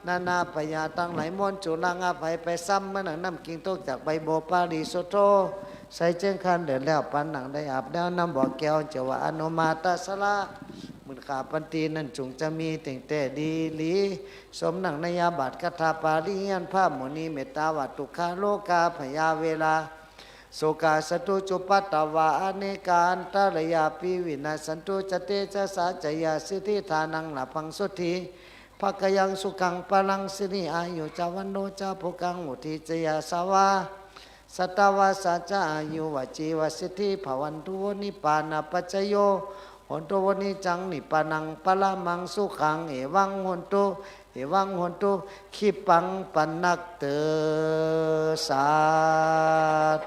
นานาพยาตั้งไหลมนจุลังอาภัยไปซ้ำเมื่อหนังน้ำกิ่งตกจากใบโบปาริโสโต ใส่เจ้งคันเดินแล้วปันหนังได้อาบแล้วน้ำบ่อแก้วเจว่าอนุมาตสละมุนขาปันตีนั่นจงจะมีแต่งแต่ดีหลีสมหนังนยาบาทคาถาปาริยันภาพมุนีเมตตาวัตตุคาโลกาพยาเวลาโสกาสตุจุปัตตวาอเนกาอันตรยาปิวินาสันตุจเตจะสาจยาสิทธิทานังหลัพังสุธีภกยังสุขังปลังสิริอายุจาวันโนจาภุกังมุทิจยาสาวาสัตวาสัจอายุวจีวสิทธิภวันตุวนิปานาปัจจโยหนตุวนิจังนิปานังปละมังสุขังเอวังหนตุเอวังหนตุขิปังปันนักเตสา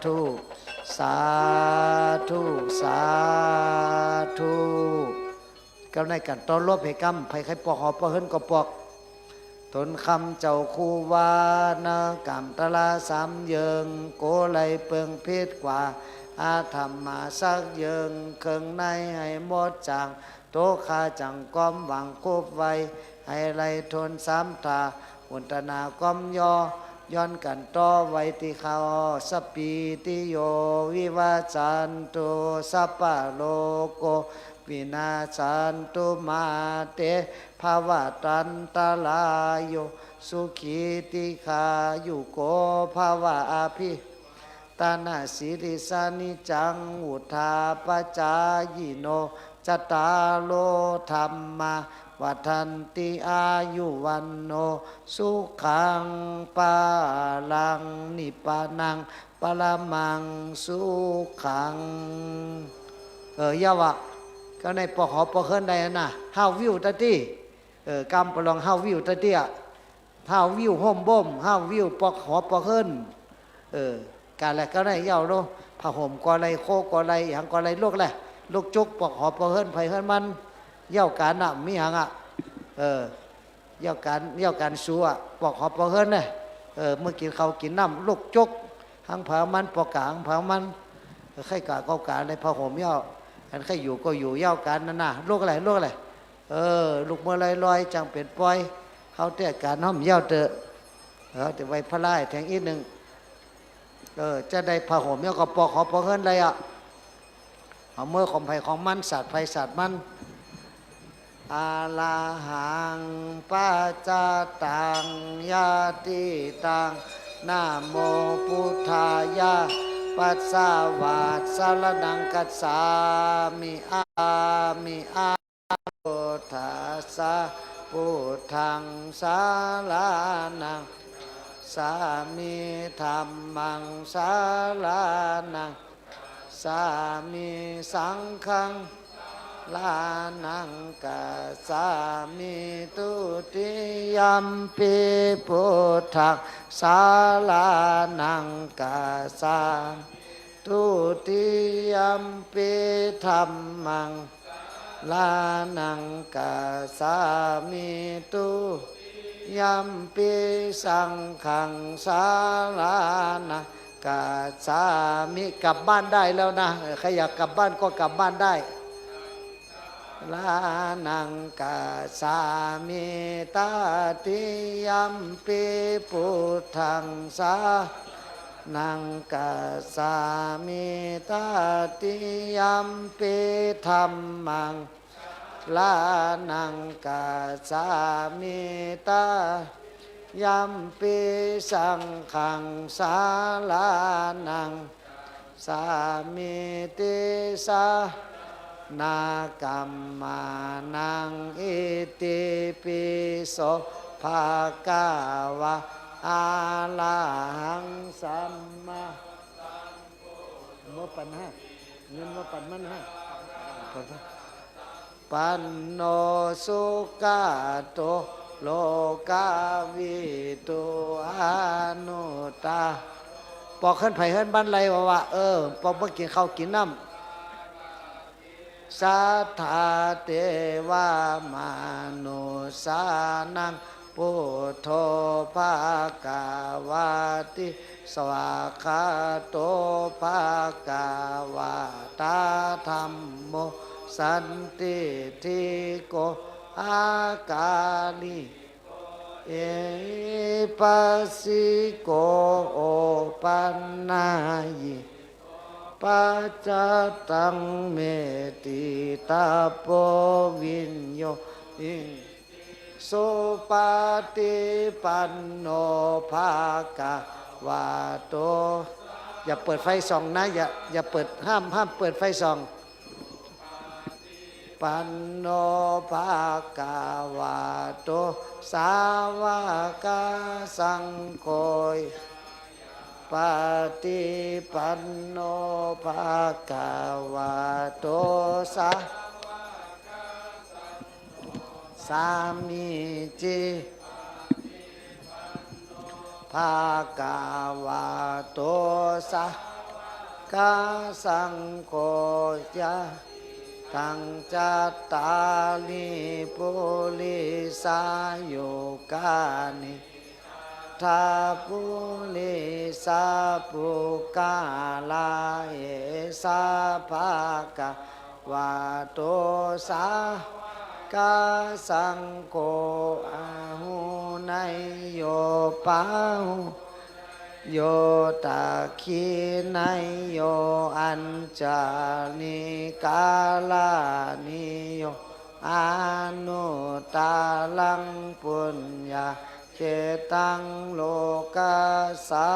ธุสาธุสาธุกำในกันตอนรบเหกรรมไผไข่ปอกหอปะเฮินก็ปอกทนคำเจ้าคูวานากามตลาสามเยิงโกไลเปิงเพศกว่าอาธรรมมาสักเยิงเคิงในให้หมดจางโตคาจังก้อมหวังคูบไว้ให้ไรทนสามตาอุนตนาก้อมยอย้อนกันต่อไว้ที่เขาสปีติโยวิวาจันตุสัพพะโลโกวินาสันตุมาเตภาวะตันตลายโยสุขีติขายุโกภาวะอาภิตานาสิริสานิจังอุทาปจายโนจตาโลธรรมาวัฏันติอายุวันโนสุขังปาลังนิปานังปรมังสุขังยาวะก็ในปอหอปอเฮินได้นะห้าววิวตะตี้กำปลองห้าววิวตะเตี้ยห้าววิวห่มบ่มห้าววิวปอหอปอเฮินการอะไรก็ได้ยาวโลผ้าห่มกอไรโคกอไรอย่างกอไรลูกแหละลูกจุกปอกหอปอเฮินไผเฮินมันเย่าการน่ะมีหังเย่าการสู้อ่ะปอกหอปอเฮินเนี่ยเมื่อกินเขากินน้ำลูกจุกหังผามันปอกกางผามันไข่กาเกากาในผ้าห่มเย่าอันใครอยู่ก็อยู่เย่ากันนั่นน่ะลูกอะไรลูกเมื่อไรลอยจังเป็นปล่อยเขาเตะการน้อมเย่าเตอะแต่ไว้พระไล่แทงอีกหนึ่งจะได้ผ้าห่มเย่าก็ปอกหอปอเฮินอะไรอ่ะเอาเมื่อของไผ่ของมันสัตว์ไผ่สัตว์มันอาลาหังปัจจตังยาติตังนะโมพุทธายะปัสสาวะสารนังกัสสามิอามิอาพุทธัสสะพุทธังสารนังสามิธัมมังสารนังสามิสังฆังลานังกัสสามิตุติยัมปิพุทธังสารนังกัสสาตุติยัมปิธัมมังลานังกัสสามิตุยัมปิสังฆังสารนังกัสสามิกลับบ้านได้แล้วนะใครอยากกลับบ้านก็กลับบ้านได้ลานังกัสสามิตาติยัมปิพุทธังสานังกัสสามิตาติยัมปิธัมมังลานังกัสสามิตายัมปิสังฆังสาลานังสามิติสานากรรมานังอิติปิโสภะคะวะอะระหังสัมมาเมื่อปันให้เงินเมื่อปันมันให้ปันโนสุขะโตโลกาวิตุอานุตาปอกขึ้นไผ่ขึ้นบ้านไรว่าปอกเมื่อกินข้าวกินน้ำสัทธาเทวามนุสานังพุทโธภควาวาติสวากขาโตภควาตาธัมโมสันติทิโกอากาลิเอปัสสิโกโอปันนายิ ปัจจตังเมติตาโปวินโยอิงสุปฏิปันโนภาควาโตอย่าเปิดไฟส่องนะอย่าเปิดห้ามเปิดไฟส่องปันโนภากาวาโตสาวกสังโฆปฏิปันโนภากาวาโตสามีจิภากาวาโตสากาสังโฆยะตังจัตตาลิปุริสายุกานิทาปุริสาปุกาลาเอสาภากาวาโตสากาสังโฆอาหุไนโยปาหุโยตาคีไนโยอัญจานิกาลานิโยอนุตาลังปุญญาเขตังโลกาสา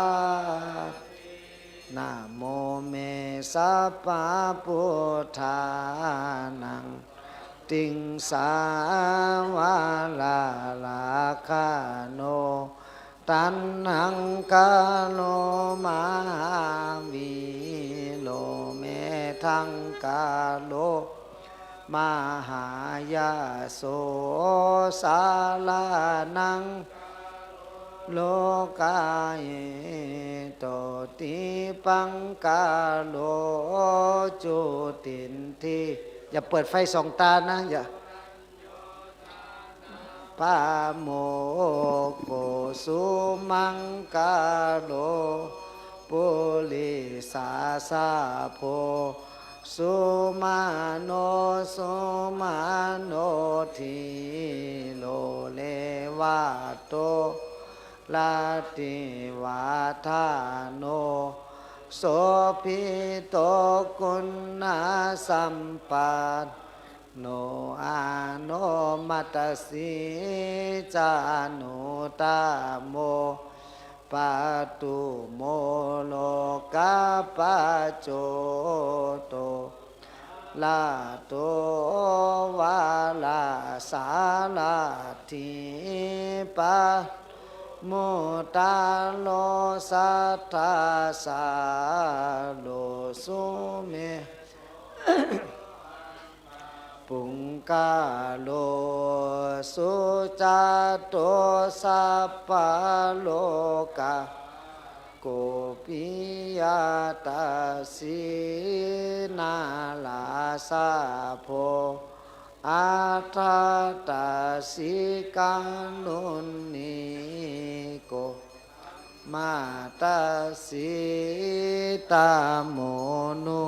นะโมเมสัพพะพุทธานังติงสาวาลาลาคาโนตันหังกาโลมาวิโลเมทังกาโลมหายาโสสาลานังโลกายโตติปังกาโลจุตินทิอย่าเปิดไฟส่องตานะอย่าปาโมโกสุมังกาโลปุริสาสาโพสุมาโนสุมาโนทิโลเลวาโตลาติวาทาโนโสภิโตกุณาสัมปันโนอาโนมัตสิจานุตาโมปาตุโมโลกาปะโจโตลาโตวาลาสาลาทิปะมุตาโลสัทธาสาโลสุเมปุงกาโลสุจาโตสัพพะโลกาโกปิยาตาสินาลาสาโพอาทาตาสิกานุนิโกมาตาสิตาโมนุ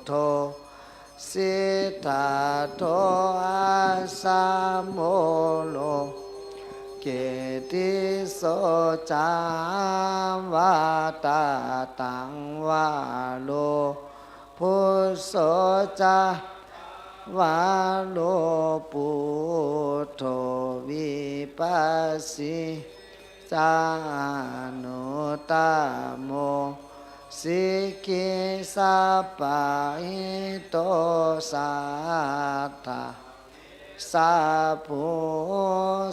โทสิทาโทอาสาโมโลเกติโสจาวาตาตังวาโลพุโสจาวาโลปุถโธวิปัสสิจานุตาโมสิกิสัพพะหิโตสัทธาสัพพุ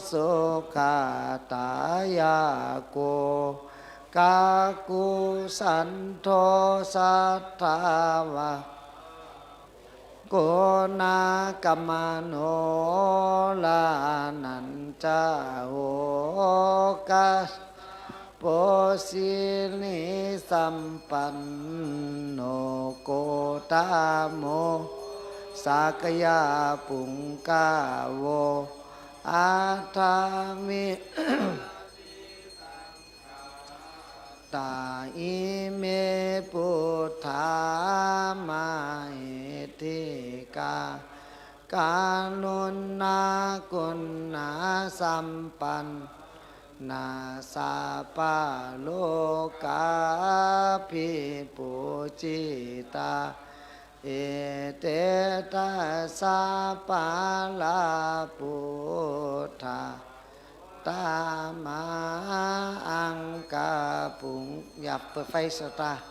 สุขตายาโกกากุสันโธสัทธาวะโกนากรรมโนลานันจาโหกัสโปสิลิสัมปันโนโกตาโมสากยาปุงกาโวอาทามิ ตาอิเมปุถธามาเหติกากาลุนากุณาสัมปันนาสาปาโลกา ภิปุจิตาเอเตตัสสะปาลาปุถธาตามาอังกาปุงอย่าเปิดไฟสตาร์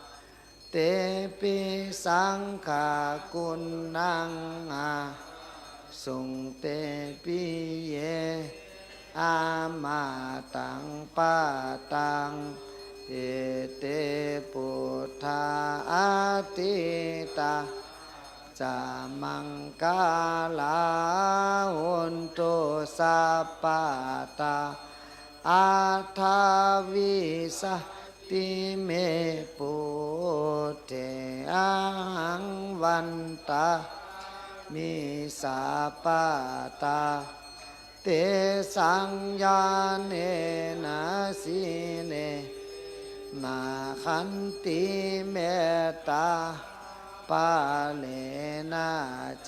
เตปิสังขากุณนังอาสุงเตปิเยอามาตังปาตังเอเตปุถธาอาติตาจามังกาลาหุนตุสัพพะตาอาทาวิสาติเมปุเตอังวันตามิสาปะตาเตสังญาเนนะสิเนนาขันติเมตตาปาเลนะ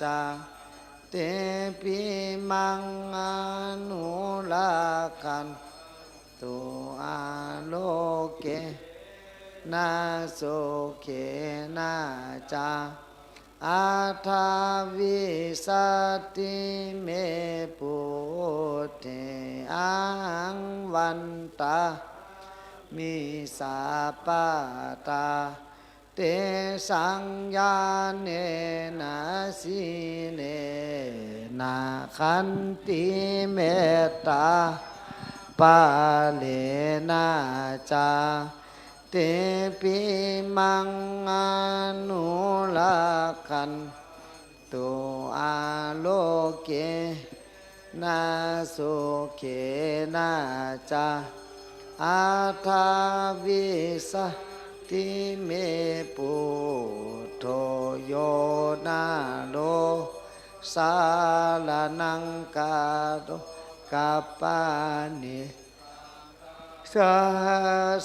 จาเตปิมังอนุลากันตุอาโลเกนาโสเกนาจาอาทาวิสัตติเมปุเตอังวันตามิสาปะตาเตสังญาเนนะสิเนนาขันติเมตตาปาเลนะจาเตปิมังอนุลากันตุอาโลเกนาโสเกนาจาอาทาวิสาติเมปุโทโยนาโลสาลานังกาโตกัปปานิสา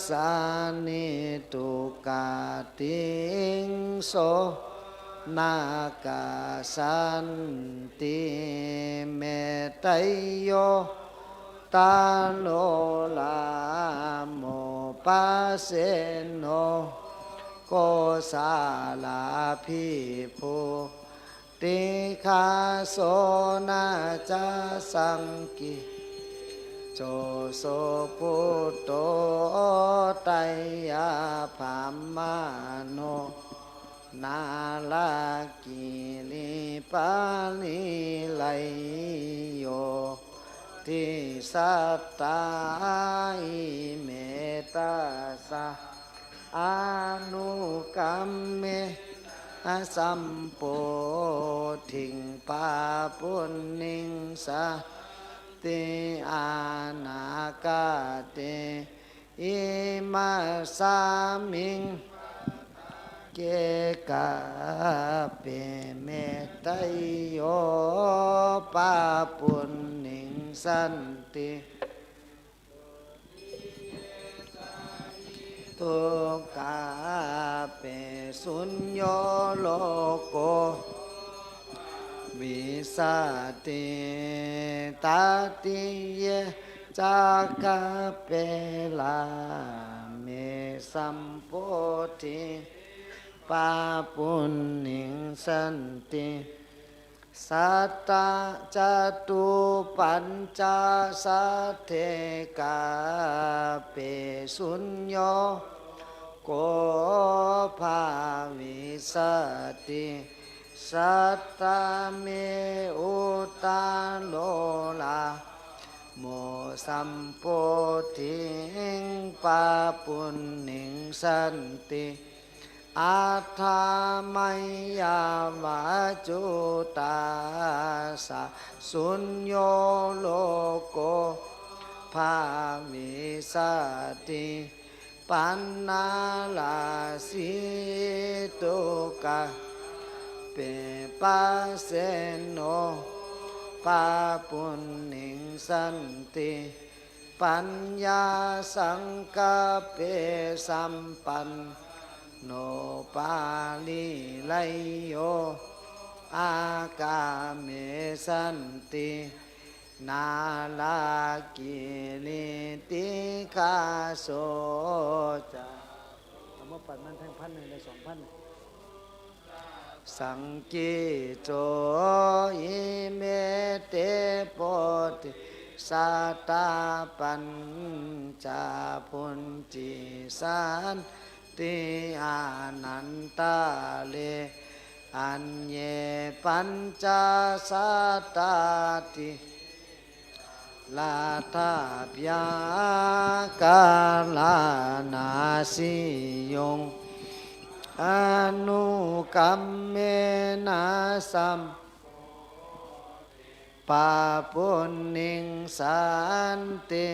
สานิตุกาติงโสนากาสันติเมตโยตาโลลาโมปัสเสโนโกสาลาภิปุติคาโสนาจาสังกิโจโสพุตโตไตยาภามมาโนนาลากิลิปาลิไลโยทิสัตตาอิเมตาสะอนุกัมเมสัมโพธิงปาปุณณิงสะติอานาคาเตอิมัสสามิงเกกะเปเมตโยปาปุณณิงสันติทุกขะเปสุญโยโลโกวิสัตติตาติเยจากะเปลาเมสัมโพธิปาปุณณิงสันติสัตตะจตุปัญจสัทเทกาเปสุญโยโกภาวิสัตติสัตตะเมอุตาโลลาโมสัมโพธิปาปุณณิงสันติอาทามัยยาวาจุตาสะสุญโยโลโกภาวิสัตติปันนาลาสิตุกะเปปัสเสโนปาปุณณิงสันติปัญญาสังกปเปสัมปันโนปาลิไลโยอากาเมสันตินาลากิลิติคาโสจาโม มาปัดมันแทงพันหนึ่งได้2,000สังกิโจอิเมเตโปติสัตตาปัญจพุนจิสันติอานันตาเลอัญเยปัญจสัตตาติลาทาพยากาลานาสิยงอนุกัมเมนะสัมปาปุณณิงสันติ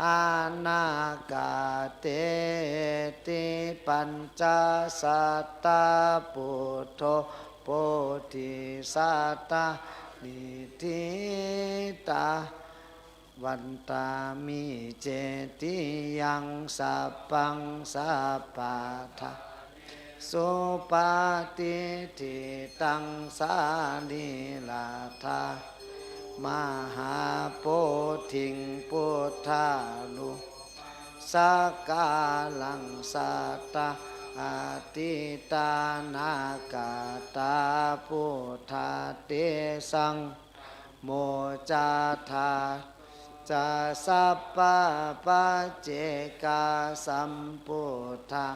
อานาคาเตติปัญจสัตตาปุถโธโพธิสัตตานิทิตาวันตามิเจติยังสัพพังสัพพะทาสุปาติทิตังสาลีลาธามหาโพธิงพุทธาลุสักกาลังสัตตาอาติตานาคาตาพุทธาเตสังโมจาธาจะสัพพะปัจเจกาสัมพุทธา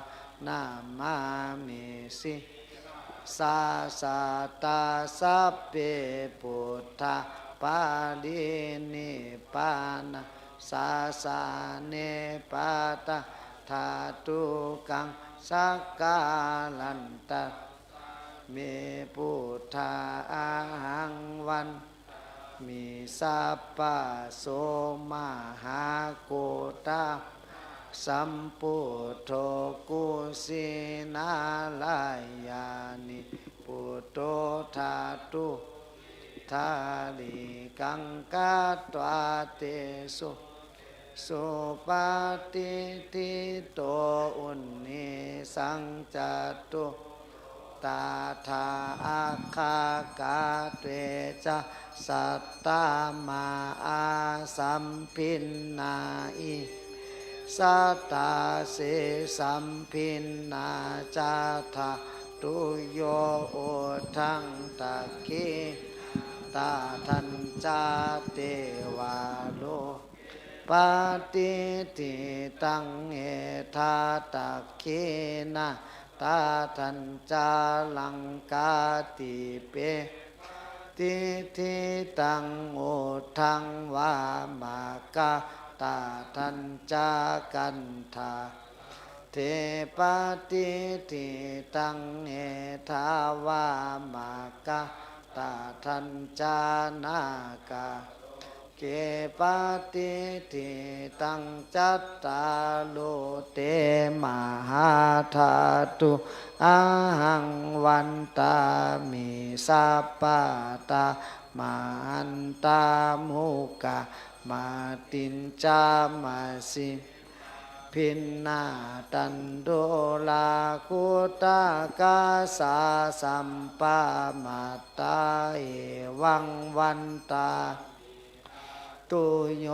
นามามิสิสาสาตาสัพเพพุทธาปาลินิปานะสาสาเนปาตาธาตุกังสักกาลันตะเมพุทธาอาหังวันมีสัพพะโสมหาโกตาสัมพุทโธกุสินาลายานิพุทโธธาตุทาลิกังกัตตวาเตสุสุปาติทิโตอุนนิสังจตุตาธาอาคากาเตจะสัตตามาอาสัมพินนาอิสัตตาเสสัมพินนาจาธาตุโยโอทังตะคีตาทันจาเตวาโลปาติติตังเอธาตะคีนะตาทันจาลังกาติเปติทิตังโอทังวามากาตาทันจากันธาเทปติติตังเอทาวามากาตาทันจานากาเกปติติตังจัตตาโลเตมหาธาตุอาหังวันตามิสัพพะตามันตามุกะมาตินจามาสิพินนาตันโดลาคุตากาสาสัมปามาตาเอวังวันตาตุโย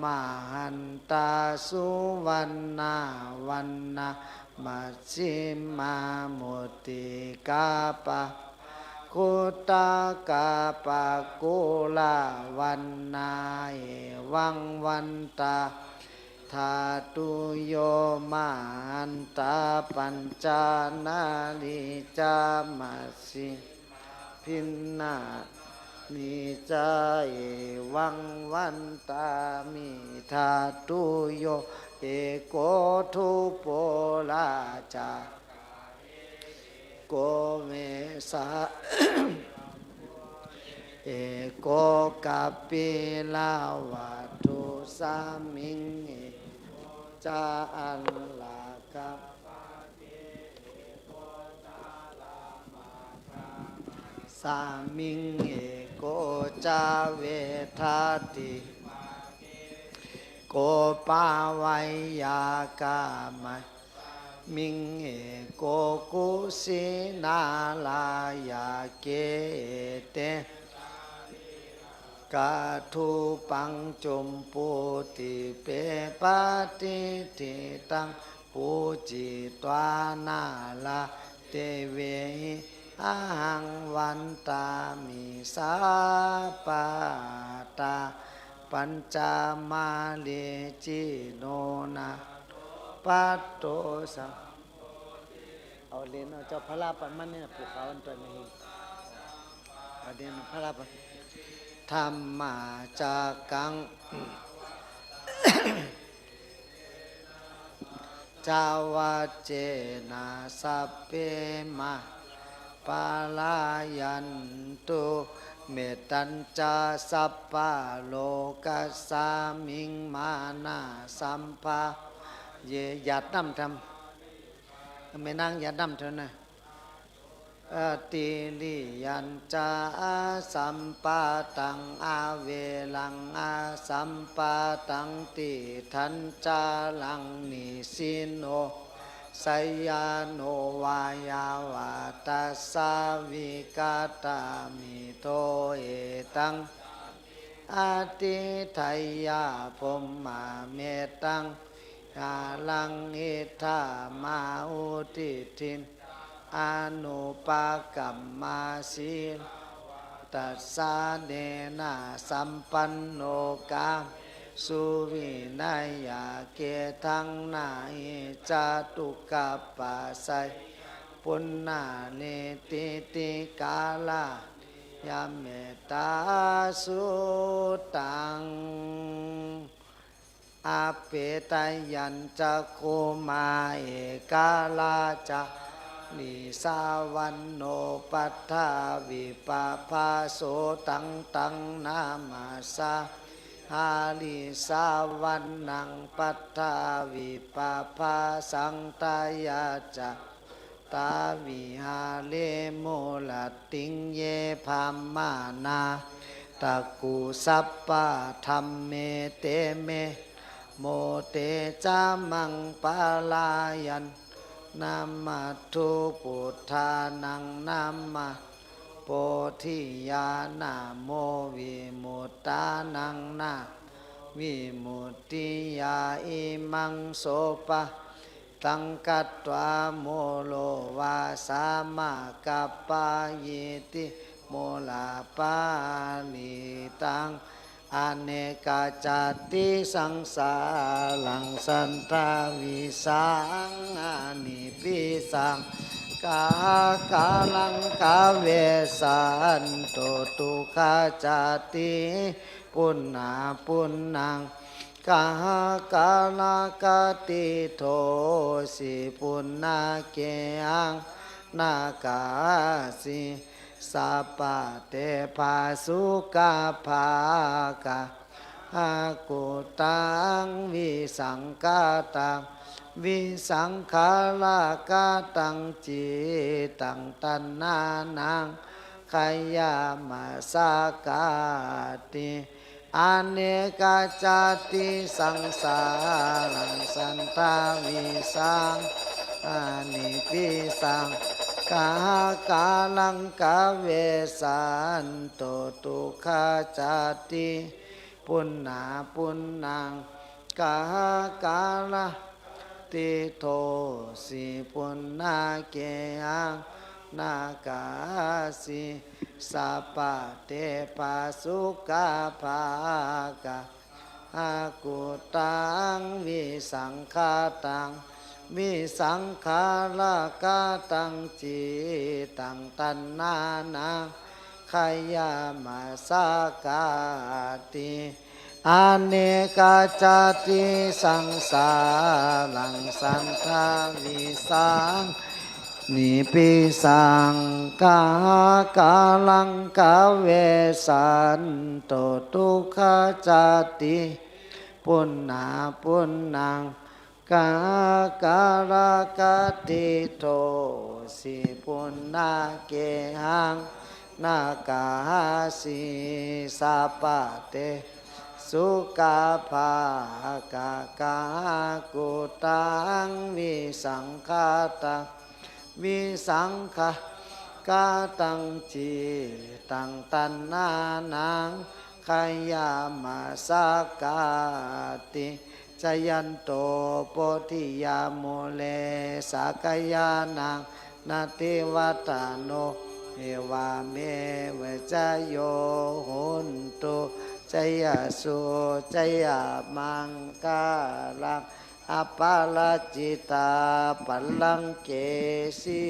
มหันตาสุวรรณาวันนามัชชิมามุติกาปะคุตากาปะกุลาวันนาเอวังวันตาธาตุโยมหันตาปัญจานาลิจามัสสิพินนานิจาเอวังวันตามิธาตุโยเอโกทุโปลาจาโกเมสะ เอโกกัปปิลาวัตถุสามิงเอจาอัลลากัปสามิงเอโกจาเวทาติโกปาวัยยากามะมิงเอโกกุสินาลายาเกเตกาทุปังจุมปุติเปปาติติตัง ปูจิตวานาลาเตเวหิอาหังวันตามิสาปาตาปัญจามาเลจิโนนาปัตโตสังเอาเรียนเอาเจ้าพระลาปันมันเนี่ยภูเขาอันตัวนี้เอาเรียนพระลาปันธรรมาจักกัง จาวาเจนะสัพเพมาปาลายันตุเมตัญจาสัพพะโลกัสสามิงมานาสัมภาเยยัดน้ำทำไม่นั่งยัดน้ำเถอะนะติลิยัญจาสัมปาตังอาเวลังอาสัมปาตังติทันจาลังนิสินโนไสยโนวายาวาตัสสาวิกาตามิโตเอตังอาติไทยาภมมาเมตังกาลังอิทามาอุติทินอนุปกัมมาสีตัสสะเนนะสัมปันโนกาสุวินัยยาเกทังนาอิจาตุกัปปัสสะปุณณาเนติติกาลายาเมตตาสุตังอาเปตยัญจะโคมาเอกาลาจะนิสาวันโนปัฏฐาวิปภาโสตังตังนามาสาหาลิสาวันนังปัฏฐาวิปภาสังตายาจะตาวิหาเลโมลติงเยภามานาตะกุสัพปะธัมเมเตเมโมเตจามังปาลายันนามาทุพุทธานังนามาโพธิญาณโมวิมุตตานังนาวิมุตติยาอิมังโสปะตังกัตตวาโมโลวาสามากัปปายติโมลาปานิตังอเนกาจติสังสารังสันทาวิสังอานิปิสังกากาลังกาเวสันโตตุขจติปุณณาปุณนังกากาลกติโทสิปุณณาเกยังนากาสิสัพพะเตภาสุกาภากะอากุตังวิสังกาตังวิสังขาลากาตังจิตังตันนานังขยามาสากาติอเนกาจติสังสารังสันตาวิสังอานิปิสังกากาลังกาเวสันโตตุขจติปุณณาปุณนังกากาลติโทสิปุณณาเกยังนากาสิสัพพะเตปัสสุกาภากะอากุตังวิสังฆาตังวิสังขาระกาตังจิตังตันนานังขยามาสากาติอเนกาจติสังสารังสันทาวิสังนิปิสังกากาลังกาเวสันโตตุขจติปุณณาปุณนังกากาลกติโทสิปุณณาเกหังนากาสิสัพพะเตสุกาภากากากุตังวิสังฆาตังวิสังฆกาตังจิตังตันนานังขยามาสากาติ จยันโตโพธิยาโมเลสากยานังนาติวัตโนเอวาเมวจโยโหนตุจยสุจยมังกาลังอปาลจิตาปัลลังเกสี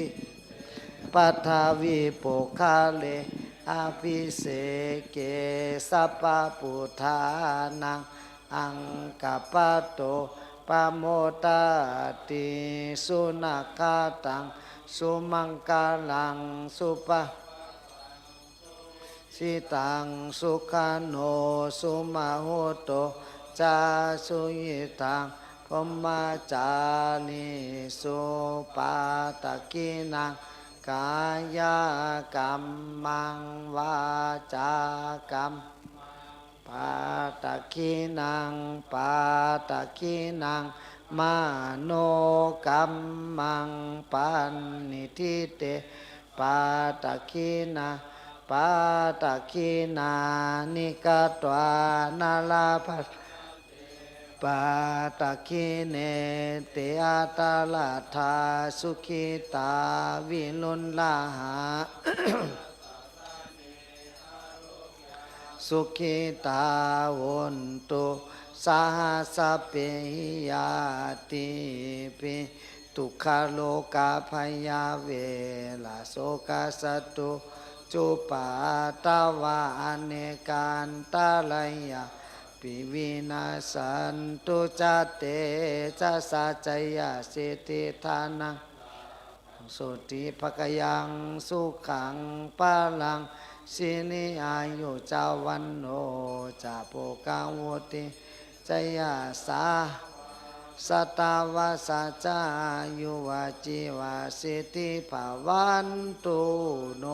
ปัทาวิปุคาเลอภิเสเกสัพพพุทธานังอังกัปปะโตปะโมตาติสุนักขาตังสุมังคลังสุปะสิตังสุขาโนสุมาโหโตจาสุยิตังพรหมจาริสุปาตกินังกายกรรมังวาจากรรมปาตกินังปาตกินังมโนกรรมังปันนิทิเตปาตกินาปาตกินานิกตวานาลาภัสปาตกิเนเตอาตาลาธาสุขิตาวิลุนลาหา สุขิตาวนตุสหัสเปยาติปิทุกขโลกาภยาเวลาโสกสัตตุจุปาตาวาอเนกันตาลายาปิวินาสันตุจัตเตจะสัจยาสิทธิทานังสุติภกยังสุขังปาลังสินิอายุจาวันโนจาโปกังวุติจยาสาสตาวาสาจายุวาจิวาสิทธิภาวันตุโน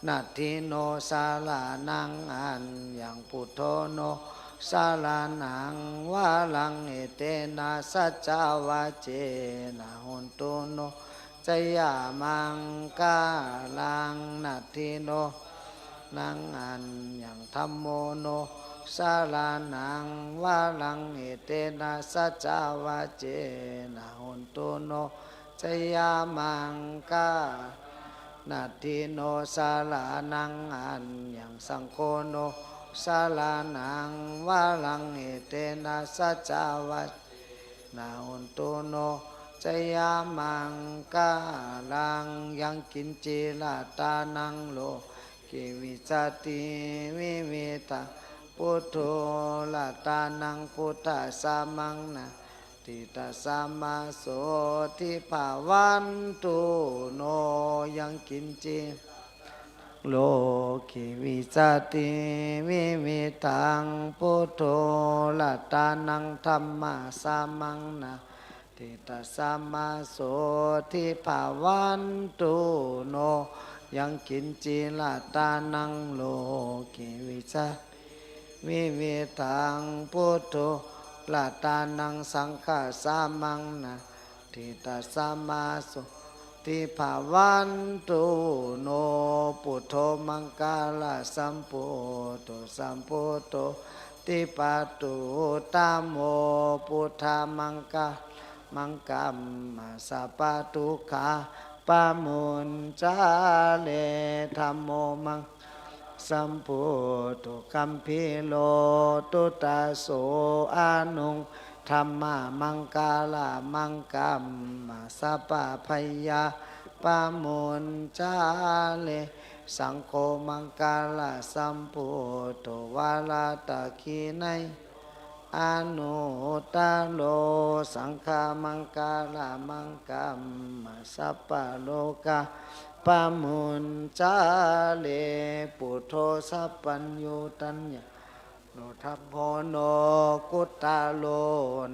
นัตถิโนสาลานังอันยังพุทโธโนสาลานังวาลังเอเตนะสัจจาวาเจนะหุนตุโนจยามังกาลังนัตถิโนนังอันยังธัมโมโนสาลานังวาลังเอเตนะสัจจาวาเจนะหุนตุโนจยามังกานาทิโนสาลานังอันยังสังโฆโนสาลานังวาลังเอเตนะสัจจาวานาหุนตุโนจยามังกาลังยังกินจิลาตานังโลกิวิจติวิเวตาพุทโธลาตานังพุทธะสามังนะทิตาสามาโสทิภาวันตุโนยังกินจิโลกิวิจติวิเวตังพุทโธลาตานังธัมมาสามังนะทิตาสามาโสทิภาวันตุโนยังกินจิลาตานังโลกิวิจาวิเวตังพุทโธลาตานังสังฆาสามังนะทิตาสามาโสทิภาวันตุโนพุทโธมังกาลสัมพุทโธสัมพุทโธติปัตตุตามโมพุทธามังกามังกัมมาสัพพทุกขาปะมุญจาเลธัมโมมังสัมพุทโธคัมภิโลตุตาโสอานุงธัมมามังกาลามังกัมมาสัพพะยาปะมุญจาเลสังโฆมังกาลาสัมพุทโธวาลาตะคีนัยอนุตาโลสังฆามังกาลามังกัมมาสัพพะโลกาปะมุญจาเลปุโธสัพพัญญูตัญญาโนทัพโพโนกุตตาโล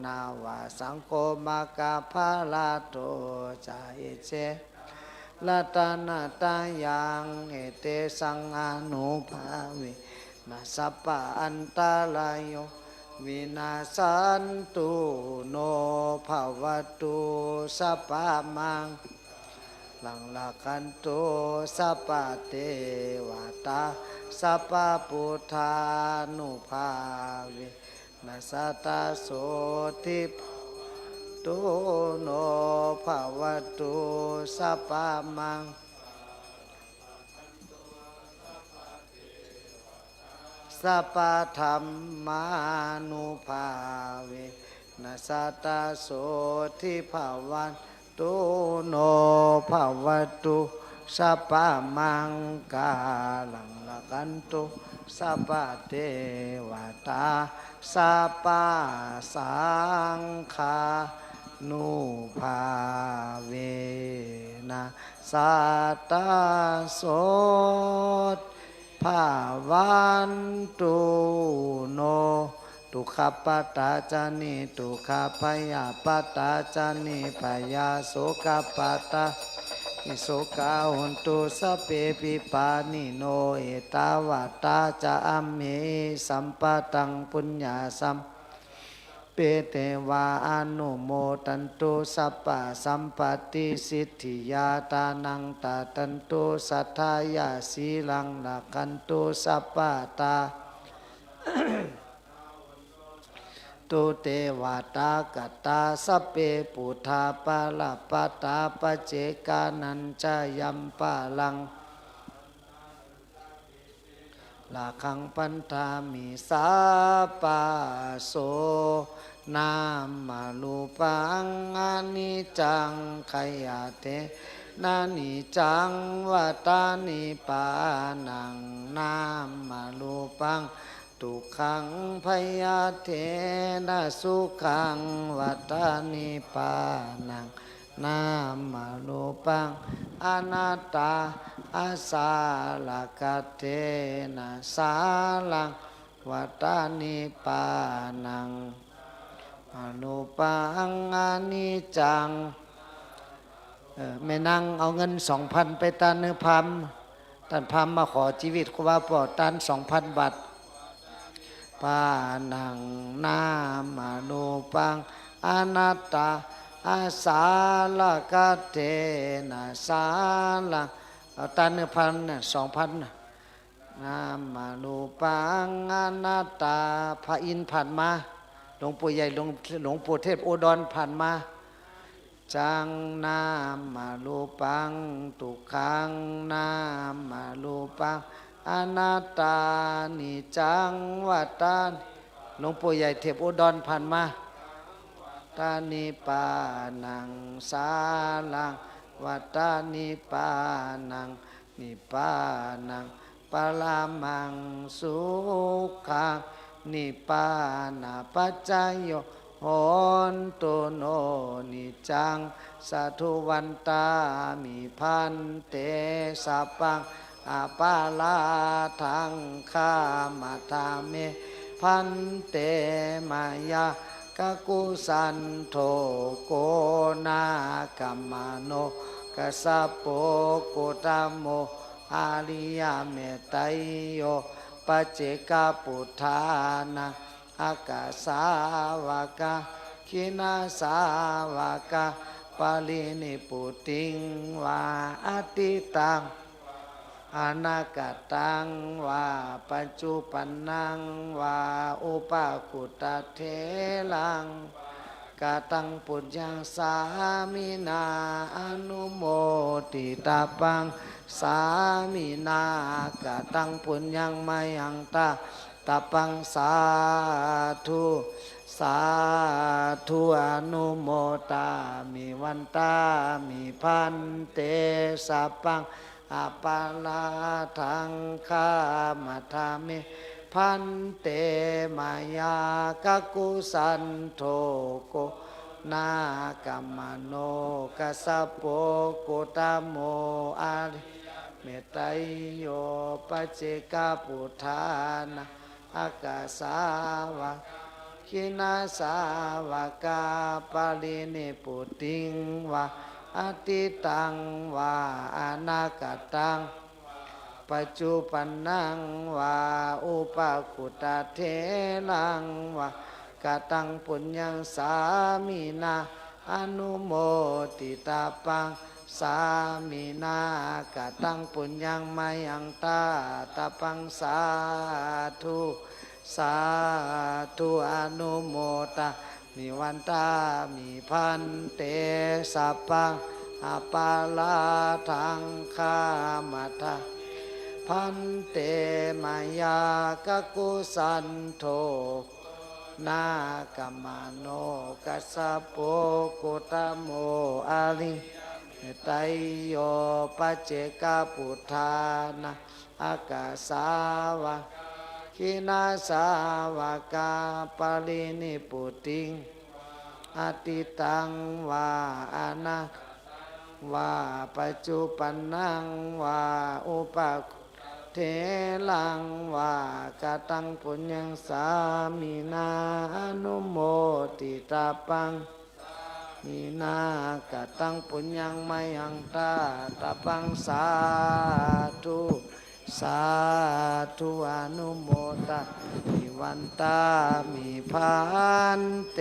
นาวาสังโฆมากาภาลาโตจาเอเจลาตานาตายังเอเตสังอานุภาเวนะสัพพะอันตรายโยวินาสันตุโนภวตุสัพพะมังลังละคันโตสัพพะเทวตาสัพพะพุทธานุภาเว นัสสะตาโสทิตุโนภวตุสัพพมังสัพพธรรมานุภาเวนัสสะตาโสทิภวันตุโนภวตุสัพพมังกาลังละกันตุสัพพเทวตาสัพพสังฆานุภาเวนะสัตตาโสภาวันตุโนทุกขปัตตาจานิทุกขพยาปัตตาจานิพยาโสกปัตตาอิโสกาหุนตุสัพเพปิปานิโนเอตาวาตาจะอัมเมสัมปะตังปุญญาสัมเปเตวาอนุโมตันตุสัพพะสัมปติสิทธิยาตานังตาตันตุสัทธายาสีลังลักันตุสัพพะตา ตุเตวาตากตาสัพเพปุถาปาลปตาปเจกานัญจายัมปะลังลาคังปันธามิสาปาโสนามาลูปังอานิจังขยาเทนานิจังวัตานิปานังนามาลูปังทุกขังพยาเทนะสุขังวัตานิปานังนามาลูปังอนัตตาอาสาลกเทนะสาลังวัตานิปานังอนุปังอานิจังแม่นางเอาเงิน 2,000 ไปตันเนื้อพัมตันพัมมาขอชีวิตครูบาปอตัน 2,000 บาทปานังนามานุปังอนัตตาอาสาลกเทนะสาลังเอาตันเนื้อพันน่ะ 2,000 นามานุปังอนัตตาพระอินทร์ผ่านมาหลวงปู่ใหญ่หลวงปู่เทพอุดรผ่านมาจังนามาลูปังทุกขังนามาลูปังอนัตตานิจังวัตาหลวงปู่ใหญ่เทพอุดรผ่านมาตานิปานังสาลังวัตานิปานังนิปานังปรมังสุขังนิปานาปัจจโยโหนตุโนนิจังสัทุวันตามิพันเตสัพพังอาปาลาทังคามาทาเมพันเตมายากกุสันโทโกนากัมมโนกัสสะโปกุตโมอาริยเมตไตโยปัจเจกปุฏฐานาอากาสาวกาคินาสาวกาปาลินิปุติงวาอติตังอนาคตังวาปัจจุปันนังวาอุปคุตเทลังกตังปุญญังสามินาอนุโมติตาปังสามินากตังปุญญังมายังตาตาปังสาธุสาธุอนุโมตามิวันตามิพันเตสัพพังอาปาลาทังคามาทามิพันเตมายากกุสันโทโกนากัมมโนกัสสะโปกุตโมอาริเมตไตโยปัจเจกปุฏฐานาอากาสาวะคินาสาวกาปาลินิปุติงวะอติตังวะอนาคตังปัจจุปันนังวะอุปคุตเทลังวะกตังปุญญังสามินาอนุโมติตาปังสามินากตังปุญญังมายังตาตาปังสาธุ สาธุอนุโมตามิวันตามิพันเตสัพพังอปาลาทังคามัทาพันเตมายากกุสันโธนากามโนกัสสะโปกุตโมอาลิไตโยปัจเจกปุฏฐานะอากาสาวะคินาสาวกาปรินิพุติงอติตังวาอานาว่าปัจจุปันนังว่าอุปเทลังว่ากตังปุญญังสามินาอนุโมติตาปังมีนากตังปุญญังไมหังตาตาปังสาธุสาธุอนุโมตามิวันตามิพันเต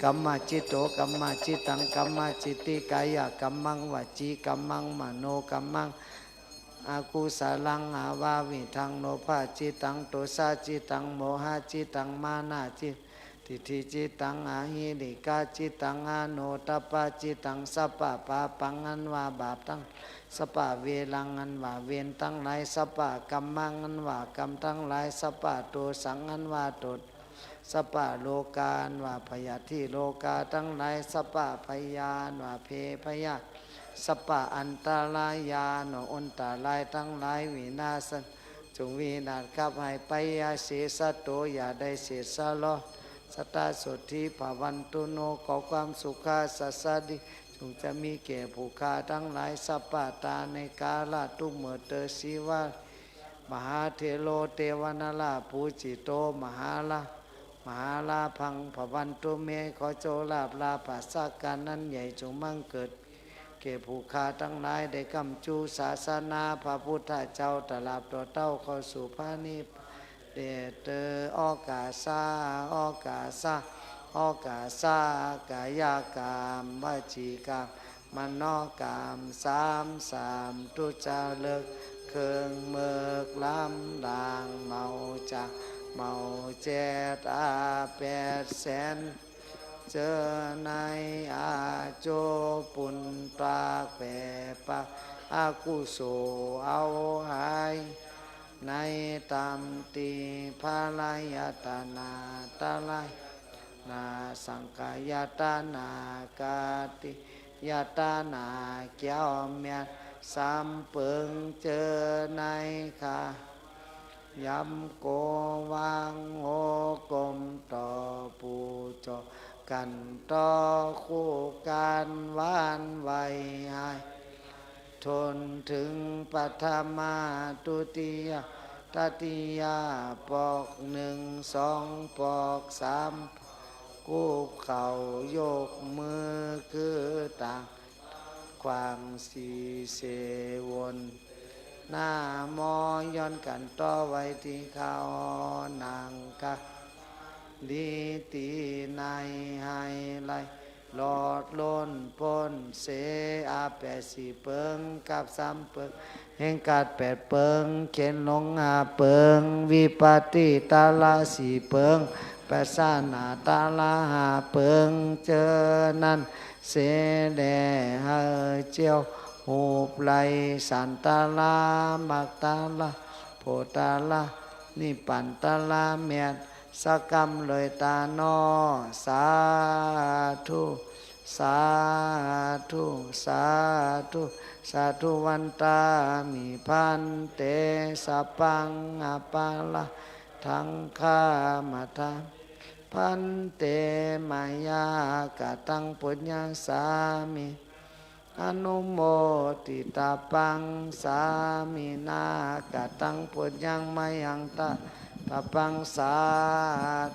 กัมมจิตโตกัมมจิตังกัมมจิติกายกัมมังวจีกัมมังมโนกัมมังอากุสลังอาวาวิทังโนภาจิตังโตสาจิตังโมหะจิตังมานาจิทิฏฐิจิตังอาหิริกาจิตังอโนตปาจิตังสัพพะปาปังอันว่าบาปทั้งสัพพะเวลังอันว่าเวรทั้งหลายสัพพะกัมมังอันว่ากรรมทั้งหลายสัพพะโตสังอันว่าโตสัพพะโลกาอันว่าพยาธิโลกาทั้งหลายสัพพะพยานว่าเพพยาสัพพะอันตรายาโนอันตรายทั้งหลายวินาศจงวินาศขับให้ไปยาเสสะโตอย่าได้เสียสละสตาสุทธิภาวันตุโนขอความสุขาสัสดิจงจะมีแก่ผู้ฆ่าทั้งหลายสัพพะตาในกาลทุกเมื่อเตสิวามหาเทโลเทวนาลาภูจิโตมหาลามหาลาพังภวันตุเมขอโจลาภลาภสักการนั้นใหญ่จงมั่งเกิดแก่ผู้ฆ่าทั้งหลายได้กำจูศาสนาพระพุทธเจ้าตลาบตัวเต้าเข้าสู่พระนิพพานเดเตออกาสาออกาสาออกาสากายกรรมวจีกรรมมโนกรรมสามทุจริตเครื่องเมือกล้ำด่างเมาจากเมาเจ็ด800,000เจอในอาโจปุนปากแปปะอากุโสเอาหายในตามตีภาลายตานาตาลายนาสังกายตานากาติยตานาเกี่ยวเมียสามเปิงเจอในขายำโกวังโหกลมต่อปูจอกันต่อคู่การหวานไว้ให้ทนถึงปัทมาตุติยตติยาปอก1 2ปอก3กูเข่าโยกมือคือต่างความสีเสวนหน้ามอย้อนกันต่อไว้ที่เขานางกะดีตีในให้ไลหลอดล้นพ้นเสอา80 เปิงกับ3 เปิงแห่งกาด8 เปิงเข็นลง5 เปิงวิปติตาลา4 เปิง8 สานาตาลา5 เปิงเจอนั้นเสแดเฮเจียวหูปไหลสันตาลามักตาลาโพตาลานิปันตาลาเมียดสกรรมเลยตานอสาธุสาธุสาธุสาธุวันตามิพันเตสัพพังอปาลาทังคามาทาพันเตมายากตังปุญญังสามิอนุโมติตาปังสามินากตังปุญญังไมหังตาตาปังสา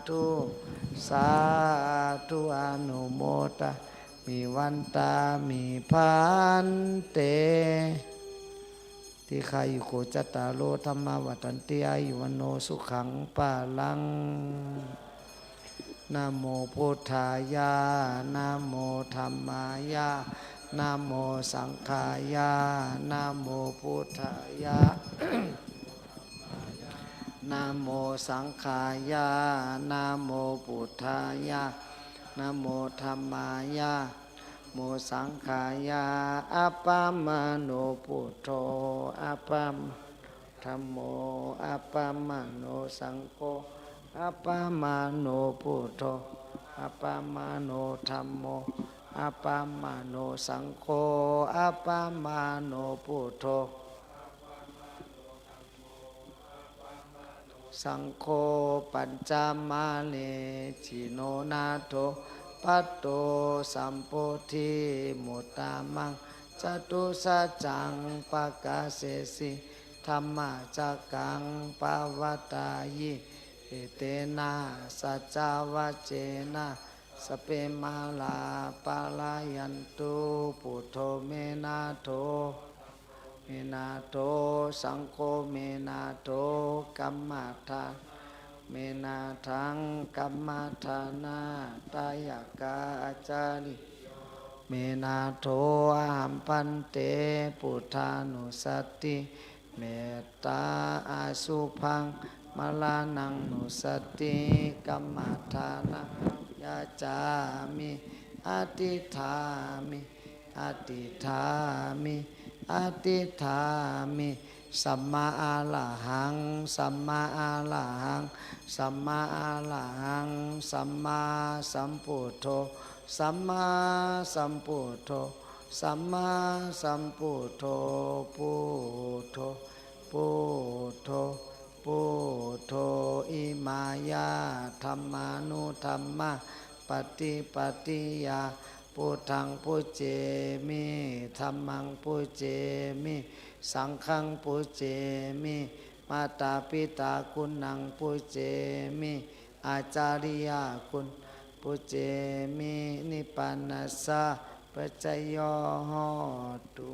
ธุสาธุอนุโมตามิวันตามิพันเตที่ใครอยู่โคจตารโลธรรมวัฏันติอายุวโนสุขังปาลังนะโมพุทธายานะโมธัมมายานะโมสังฆายานะโมพุทธายะ นะโมสังขายานะโมพุทธายานะโมธัมมายาโมสังขายาอัปปมโนพุทโธอัปปมธัมโมอัปปมโนสังโฆอัปปมโนพุทโธอัปปมโนธัมโมอัปปมโนสังโฆอัปปมโนพุทโธสังโฆปัญจมาเลจิโนนาโถปัตโตสัมโพธิมุตตามังจตุสัจจังปะกาเสสิธัมมาจักขังปวัตตายิเอเตนะสัจจวัจเจนะสเปมาลาปาลายันตุปุถโธเมนาโถเมนาโถสังโฆเมนาโถกัมมาทาเมนาทังกัมมาทานาตายกาอาจาริเมนาโถอหัมปันเตปุทธานุสติเมตตาอาสุพังมลานังนุสติกัมมาทานะยาจามิอติธามิอติธามิอติธามิสัมมาอาละหังสัมมาอาละหังสัมมาอาละหังสัมมาสัมพุทโธสัมมาสัมพุทโธสัมมาสัมพุทโธพุทโธพุทโธพุทโธอิมายาธัมมานุธัมมะปฏิปฏิยาพุทธังพุจเจมิธัมมังพุจเจมิสังฆังพุจเจมิมาตาปิตาคุณังพุจเจมิอาจาริยคุณพุจเจมินิพพานัสสะปัจจโยโหตุ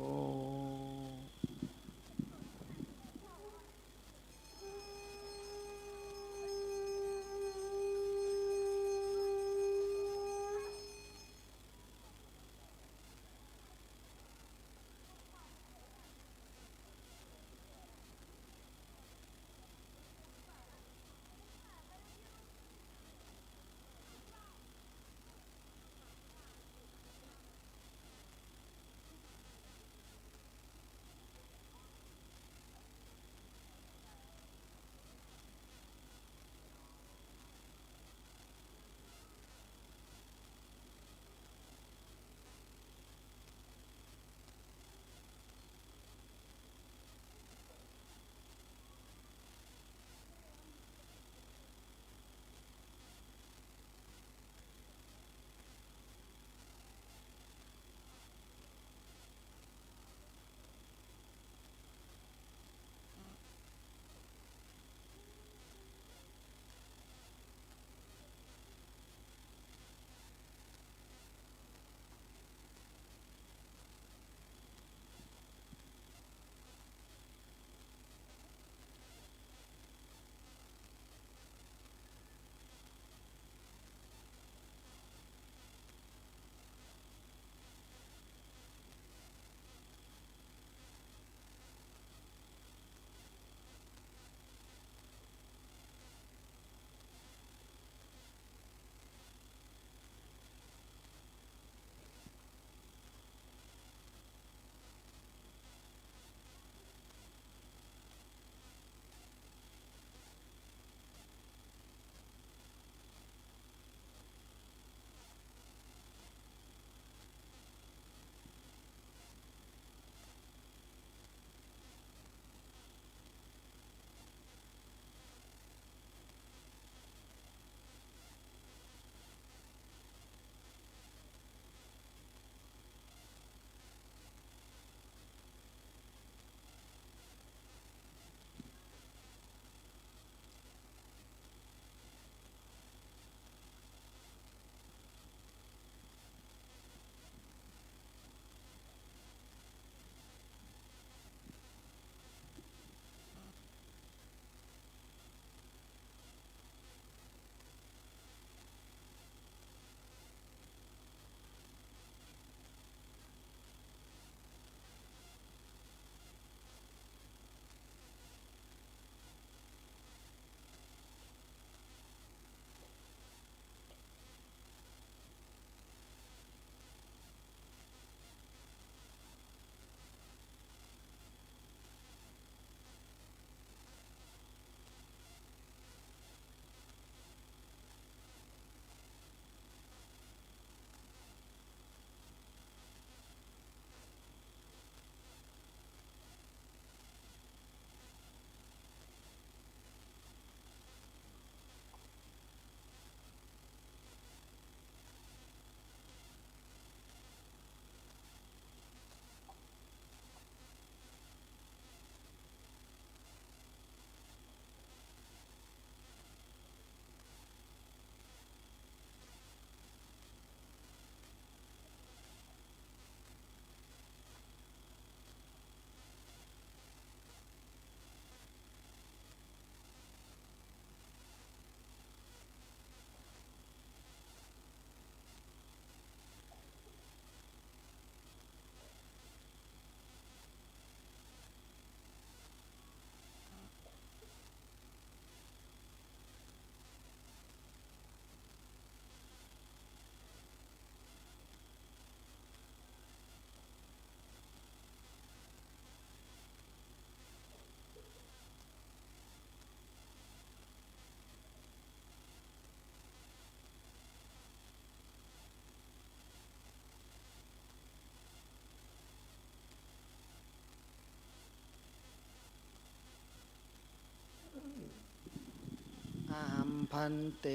พันเต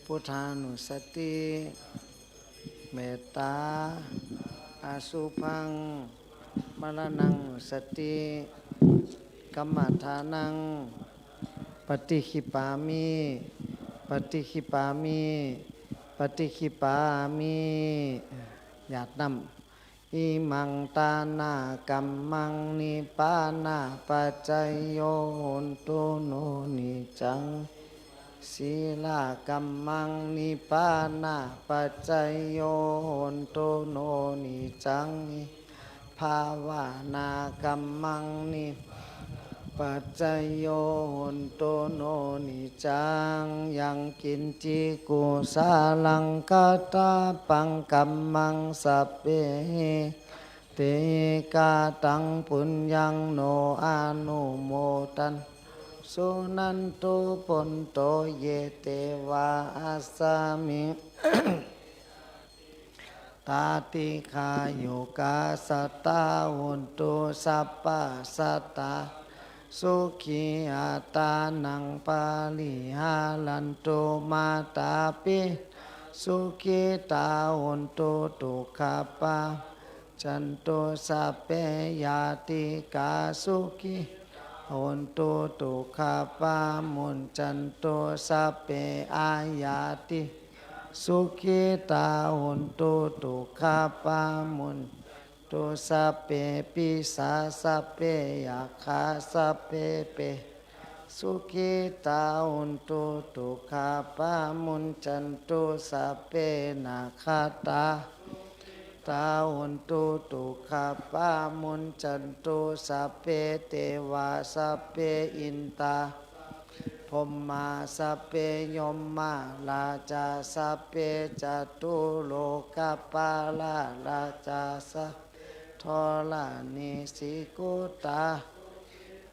พุทธานุสติเมตตาอาสุพังมรณังนุสติกัมมัฏฐานังปฏิขิปามิปฏิขิปามิปฏิขิปามิญาตินำอิมังตานากัมมังนิปานาปัจจยโยโหนตุโนนิจังศีลากัมมังนิปานาปัจจยโยโหนตุโนนิจังภาวนากัมมังนิปัจจยโยโหนตุโนนิจังยังกินจิกุสาลังกัตตาปังกัมมังสัพเพเตกาตังปุญญังโนอานุโมทันสุนันตุปนโตเยเตวะอัสสามิ ตาติคายุกาสัตตาหุนตุสัพพะสัตตาสุขีอาตานังปาลิหาลันตุมาตาปิสุขีตาหุนตุตุขปาจันตุสัพเพยาติกาสุขีหุนตุตุขปามุนจันตุสัพเพอายาติสุขิตาหุนตุตุขปามุนตุสัพเพปิสาสัพเพยาคาสัพเพเปสุขิตาหุนตุตุขปามุนจันตุสัพเพนาคาตาตาหุนตุตุขปามุนจันตุสัพเพเทวาสัพเพอินตาพมมาสัพเพยมมาลาจาสัพเพจตุโลกปาลาลาจาสัพทลานิสิกุตา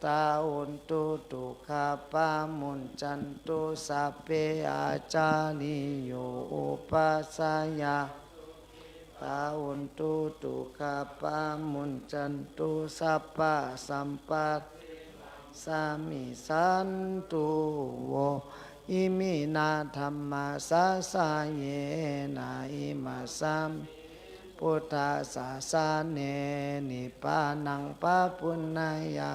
ตาอุนตุตุขปามุนจันตุสัพเพอาจาริโยอุปัสสยาตาอุนตุตุขปามุนจันตุสัพพะสัมปัตสามิสันตุโวอิมินาธัมมาสาสาเยนะอิมาสัมพุทธาสาสาเนนิปานังปะปุณณายา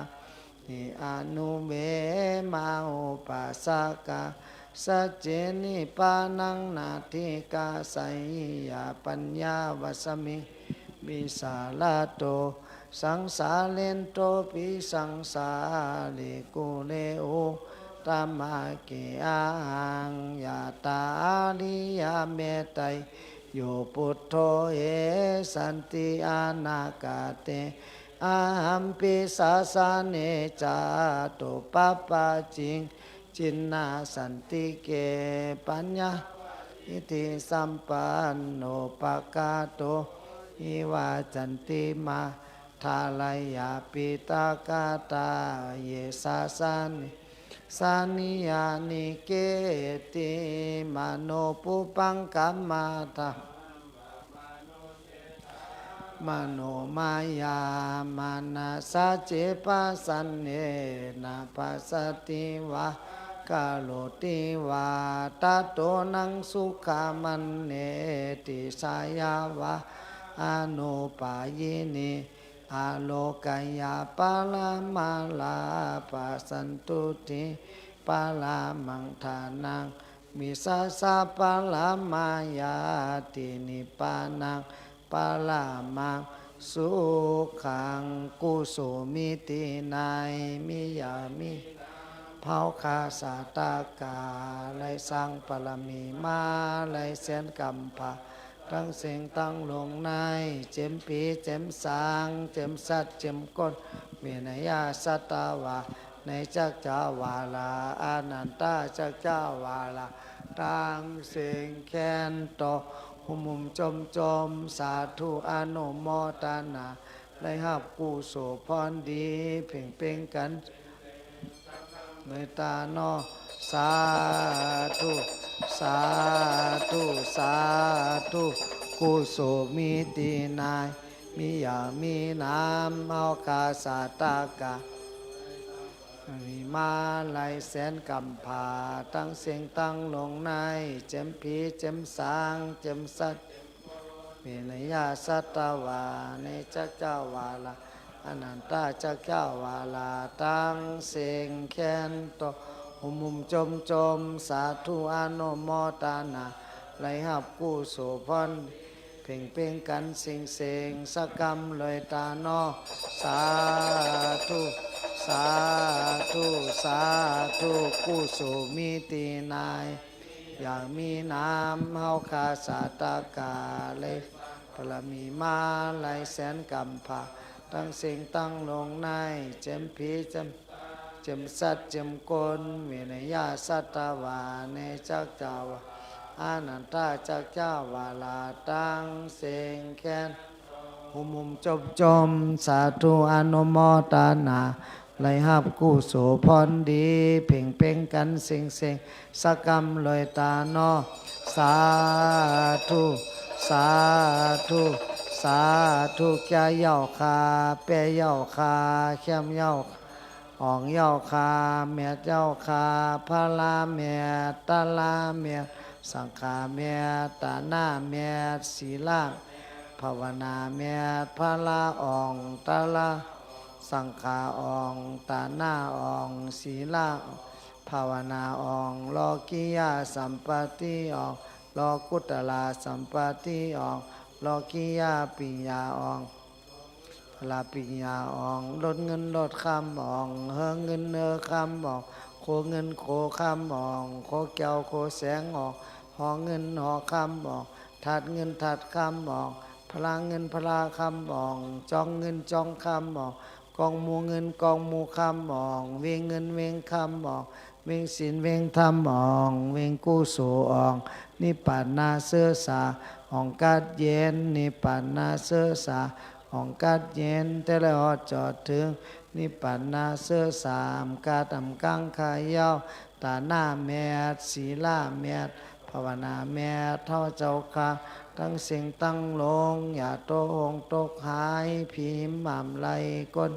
นิอนุเบมาอุปัสสกะสัจเจนิปานังนาทิกาไสยาปัญญาวสมิวิสาลาโตสังสาเลนโตปิสังสาลิกุเลโอตามะเกอังยาตาลิยาเมตัยโยพุทโธเอสันติอานาคาเตอาหัมปิสาสาเนจาโตปะปะจิงจินนาสันติเกปัญญาอิติสัมปันโนปะกาโตอิวาจันติมาทาลายาปิตากาตาเยสาสานิสานิยานิเกติมโนปุปังกัมมาตามโนมายามานาสาเจปัสสันเนนะปัสสติวะกาโลติวาตาโตนังสุขามันเนติสายาวะอนุปายินีอาโลกายาปาลามาลาปัสสันตุติปาลามังทานังมิสาสะปาลามายาตินิปานังปาลามังสุขังกุสุมิตินายมิยามิเผาคาสาตากาไลสังปรมีมาไลเสนกัมภะทั้งเสียงตั้งลงในเจมปีเจมสางเจมสัตเจมก้นเวนยาสัตวาในจักจาวาลาอานันตาจักจาวาลาตั้งเสียงแคนโตหุมุมจมสาธุอนุโมทนาได้หับกุศลพรดีเพ่งกันเมตตาโนสาธุสาธุสาธุกุโสมิตินายมิยามีนามเอาคาสาตากา มีมาลายแสนกำผาตั้งเสียงตั้งลงในเจมผีเจมสางเจมสัตมีนยาสัตวาในจักเจ้าวาลาอนันตาจักเจ้าวาลาตั้งเสียงแค้นโตหุมุมจมจมสาธุอนุโมทนาไหลหับกู้โสพรเพ่งเพ่งกันสิงเสงสกรรมเลยตานอสาธุสาธุสาธุกู้โสมีตีนายอยากมีน้ำเฮาคาสาตากาเลยพระมีมาไหลแสนกำผาตั้งสิ่งตั้งลงในเจมพีเจมสัตเจมกลมีนยาสัตวาในจักเจ้าวาอานันตาจักเจ้าวาลาตั้งเสียงแค้นหุมุมจมจมสาธุอนุโมทนาไหลหับกู้โสพรดีเพ่งเพ่งกันเสียงเสียงสกรรมลอยตานอสาธุสาธุสาธุแก่เย่าคาเปยเย่าคาเข้มเย่าอ่องเย่าคาเมียเย่าคาพระลาเมียตาลาเมียสังขาเมียตาหน้าเมียศีลาภาวนาเมียพระลาอ่องตาลาสังขาอ่องตาหน้าอ่องศีลาภาวนาอ่องโลกิยาสัมปติอ่องโลกุตลาสัมปติอ่องโลกิยาปิญญาอ่องลาปิญญาอ่องลดเงินลดคำอ่องเฮงเงินคำอ่องโคเงินโคคำอ่องโคแก้วโคแสงอ่องหอเงินหอคำอ่องถัดเงินถัดคำอ่องพลาเงินพลาคำอ่องจองเงินจองคำอ่องกองหมูเงินกองหมูคำอ่องเวงเงินเวงคำอ่องเวงศีลเวงธรรมอ่องเวงกู้โสอ่องนิพพานาเสื้อสาอ่องกัดเย็นนิพพานาเสื้อสาอ่องกัดเย็นแต่ละหอดจอดถึงนิพพานาเสื้อสามกาตำกังขายาวตาหน้าแมดศีลาแมดภาวนาแมดเท่าเจ้าค่ะตั้งเสียงตั้งลงอย่าโตองตกหายผีหม่ำไหลก้น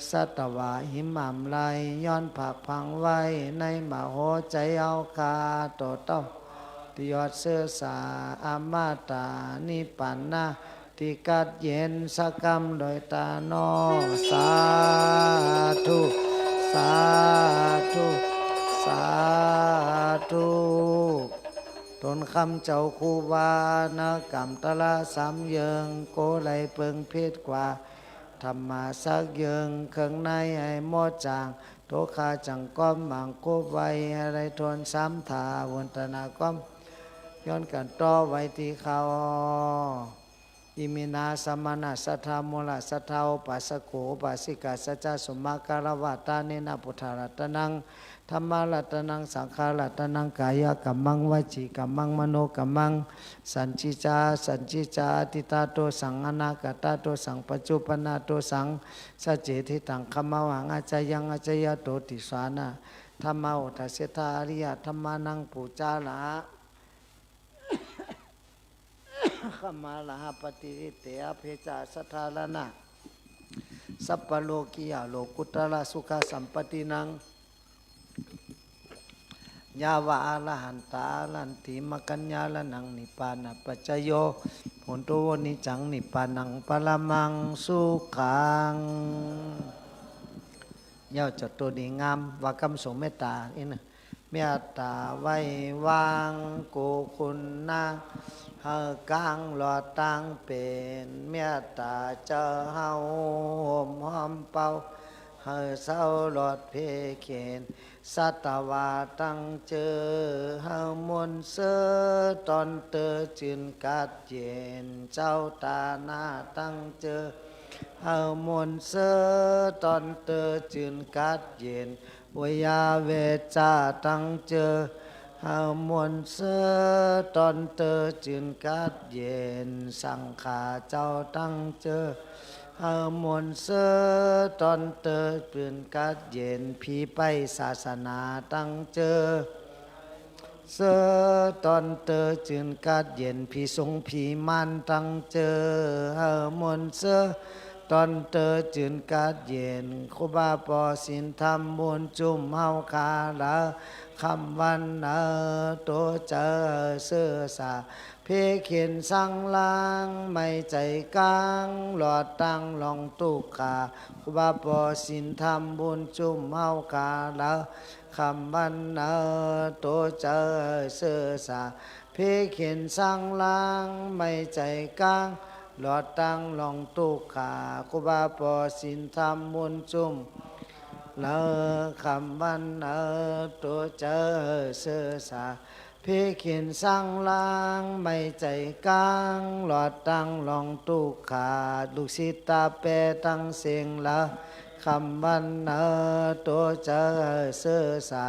สัตวาหิมม่ำไหลย้อนผักพังไว้ในมโหใจเอาคาโตเต้าติยอดเสื้อสาอามาตานิปันนาติกัดเย็นสกรรมโดยตานอสาธุสาธุสาธุตนคำเจ้าคูบานกรรมตละสามเยิงโกไหลเปิงเพศกว่าธรรมาสักเยิงเครื่องในให้หมดจางโตคาจังก้อมมังโกไว้อะไรทนสามถาวนตนาก้อมย้อนกันต่อไว้ที่เขาอิมินาสมานาสัทธามูลสัทธาอุปัสสโขอุปัสสิกาสัจจสมมาการวะตาเนนะพุทธารัตนังธรรมารัตนังสังขารัตนังกายกัมมังวจีกัมมังมโนกัมมังสัญจิจาติตาโตสังอนาคตาโตสังปัจจุปนาโตสังสัจเจทิตังคัมมวังอาจายังอาจายโตติสานะธรรมาอุทัสสะอริยธรรมานังปุจจาระขมาลาปฏิริเตอเพจาสัทธาลนะสัพพโลกิยาโลกุตระสุขสัมปตินังยาวะอรหันตาลันติมกัญญาลนังนิพพานะปัจจโยโหนโตนิจังนิพพานังปรมังสุขังเย้าจัดตัวดีงามวากรรมสงเมตตาอินะเมตตาไว้วางกุคุณนาเฮากลางหลอดตังเป็นเมตตาเจ้าเฮาห่มหอมเป่าเฮาเศร้าหลอดเพเขนสัตวาตั้งเจอเฮามนเสอตอนเตอจินกัดเย็นเจ้าตาหน้าตั้งเจอเฮามนเสอตอนเตอจินกัดเย็นวยาเวจาตั้งเจอเฮามนเสอตอนเตอจินกัดเย็นสังขาเจ้าตั้งเจอเฮามนเสอตอนเตอปืนกัดเย็นผีไปศาสนาตั้งเจอเสอตอนเตอจินกัดเย็นผีสงผีมันตั้งเจอเฮามนเสอ ตอนเตอจืนกาดเย็นครูบาปอสินทำบุญจุ่มเฮาคาละคำวันโตเจอเสื้อสาเพเขียนสังลางไม่ใจกลางหลอดตั้งลองตุกขาครูบาปอสินทำบุญจุ่มเฮาคาละคำวันโตเจอเสื้อสาเพเขียนสังลางไม่ใจกลางหลอดตั้งลองตุกขาครูบาปอสินทำบุญจุ่มคำวันตัวเจอเสื้อสาเพเขียนสังลางไม่ใจกลางหลอดตั้งลองตุกขาลูกศิษย์ตาแปรตั้งเสียงละคำวันตัวเจอเสื้อสา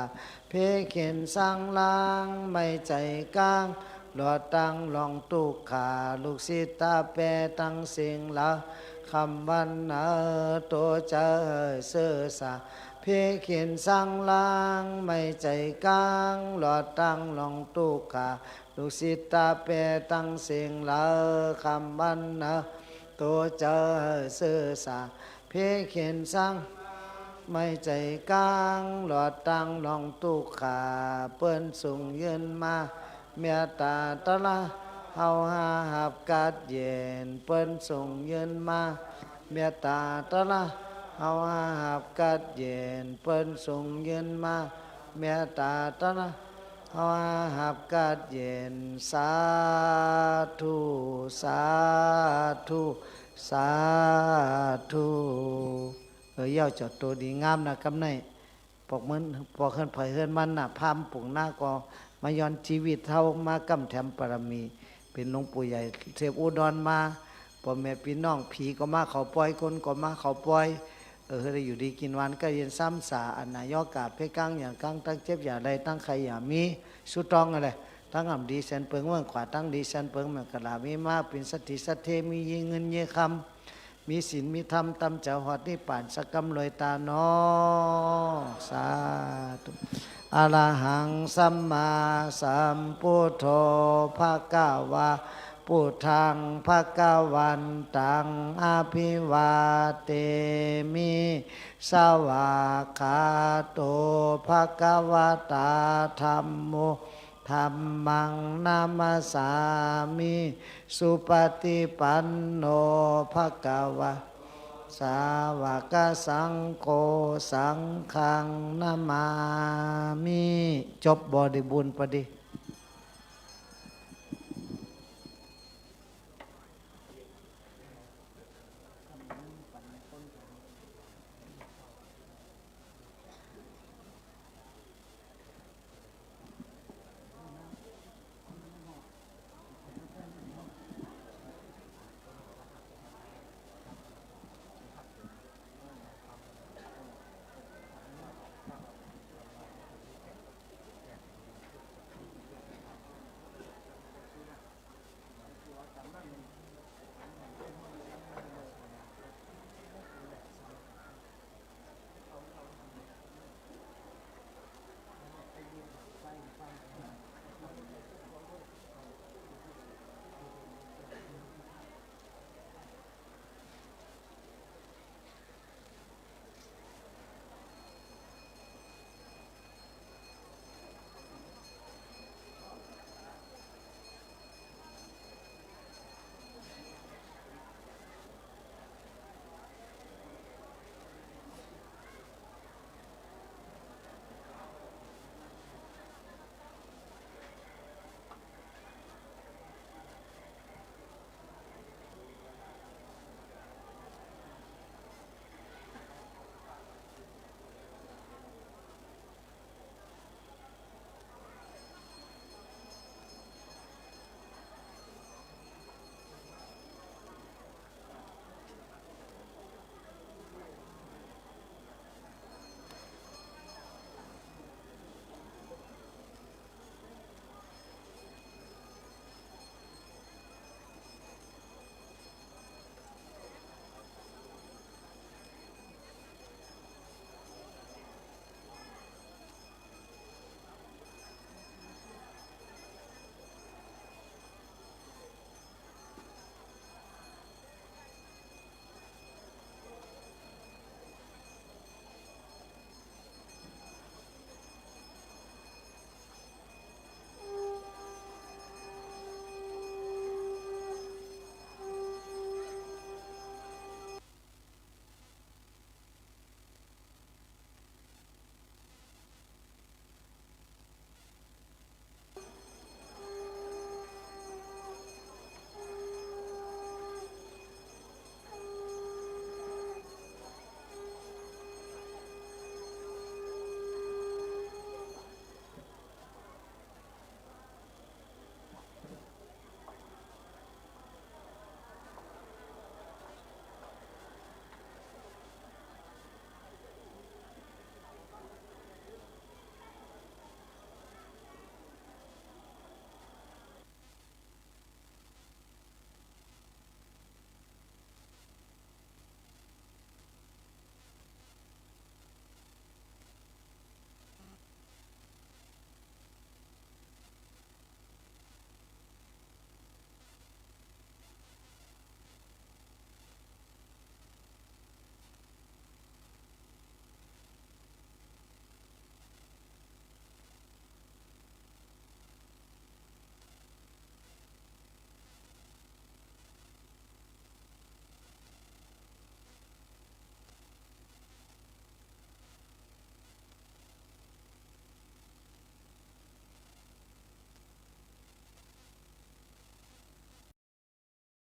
เพเขียนสังลางไม่ใจกลางหลอดตั้งลองตุกขาลูกศิษย์ตาแปรตั้งเสียงละคำวันตัวเจอเสื้อสาเพเขียนสังลางไม่ใจกลางหลอดตั้งลองตุกขาลูกศิษย์ตาแปรตั้งเสียงละคำวันตัวเจอเสื้อสาเพเขียนสังไม่ใจกลางหลอดตั้งลองตุกขาเปิ้นส่งยืนมาเมียตาตะละเฮาหาหับกัดเย็นเปิ้นส่งยืนมาเมียตาตะละเฮาหาหับกัดเย็นเปิ้นส่งยืนมาเมียตาตะละเฮาหาหับกัดเย็นสาธุสาธุสาธุเย่าจอดตัวดีงามนะกำไนปอกเหมือนปอกเฮินเผยเฮินมันน่ะพามปุ่งหน้าก็มาย้อนชีวิตเท่ามากำแถมปรมีเป็นหลวงปู่ใหญ่เทพอุดรมาพ่อแม่พี่น้องผีก็มาเขาปล่อยคนก็มาเขาปล่อยได้อยู่ดีกินวันก็เย็นซ้ำสาอันนายกาเพกังอย่างกังตั้งเจ็บอย่าใดตั้งใครอย่ามีสุตองอะไรตั้งอ่ำดีเซนเปิงเมืองขวาตั้งดีเซนเปิงเมืองกะลามีมาเป็นสติสัตเทมียิงเงินเยคำมีศีลมีธรรมตำเจ้าหอดนี่ป่านสกำลอยตาน้อสาธุอะระหังสัมมาสัมพุทโธภะคะวะพุทธังภะคะวันตังอะภิวาเตมิสวากขาโตภะคะวะตาธัมโมธัมมังนามัสสามิสุปฏิปันโนภะคะวะสาวกสังโฆสังฆังนามามิจบบริบูรณ์พอดี